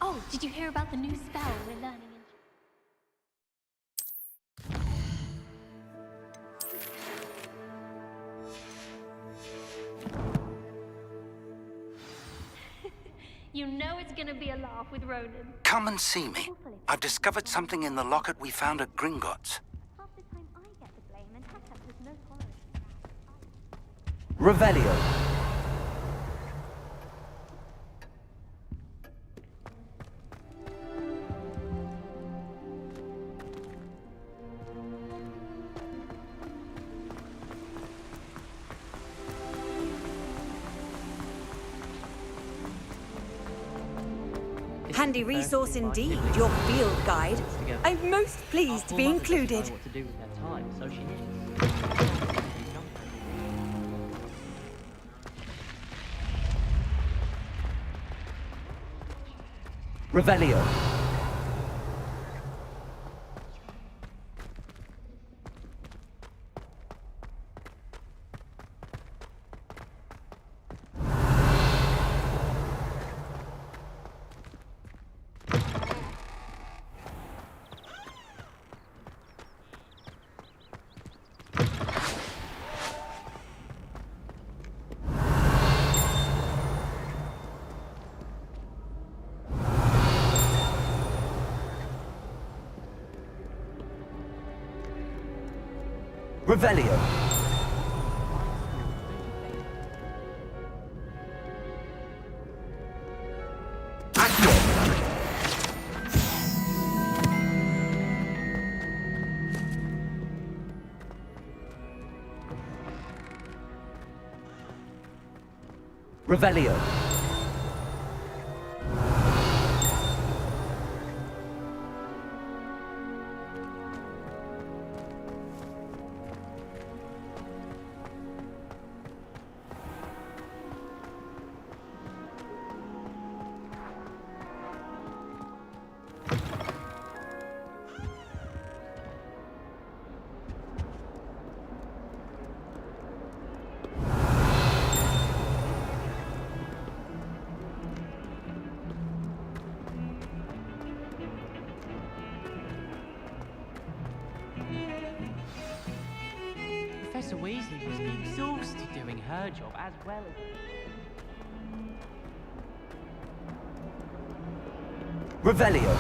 Oh, did you hear about the new spell we're learning You know it's gonna be a laugh with Ronan. Come and see me. I've discovered something in the locket we found at Gringotts. Half the time I get the blame and Hackett has no tolerance. Revelio. Handy resource indeed, your field guide. I'm most pleased to be included. What to do with their time, so she is. Revelio. Revelio. Revelio. Professor Weasley was exhausted doing her job as well as... Revelio.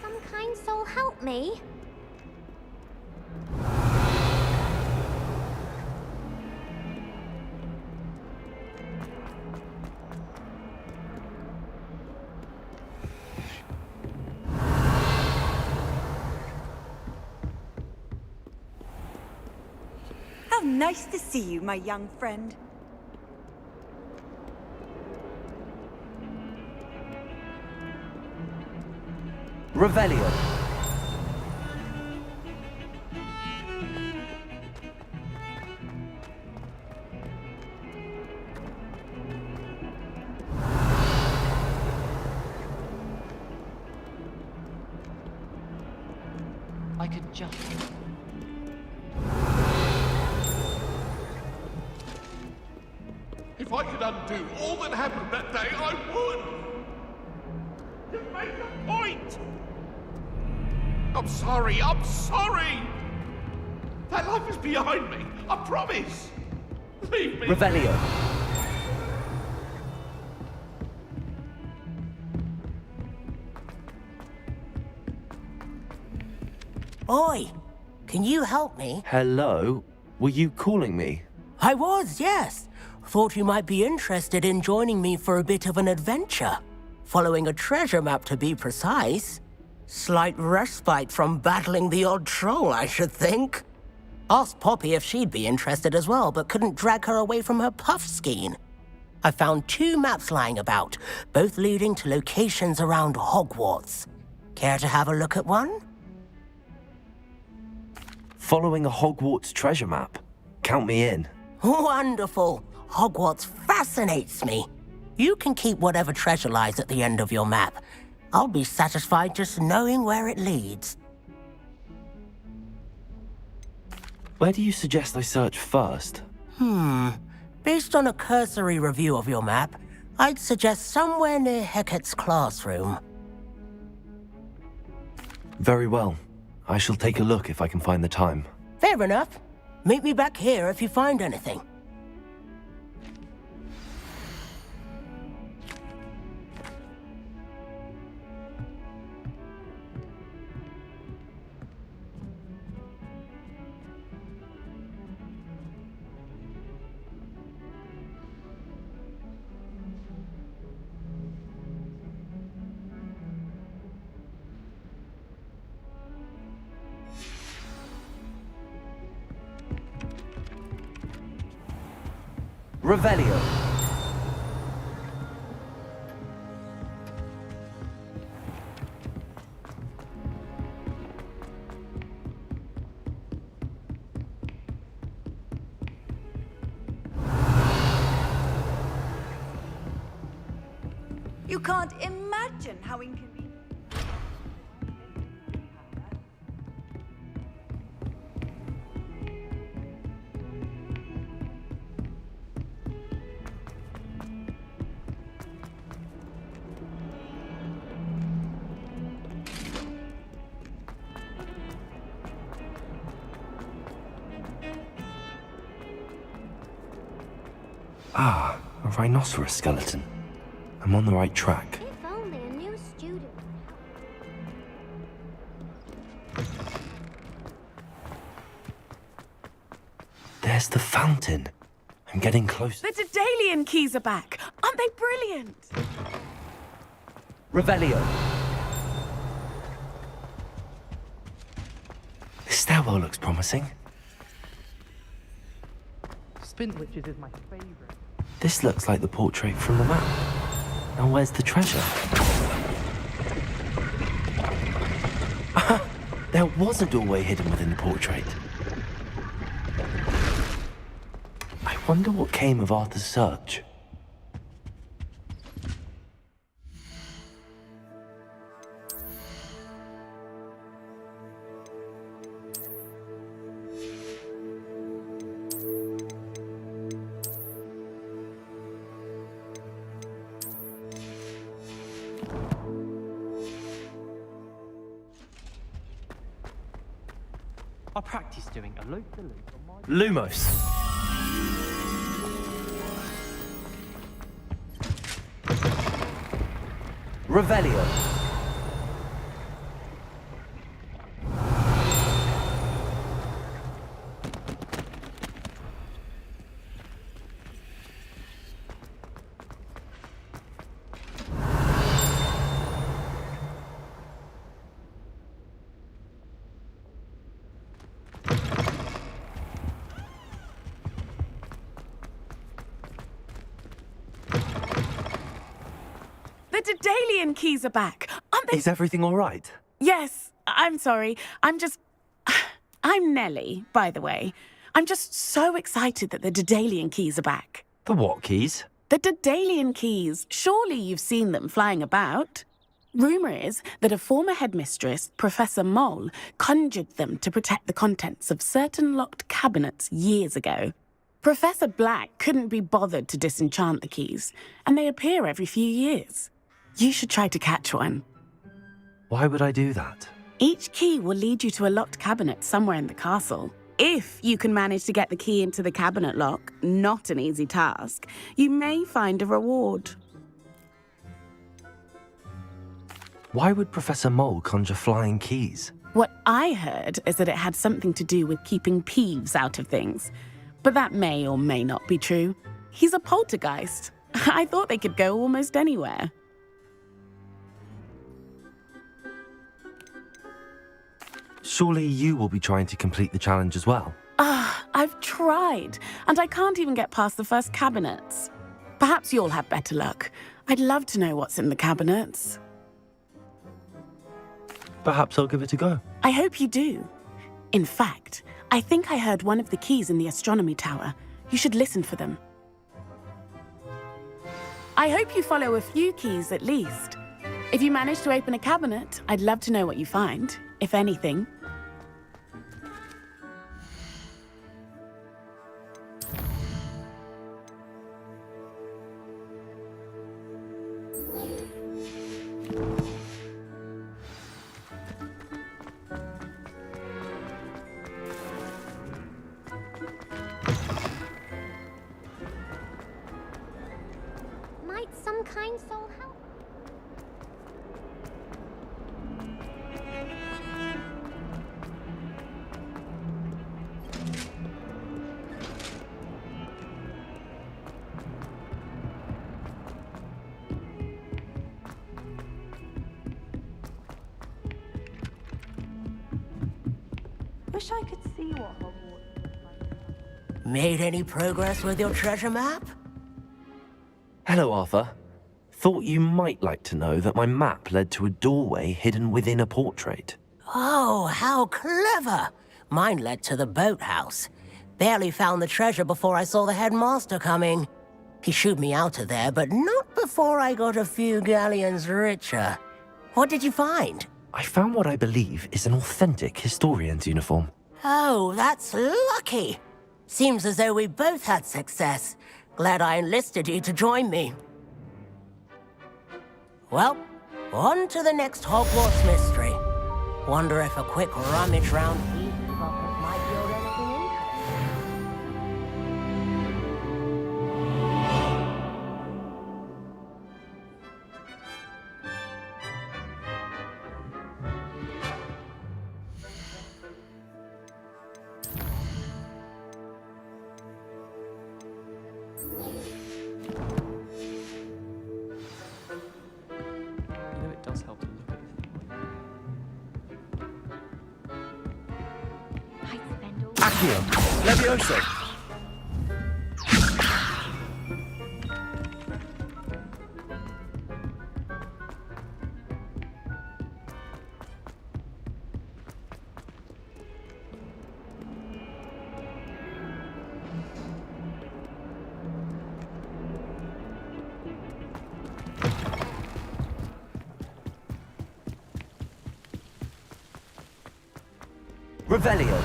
Some kind soul help me. How nice to see you, my young friend. Revelio. could just... If I could undo all that happened that day, I would! You make a point! I'm sorry, I'm sorry! That life is behind me, I promise! Leave me! Revelio. Oi, can you help me? Hello? Were you calling me? I was, yes. Thought you might be interested in joining me for a bit of an adventure. Following a treasure map, to be precise. Slight respite from battling the odd troll, I should think. Asked Poppy if she'd be interested as well, but couldn't drag her away from her puff skein. I found 2 maps lying about, both leading to locations around Hogwarts. Care to have a look at one? Following a Hogwarts treasure map. Count me in. Wonderful. Hogwarts fascinates me. You can keep whatever treasure lies at the end of your map. I'll be satisfied just knowing where it leads. Where do you suggest I search first? Based on a cursory review of your map, I'd suggest somewhere near Hecat's classroom. Very well. I shall take a look if I can find the time. Fair enough. Meet me back here if you find anything. Revelio. You can't imagine how inconvenient. Ah, a rhinoceros skeleton. I'm on the right track. If only a new student. There's the fountain. I'm getting close. The Daedalian keys are back. Aren't they brilliant? Revelio. This stairwell looks promising. Spintwitches is my favorite. This looks like the portrait from the map. Now where's the treasure? There was a doorway hidden within the portrait. I wonder what came of Arthur's search. I practice doing a loop-de-loop on my... Lumos. Revelio. The Daedalian keys are back. Aren't they? Is everything all right? Yes. I'm sorry. I'm Nellie, by the way. I'm just so excited that the Daedalian keys are back. The what keys? The Daedalian keys. Surely you've seen them flying about. Rumour is that a former headmistress, Professor Mole, conjured them to protect the contents of certain locked cabinets years ago. Professor Black couldn't be bothered to disenchant the keys, and they appear every few years. You should try to catch one. Why would I do that? Each key will lead you to a locked cabinet somewhere in the castle. If you can manage to get the key into the cabinet lock, not an easy task, you may find a reward. Why would Professor Mole conjure flying keys? What I heard is that it had something to do with keeping Peeves out of things. But that may or may not be true. He's a poltergeist. I thought they could go almost anywhere. Surely you will be trying to complete the challenge as well. I've tried, and I can't even get past the first cabinets. Perhaps you'll have better luck. I'd love to know what's in the cabinets. Perhaps I'll give it a go. I hope you do. In fact, I think I heard one of the keys in the astronomy tower. You should listen for them. I hope you follow a few keys at least. If you manage to open a cabinet, I'd love to know what you find, if anything. Might some kind soul help? Wish I could see what Hogwarts looks like. Made any progress with your treasure map? Hello, Arthur. Thought you might like to know that my map led to a doorway hidden within a portrait. Oh, how clever! Mine led to the boathouse. Barely found the treasure before I saw the headmaster coming. He shooed me out of there, but not before I got a few galleons richer. What did you find? I found what I believe is an authentic historian's uniform. Oh, that's lucky. Seems as though we both had success. Glad I enlisted you to join me. Well, on to the next Hogwarts mystery. Wonder if a quick rummage round Eve's pocket might yield anything interesting. You know, it does help to look at the thing. Accio! Levioso! Revelio.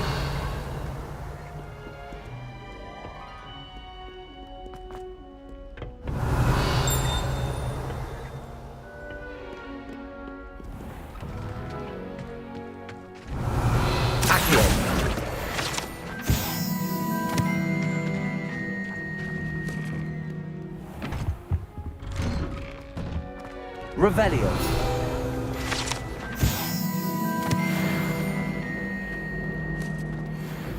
Revelio.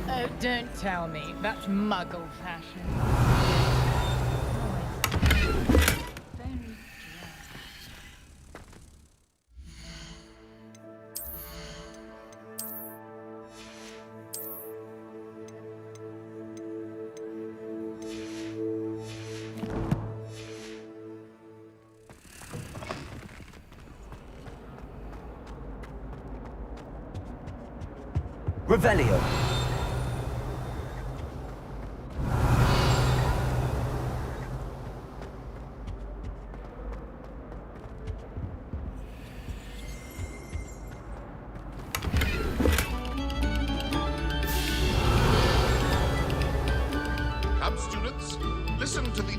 Oh, don't tell me. That's muggle fashion. Revelio. Come, students, listen to the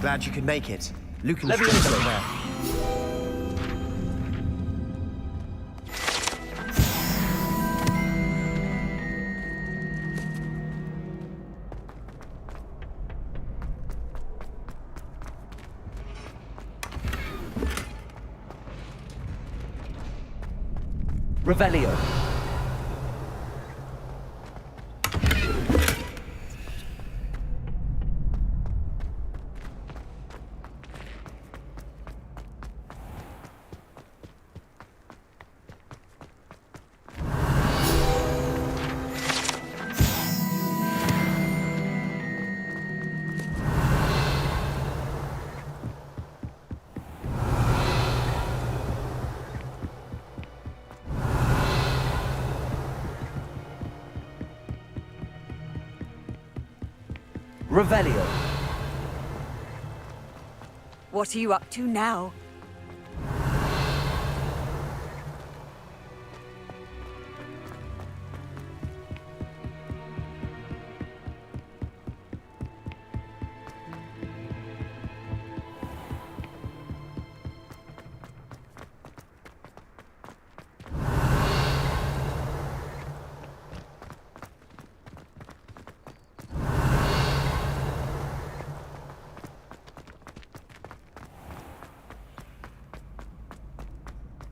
Glad you could make it. Luke and Leviosa are there. Revelio. Revelio. What are you up to now?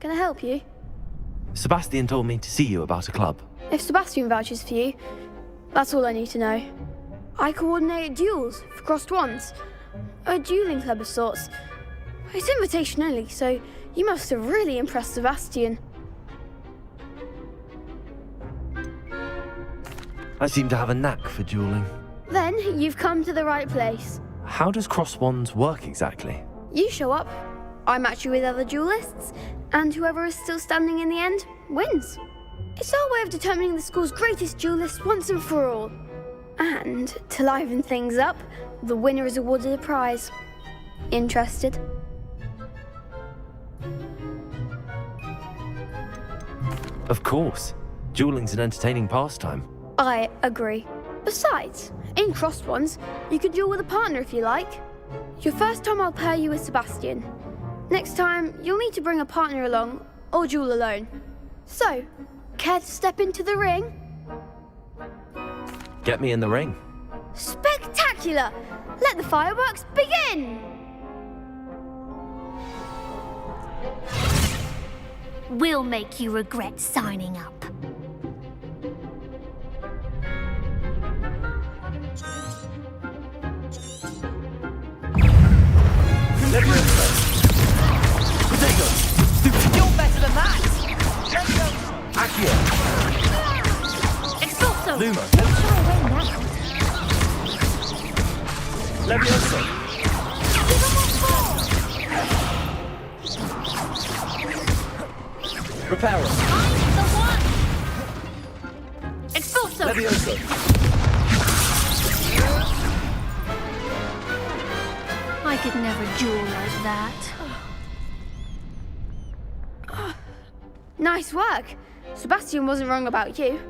Can I help you? Sebastian told me to see you about a club. If Sebastian vouches for you, that's all I need to know. I coordinate duels for crossed wands. A dueling club of sorts. It's invitation only, so you must have really impressed Sebastian. I seem to have a knack for dueling. Then you've come to the right place. How does cross wands work exactly? You show up, I match you with other duelists, and whoever is still standing in the end wins. It's our way of determining the school's greatest duelist once and for all. And to liven things up, the winner is awarded a prize. Interested? Of course. Dueling's an entertaining pastime. I agree. Besides, in crossed ones, you could duel with a partner if you like. Your first time I'll pair you with Sebastian. Next time, you'll need to bring a partner along, or duel alone. So, care to step into the ring? Get me in the ring. Spectacular! Let the fireworks begin! We'll make you regret signing up. You're better than that! Accio. Expulso! Luma. Levioso! Reparo. I'm the one! Expulso! Levioso. I could never duel like that. Nice work. Sebastian wasn't wrong about you.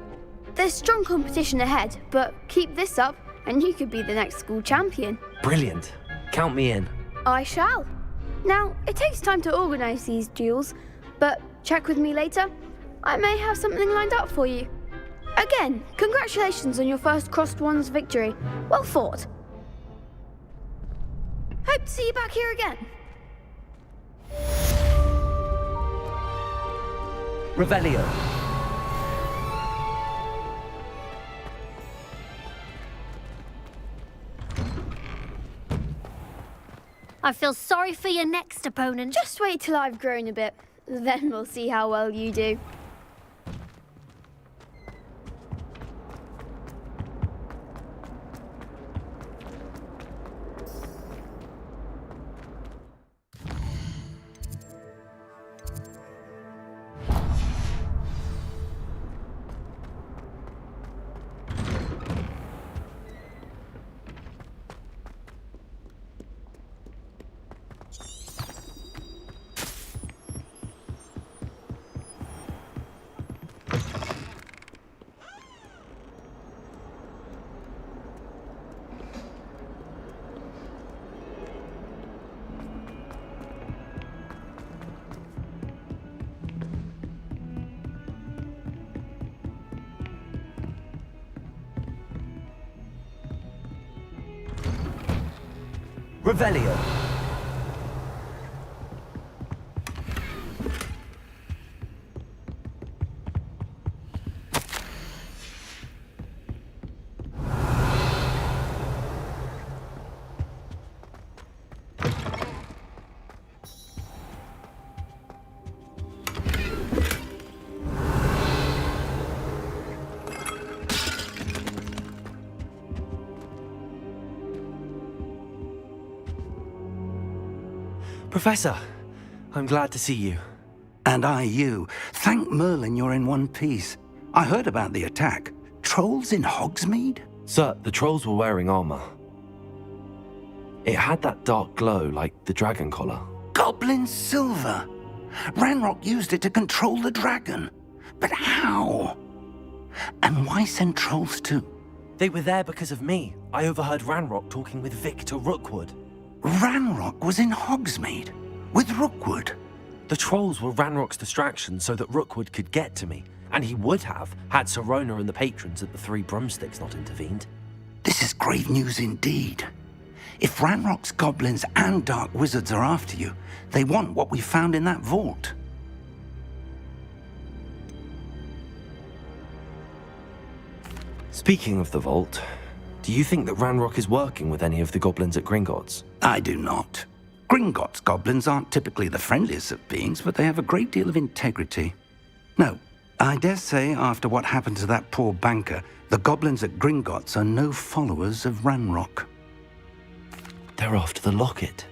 There's strong competition ahead, but keep this up and you could be the next school champion. Brilliant. Count me in. I shall. Now, it takes time to organise these duels, but check with me later. I may have something lined up for you. Again, congratulations on your first crossed wands victory. Well fought. Hope to see you back here again. Revelio. I feel sorry for your next opponent. Just wait till I've grown a bit. Then we'll see how well you do. Revelio. Professor, I'm glad to see you. And I you. Thank Merlin you're in one piece. I heard about the attack. Trolls in Hogsmeade? Sir, the trolls were wearing armor. It had that dark glow like the dragon collar. Goblin silver! Ranrock used it to control the dragon. But how? And why send trolls too? They were there because of me. I overheard Ranrock talking with Victor Rookwood. Ranrock was in Hogsmeade? With Rookwood? The trolls were Ranrock's distraction so that Rookwood could get to me. And he would have, had Sirona and the patrons at the Three Broomsticks not intervened. This is grave news indeed. If Ranrock's goblins and dark wizards are after you, they want what we found in that vault. Speaking of the vault, do you think that Ranrock is working with any of the goblins at Gringotts? I do not. Gringotts goblins aren't typically the friendliest of beings, but they have a great deal of integrity. No, I dare say after what happened to that poor banker, the goblins at Gringotts are no followers of Ranrock. They're after the locket.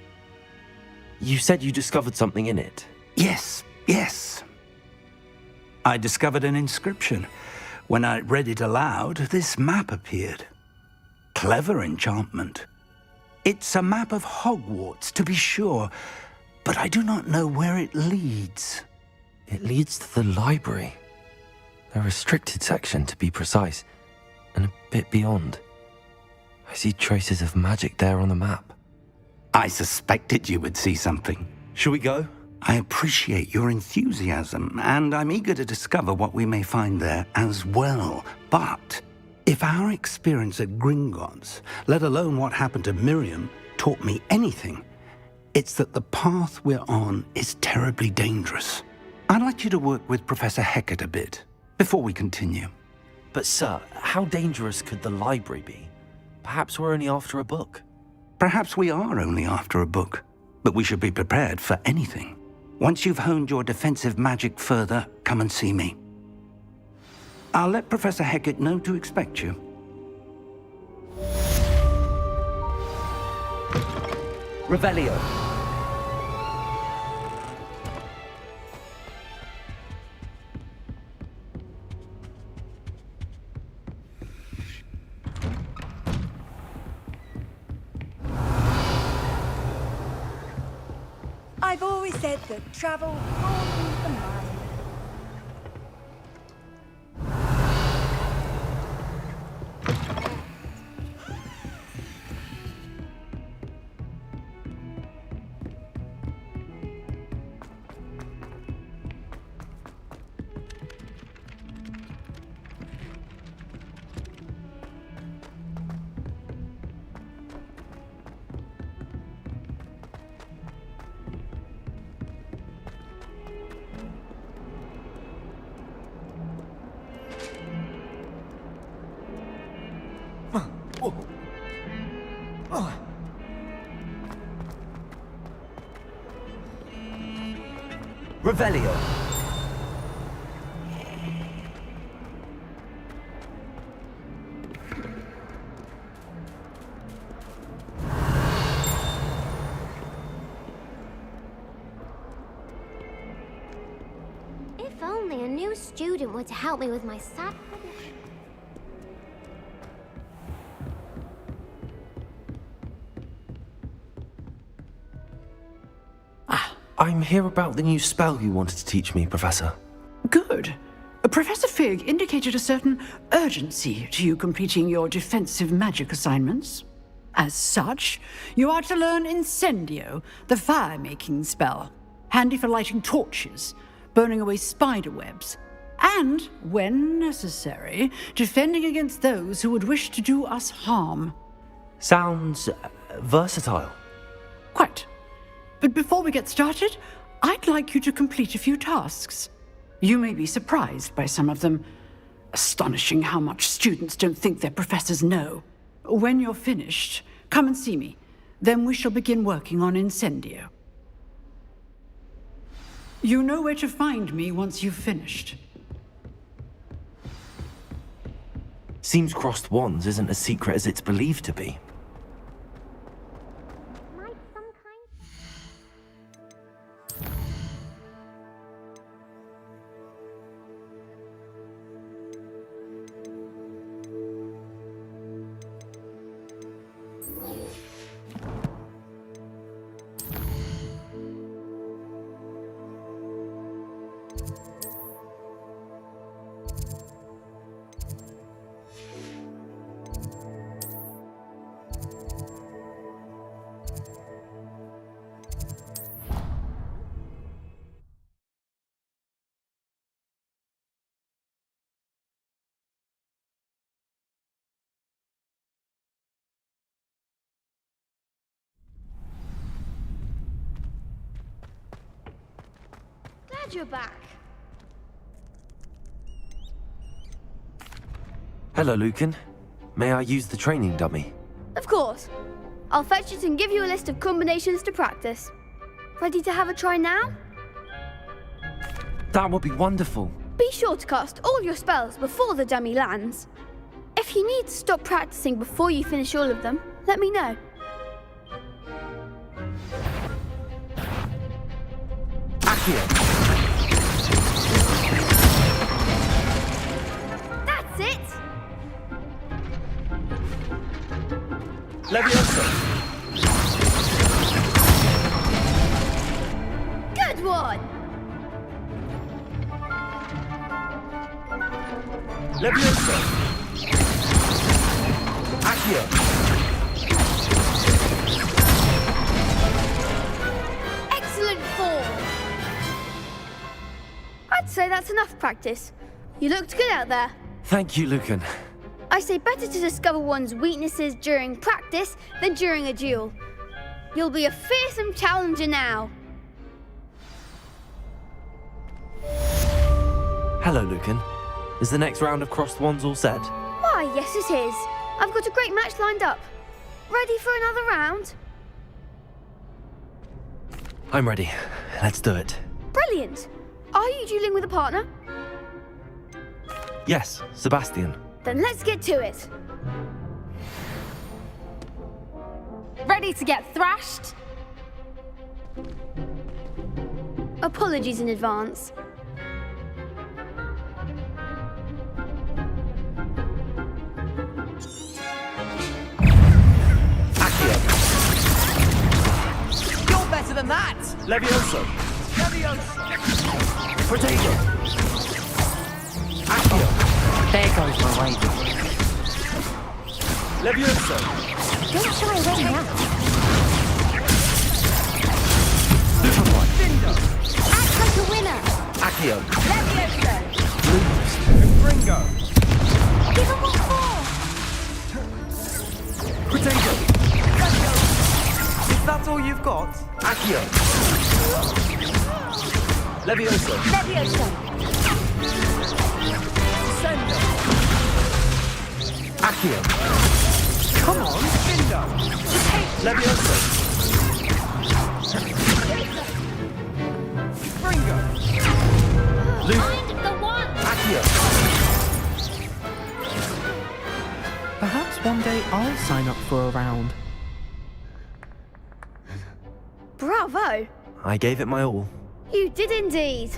You said you discovered something in it. Yes. I discovered an inscription. When I read it aloud, this map appeared. Clever enchantment. It's a map of Hogwarts, to be sure, but I do not know where it leads. It leads to the library. A restricted section, to be precise, and a bit beyond. I see traces of magic there on the map. I suspected you would see something. Shall we go? I appreciate your enthusiasm, and I'm eager to discover what we may find there as well. But if our experience at Gringotts, let alone what happened to Miriam, taught me anything, it's that the path we're on is terribly dangerous. I'd like you to work with Professor Hecat a bit before we continue. But sir, how dangerous could the library be? Perhaps we're only after a book. Perhaps we are only after a book, but we should be prepared for anything. Once you've honed your defensive magic further, come and see me. I'll let Professor Hecat know to expect you. Revelio. I've always said that travel calms the mind. Revelio. If only a new student were to help me with my sad problem. I'm here about the new spell you wanted to teach me, Professor. Good. Professor Fig indicated a certain urgency to you completing your defensive magic assignments. As such, you are to learn Incendio, the fire-making spell, handy for lighting torches, burning away spider webs, and, when necessary, defending against those who would wish to do us harm. Sounds versatile. But before we get started, I'd like you to complete a few tasks. You may be surprised by some of them. Astonishing how much students don't think their professors know. When you're finished, come and see me. Then we shall begin working on Incendio. You know where to find me once you've finished. Seems crossed wands isn't as secret as it's believed to be. Glad you're back. Hello, Lucan. May I use the training dummy? Of course. I'll fetch it and give you a list of combinations to practice. Ready to have a try now? That would be wonderful. Be sure to cast all your spells before the dummy lands. If you need to stop practicing before you finish all of them, let me know. Accio! That's it! Leviosa! Good one! Leviosa! Accio! Excellent form! I'd say that's enough practice. You looked good out there. Thank you, Lucan. I say better to discover one's weaknesses during practice than during a duel. You'll be a fearsome challenger now. Hello, Lucan. Is the next round of crossed wands all set? Why, yes it is. I've got a great match lined up. Ready for another round? I'm ready. Let's do it. Brilliant. Are you dueling with a partner? Yes, Sebastian. Then let's get to it. Ready to get thrashed? Apologies in advance. Accio! You're better than that! Levioso! Leviosa! Protego! Accio! There goes my wager. Levioso! Don't shy away now. Superpoint! Bindo! Act like a winner. Accio! Leviosa! Ringo! Give him what for. Protego! Is that all you've got? Accio! Levioso! Leviosa. Sendo! Accio! Come on, Bindo! Levioso! Ringo! Find the one. Accio! Perhaps one day I'll sign up for a round. Bravo! I gave it my all. You did indeed.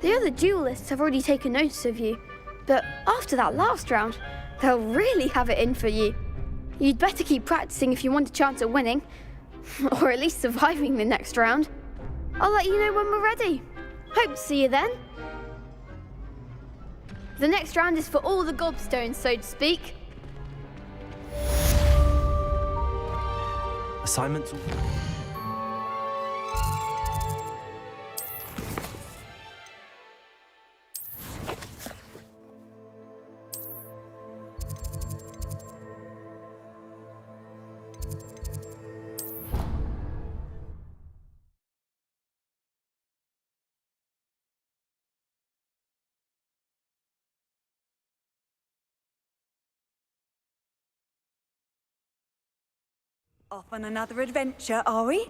The other duelists have already taken notice of you, but after that last round, they'll really have it in for you. You'd better keep practicing if you want a chance at winning, or at least surviving the next round. I'll let you know when we're ready. Hope to see you then. The next round is for all the gobstones, so to speak. Assignments. Off on another adventure, are we?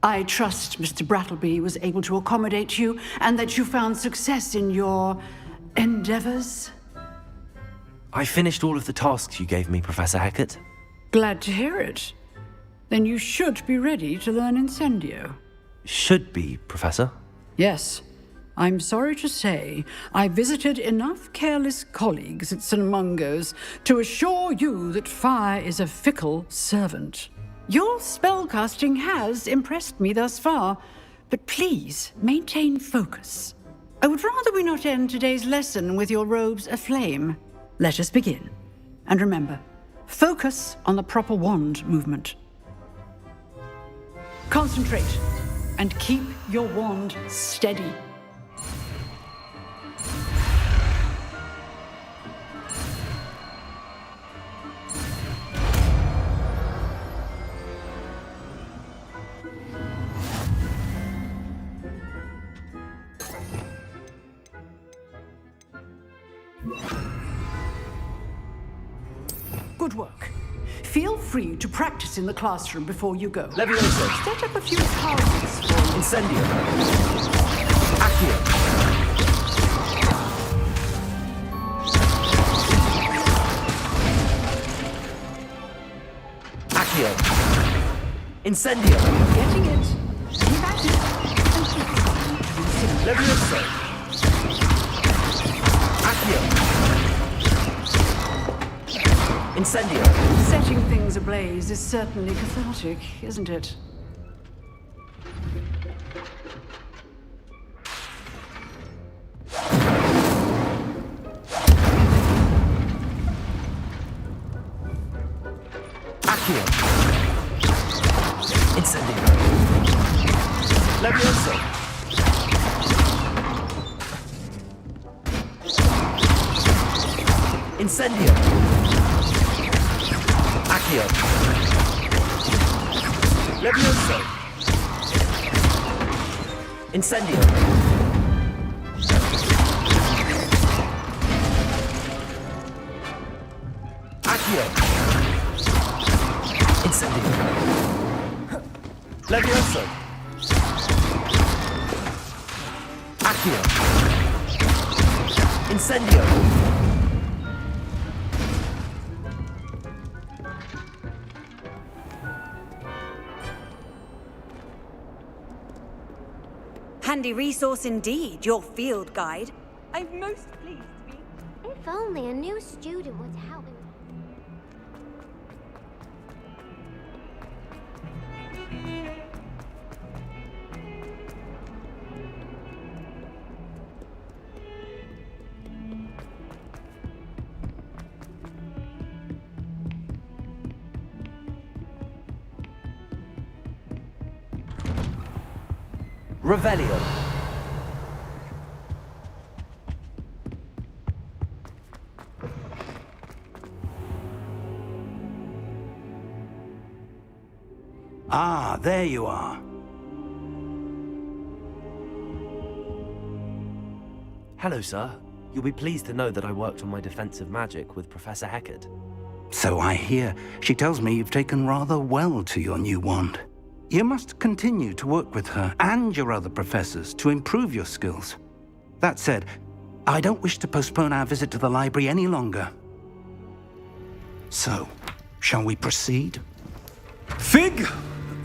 I trust Mr. Brattleby was able to accommodate you and that you found success in your endeavors. I finished all of the tasks you gave me, Professor Hecat. Glad to hear it. Then you should be ready to learn Incendio. Should be, Professor. Yes. I'm sorry to say, I visited enough careless colleagues at St. Mungo's to assure you that fire is a fickle servant. Your spellcasting has impressed me thus far, but please maintain focus. I would rather we not end today's lesson with your robes aflame. Let us begin. And remember, focus on the proper wand movement. Concentrate and keep your wand steady. Good work. Feel free to practice in the classroom before you go. Levioso. Set up a few targets for you. Incendio. Accio. Accio. Incendio. Getting it. Keep at it. And keep it. Levioso. Accio. Incendio. Setting things ablaze is certainly cathartic, isn't it? Accio. Incendio. Levioso. Incendio. Accio. Levioso. Incendio. Accio. Incendio. Levioso. Accio. Incendio. Handy resource indeed, your field guide. I'm most pleased to be... If only a new student would help him. Revelio. Ah, there you are. Hello, sir. You'll be pleased to know that I worked on my defensive magic with Professor Hecat. So I hear. She tells me you've taken rather well to your new wand. You must continue to work with her and your other professors to improve your skills. That said, I don't wish to postpone our visit to the library any longer. So, shall we proceed? Fig!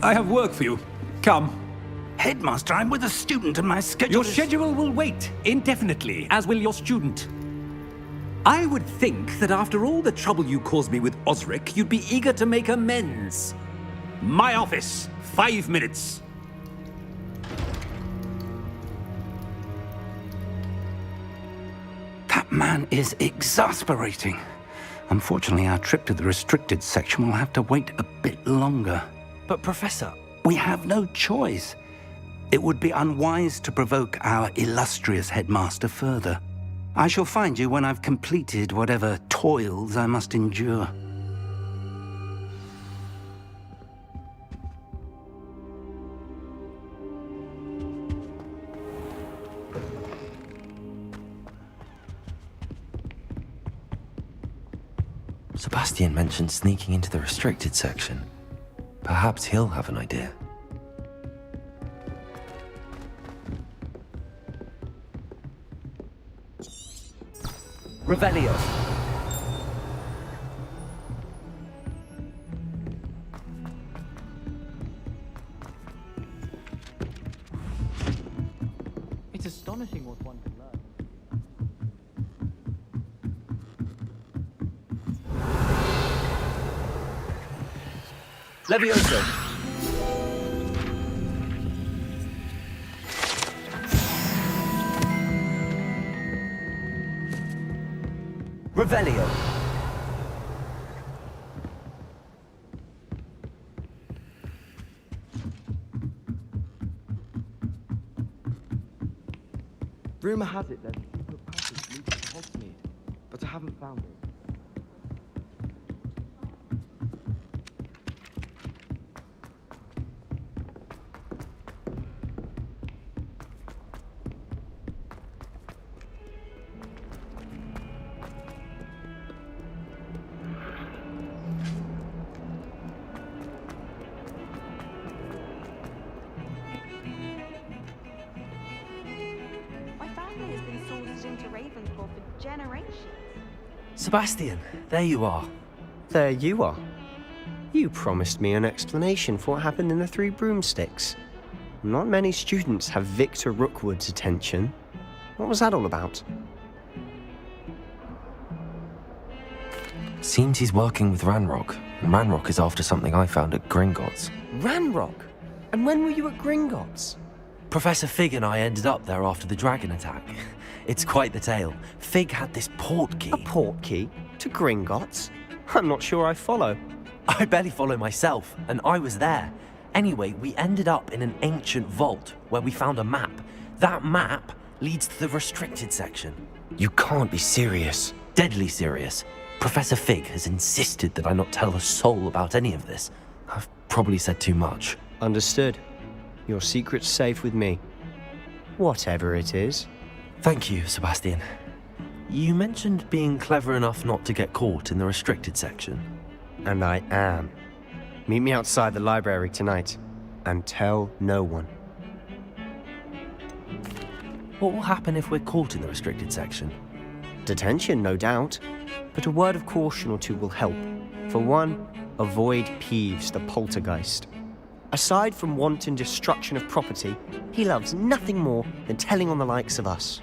I have work for you. Come. Headmaster, I'm with a student and my schedule Your schedule will wait indefinitely, as will your student. I would think that after all the trouble you caused me with Osric, you'd be eager to make amends. My office. 5 minutes. That man is exasperating. Unfortunately, our trip to the restricted section will have to wait a bit longer. But, Professor... We have no choice. It would be unwise to provoke our illustrious headmaster further. I shall find you when I've completed whatever toils I must endure. Sebastian mentioned sneaking into the restricted section. Perhaps he'll have an idea. Revelio. It's astonishing what one can learn. Levioso. Revelio. Rumour has it there's a secret passage leading to Hogsmeade, but I haven't found it. My family has been sorted into Ravenclaw for generations. Sebastian, there you are. There you are. You promised me an explanation for what happened in the Three Broomsticks. Not many students have Victor Rookwood's attention. What was that all about? Seems he's working with Ranrock, and Ranrock is after something I found at Gringotts. Ranrock? And when were you at Gringotts? Professor Fig and I ended up there after the dragon attack. It's quite the tale. Fig had this port key. A port key? To Gringotts? I'm not sure I follow. I barely follow myself, and I was there. Anyway, we ended up in an ancient vault where we found a map. That map leads to the restricted section. You can't be serious. Deadly serious. Professor Fig has insisted that I not tell a soul about any of this. I've probably said too much. Understood. Your secret's safe with me. Whatever it is. Thank you, Sebastian. You mentioned being clever enough not to get caught in the restricted section. And I am. Meet me outside the library tonight, and tell no one. What will happen if we're caught in the restricted section? Detention, no doubt. But a word of caution or two will help. For one, avoid Peeves, the poltergeist. Aside from wanton destruction of property, he loves nothing more than telling on the likes of us.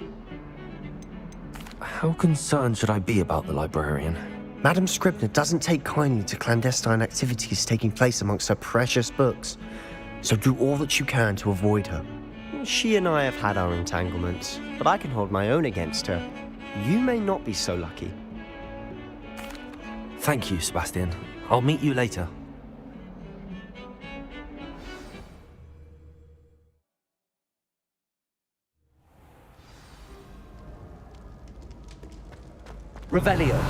How concerned should I be about the librarian? Madam Scribner doesn't take kindly to clandestine activities taking place amongst her precious books, so do all that you can to avoid her. She and I have had our entanglements, but I can hold my own against her. You may not be so lucky. Thank you, Sebastian. I'll meet you later. Revelio.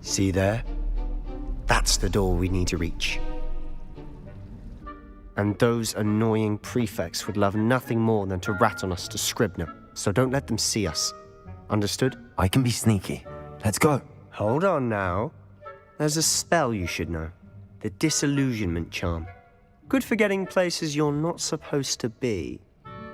See there? That's the door we need to reach. And those annoying prefects would love nothing more than to rat on us to Scribner, so don't let them see us. Understood? I can be sneaky. Let's go. Hold on now. There's a spell you should know. The Disillusionment Charm. Good for getting places you're not supposed to be.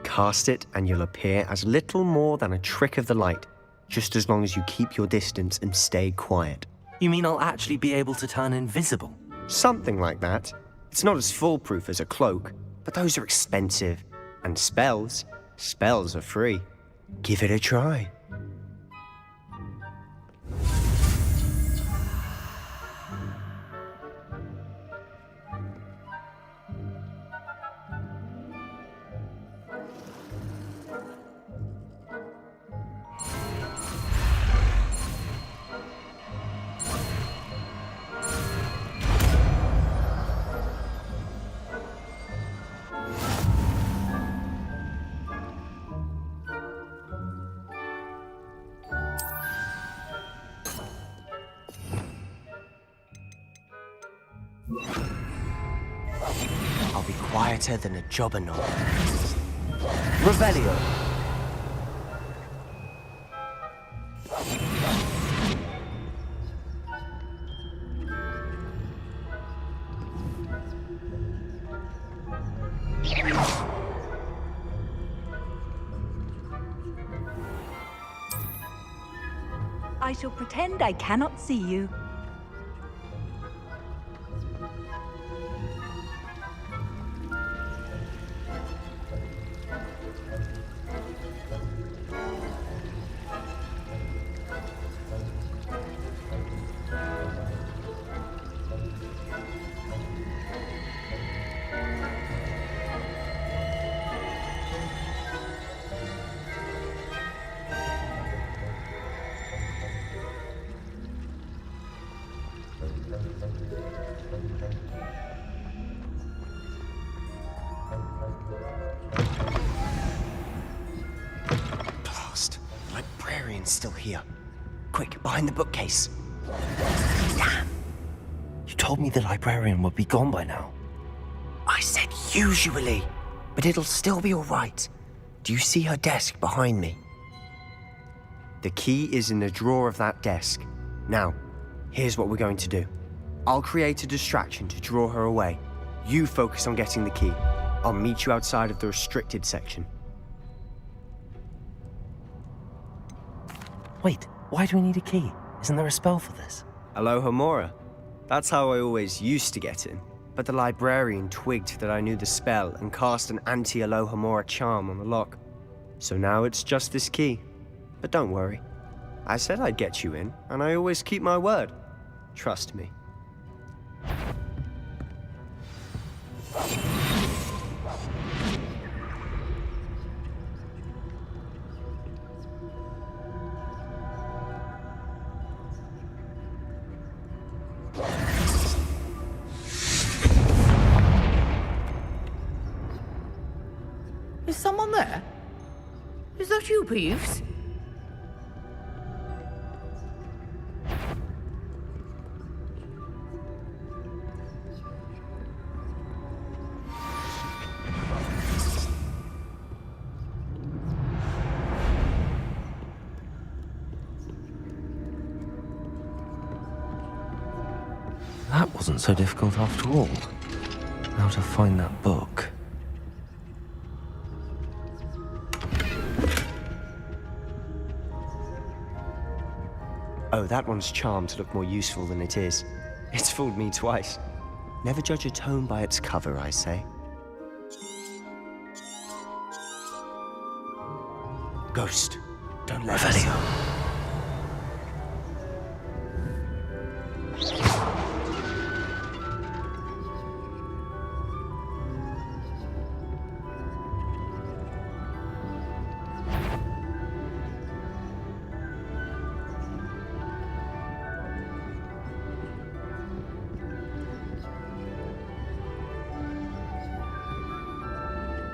Cast it and you'll appear as little more than a trick of the light, just as long as you keep your distance and stay quiet. You mean I'll actually be able to turn invisible? Something like that. It's not as foolproof as a cloak, but those are expensive. And spells are free. Give it a try. I'll be quieter than a jobberknoll. Revelio. I shall pretend I cannot see you. Blast. The librarian's still here. Quick, behind the bookcase. Damn. You told me the librarian would be gone by now. I said usually, but it'll still be all right. Do you see her desk behind me? The key is in the drawer of that desk. Now, here's what we're going to do. I'll create a distraction to draw her away. You focus on getting the key. I'll meet you outside of the restricted section. Wait, why do we need a key? Isn't there a spell for this? Alohomora. That's how I always used to get in. But the librarian twigged that I knew the spell and cast an anti-Alohomora charm on the lock. So now it's just this key. But don't worry. I said I'd get you in, and I always keep my word. Trust me. Is someone there? Is that you, Peeves? That wasn't so difficult after all. Now to find that book. Oh, that one's charmed to look more useful than it is. It's fooled me twice. Never judge a tome by its cover, I say. Ghost, don't let us...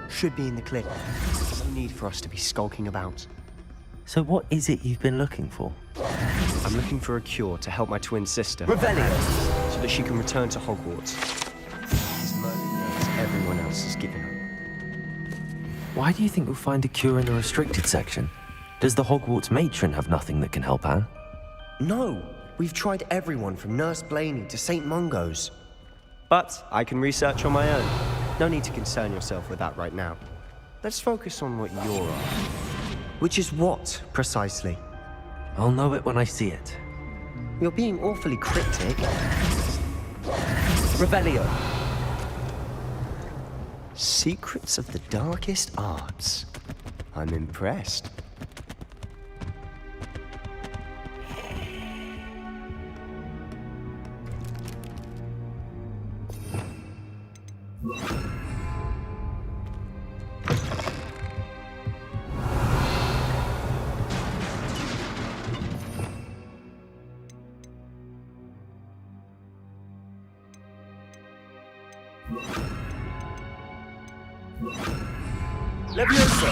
Should be in the clip. No need for us to be skulking about. So what is it you've been looking for? I'm looking for a cure to help my twin sister. Revelio! So that she can return to Hogwarts. As Merlin knows everyone else has given up. Why do you think we'll find a cure in the restricted section? Does the Hogwarts matron have nothing that can help Anne? No! We've tried everyone from Nurse Blaney to St. Mungo's. But I can research on my own. No need to concern yourself with that right now. Let's focus on what you're after. Which is what, precisely? I'll know it when I see it. You're being awfully cryptic. Revelio. Secrets of the darkest arts. I'm impressed. Levioso!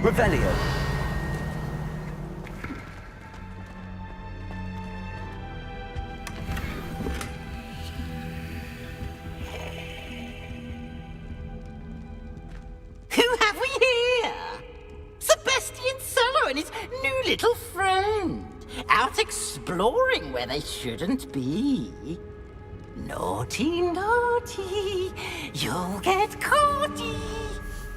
Revelio! Oh, and his new little friend. Out exploring where they shouldn't be. Naughty, naughty. You'll get caughty.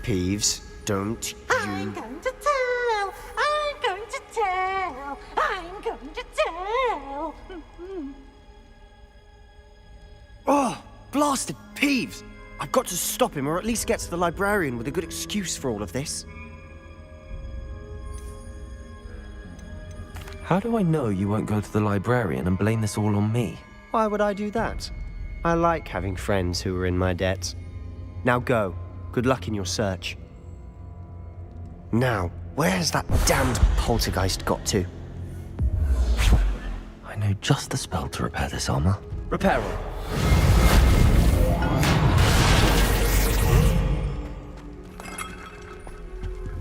Peeves, don't I'm going to tell. I'm going to tell. I'm going to tell. Oh, blasted Peeves! I've got to stop him, or at least get to the librarian with a good excuse for all of this. How do I know you won't go to the librarian and blame this all on me? Why would I do that? I like having friends who are in my debt. Now go. Good luck in your search. Now, where's that damned poltergeist got to? I know just the spell to repair this armor. Repair it.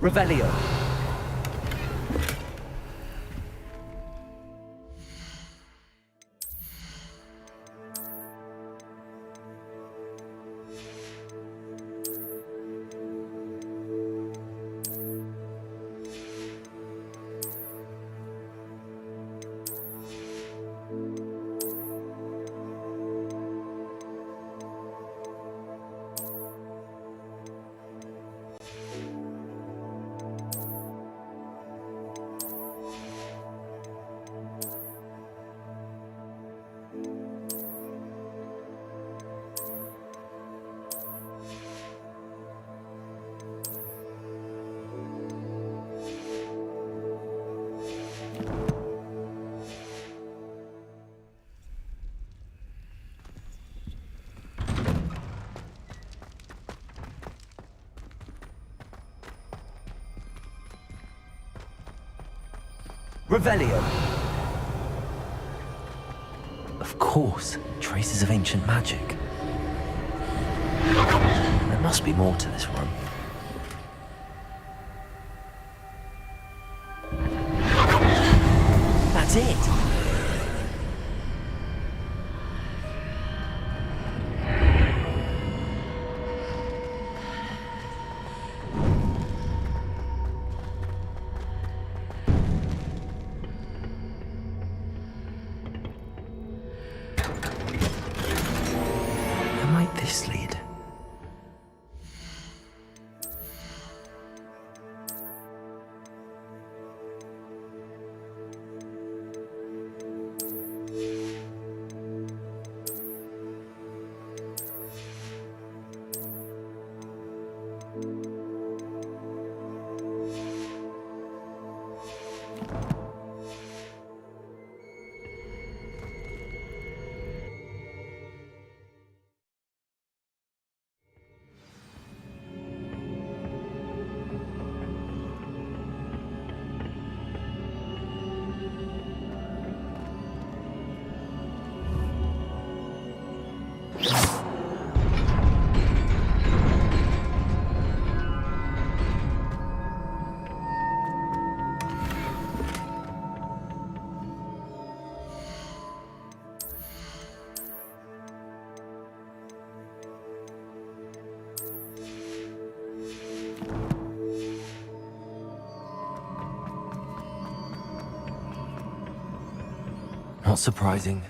Revelio. Revelio. Of course, traces of ancient magic. There must be more to this room. That's it. Where might this lead? Not surprising.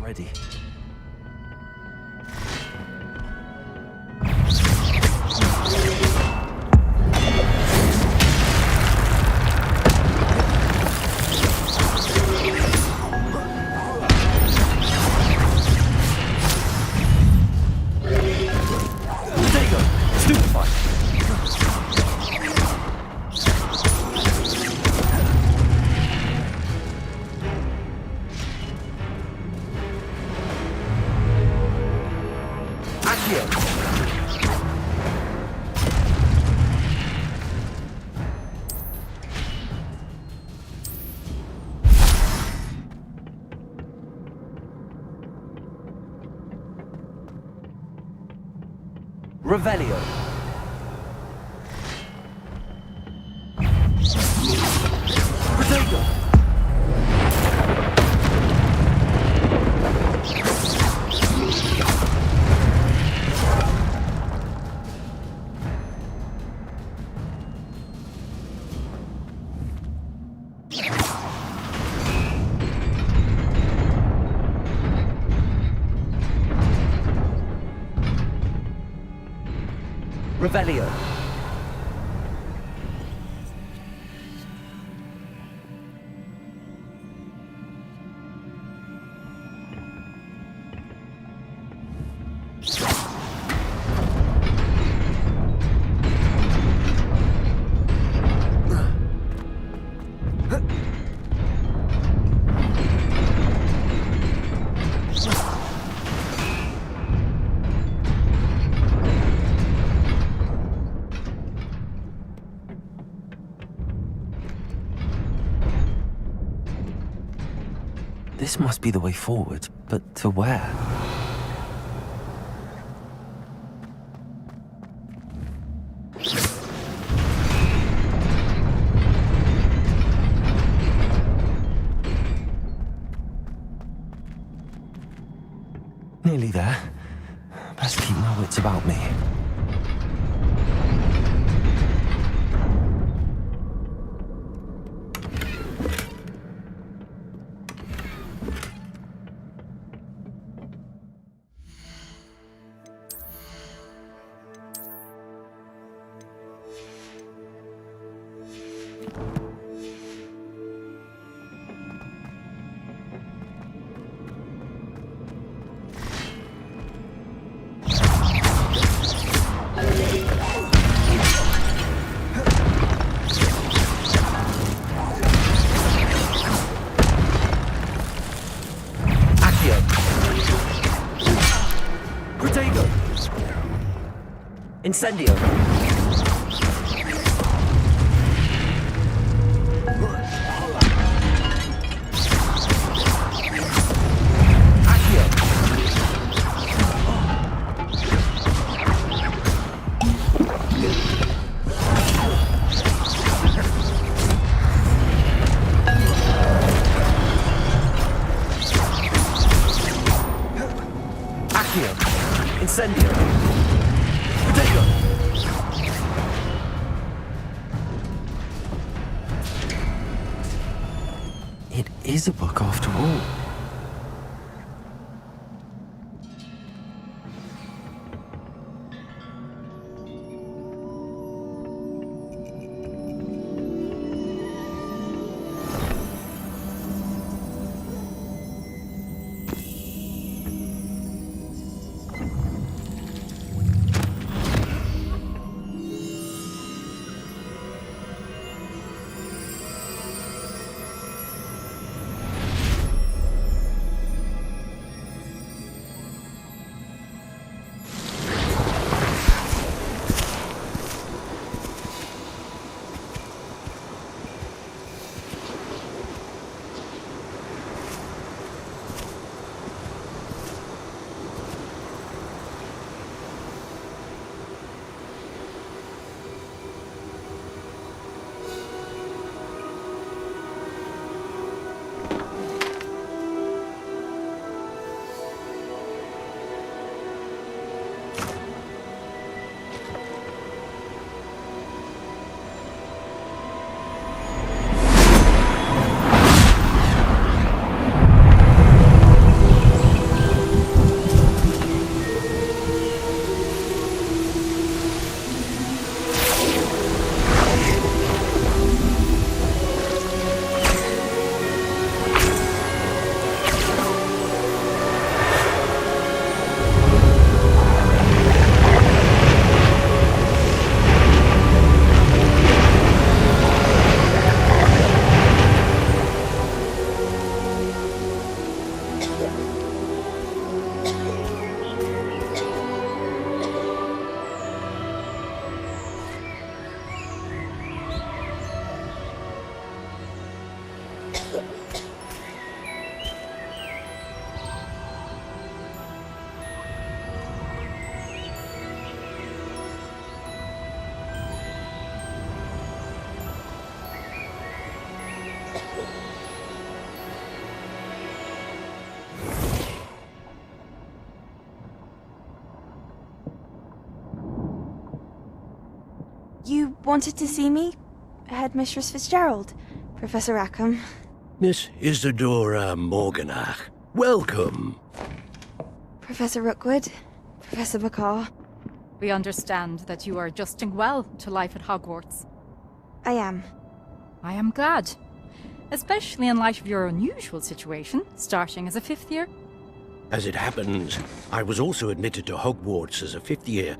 Ready. Revelio. Protego. Revelio. This must be the way forward, but to where? Nearly there. Best keep my wits about me. Incendio. Accio. Accio. Incendio. Protego. It is a book after all. You wanted to see me? Headmistress Fitzgerald, Professor Rackham. Miss Isadora Morganach, welcome. Professor Rookwood, Professor Bakar. We understand that you are adjusting well to life at Hogwarts. I am. I am glad. Especially in light of your unusual situation, starting as a 5th year. As it happens, I was also admitted to Hogwarts as a 5th year.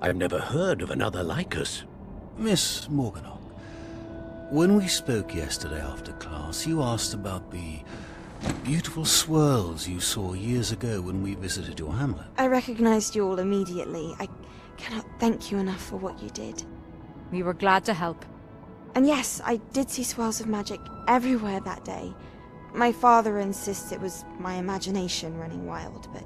I've never heard of another like us. Miss Morganach, when we spoke yesterday after class, you asked about the beautiful swirls you saw years ago when we visited your hamlet. I recognized you all immediately. I cannot thank you enough for what you did. We were glad to help. And yes, I did see swirls of magic everywhere that day. My father insists it was my imagination running wild, but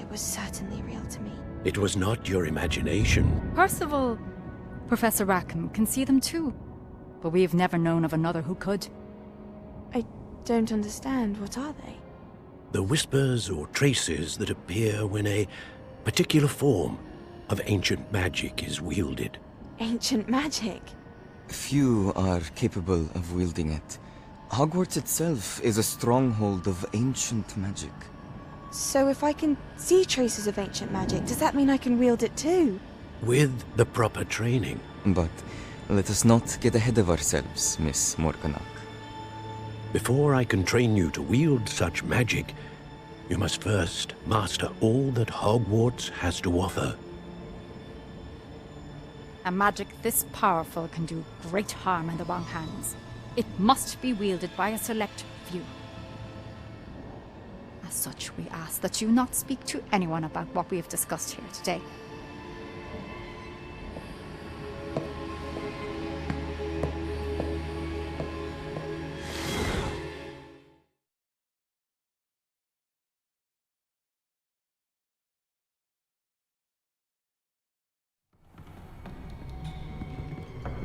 it was certainly real to me. It was not your imagination. Percival, Professor Rackham can see them too. But we've never known of another who could. I don't understand. What are they? The whispers or traces that appear when a particular form of ancient magic is wielded. Ancient magic? Few are capable of wielding it. Hogwarts itself is a stronghold of ancient magic. So if I can see traces of ancient magic, does that mean I can wield it too? With the proper training. But let us not get ahead of ourselves, Miss Morganach. Before I can train you to wield such magic, you must first master all that Hogwarts has to offer. A magic this powerful can do great harm in the wrong hands. It must be wielded by a select few. As such, we ask that you not speak to anyone about what we have discussed here today.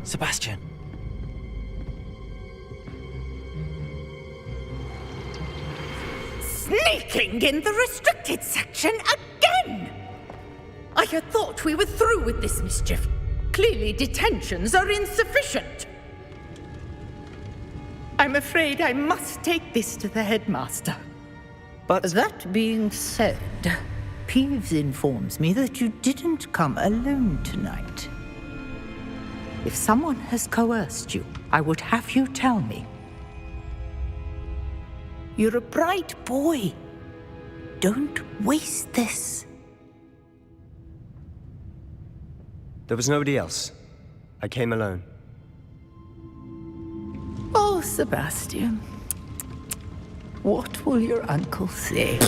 Sebastian. Sneaking in the restricted section again! I had thought we were through with this mischief. Clearly detentions are insufficient. I'm afraid I must take this to the headmaster. But that being said, Peeves informs me that you didn't come alone tonight. If someone has coerced you, I would have you tell me. You're a bright boy. Don't waste this. There was nobody else. I came alone. Oh, Sebastian. What will your uncle say?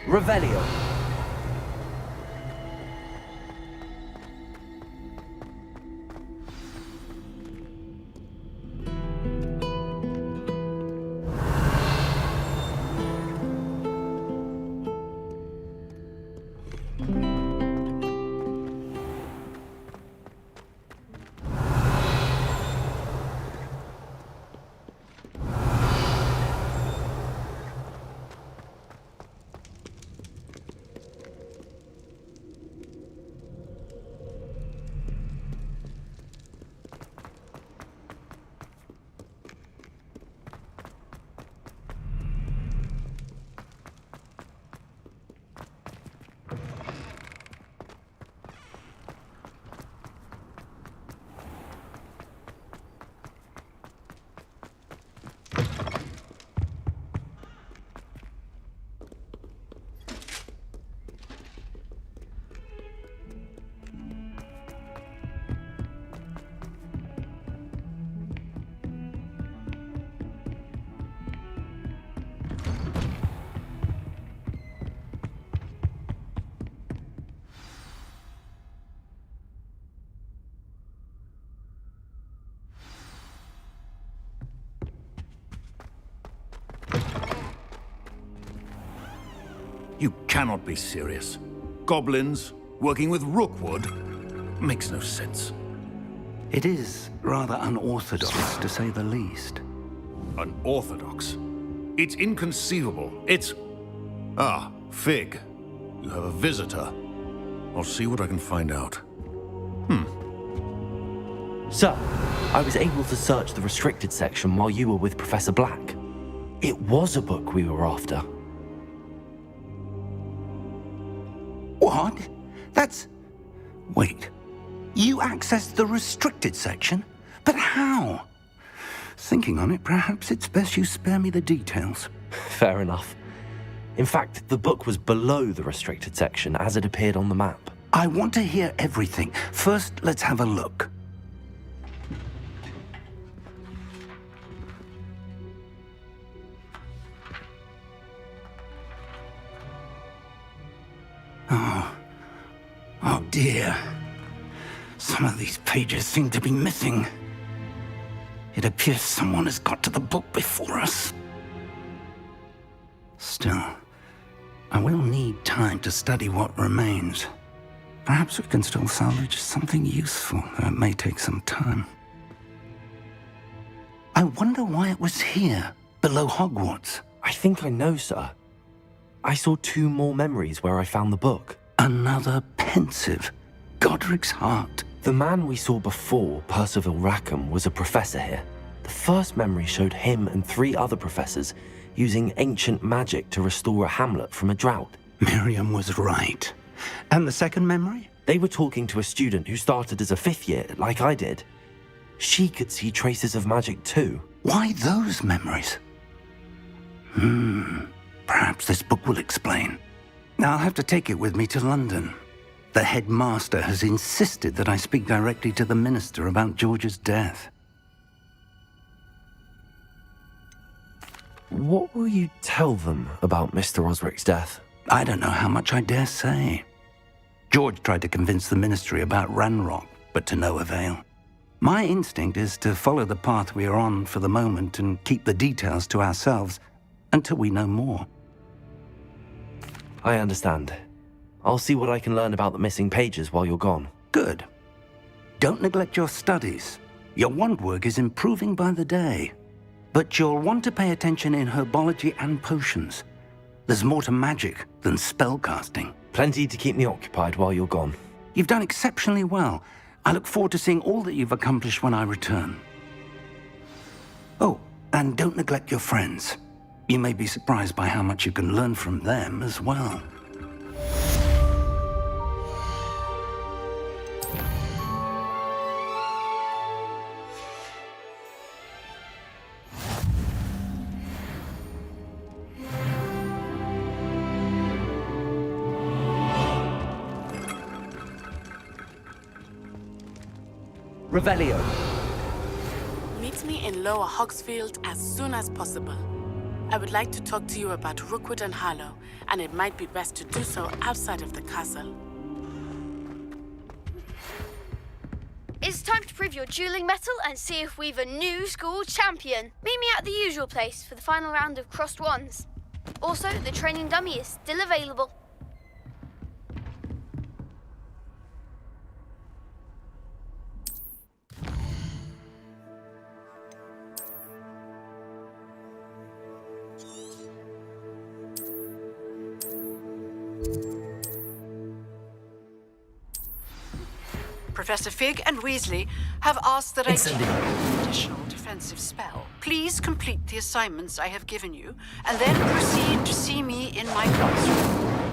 Revelio. You cannot be serious. Goblins working with Rookwood makes no sense. It is rather unorthodox, to say the least. Unorthodox. It's inconceivable. It's... Ah, Fig. You have a visitor. I'll see what I can find out. Sir, I was able to search the restricted section while you were with Professor Black. It was a book we were after. What? That's... Wait. You accessed the restricted section? But how? Thinking on it, perhaps it's best you spare me the details. Fair enough. In fact, the book was below the restricted section as it appeared on the map. I want to hear everything. First, let's have a look. Oh dear. Some of these pages seem to be missing. It appears someone has got to the book before us. Still, I will need time to study what remains. Perhaps we can still salvage something useful, though it may take some time. I wonder why it was here, below Hogwarts. I think I know, sir. I saw 2 more memories where I found the book. Another pensive. Godric's heart. The man we saw before, Percival Rackham, was a professor here. The first memory showed him and 3 other professors using ancient magic to restore a hamlet from a drought. Miriam was right. And the second memory? They were talking to a student who started as a 5th year, like I did. She could see traces of magic too. Why those memories? Perhaps this book will explain. I'll have to take it with me to London. The headmaster has insisted that I speak directly to the minister about George's death. What will you tell them about Mr. Osric's death? I don't know how much I dare say. George tried to convince the ministry about Ranrock, but to no avail. My instinct is to follow the path we are on for the moment and keep the details to ourselves until we know more. I understand. I'll see what I can learn about the missing pages while you're gone. Good. Don't neglect your studies. Your wand work is improving by the day. But you'll want to pay attention in herbology and potions. There's more to magic than spellcasting. Plenty to keep me occupied while you're gone. You've done exceptionally well. I look forward to seeing all that you've accomplished when I return. Oh, and don't neglect your friends. You may be surprised by how much you can learn from them as well. Revelio. Meet me in Lower Hogsfield as soon as possible. I would like to talk to you about Rookwood and Harlow, and it might be best to do so outside of the castle. It's time to prove your dueling mettle and see if we've a new school champion. Meet me at the usual place for the final round of crossed wands. Also, the training dummy is still available. Professor Fig and Weasley have asked that I give you an additional defensive spell. Please complete the assignments I have given you, and then proceed to see me in my classroom.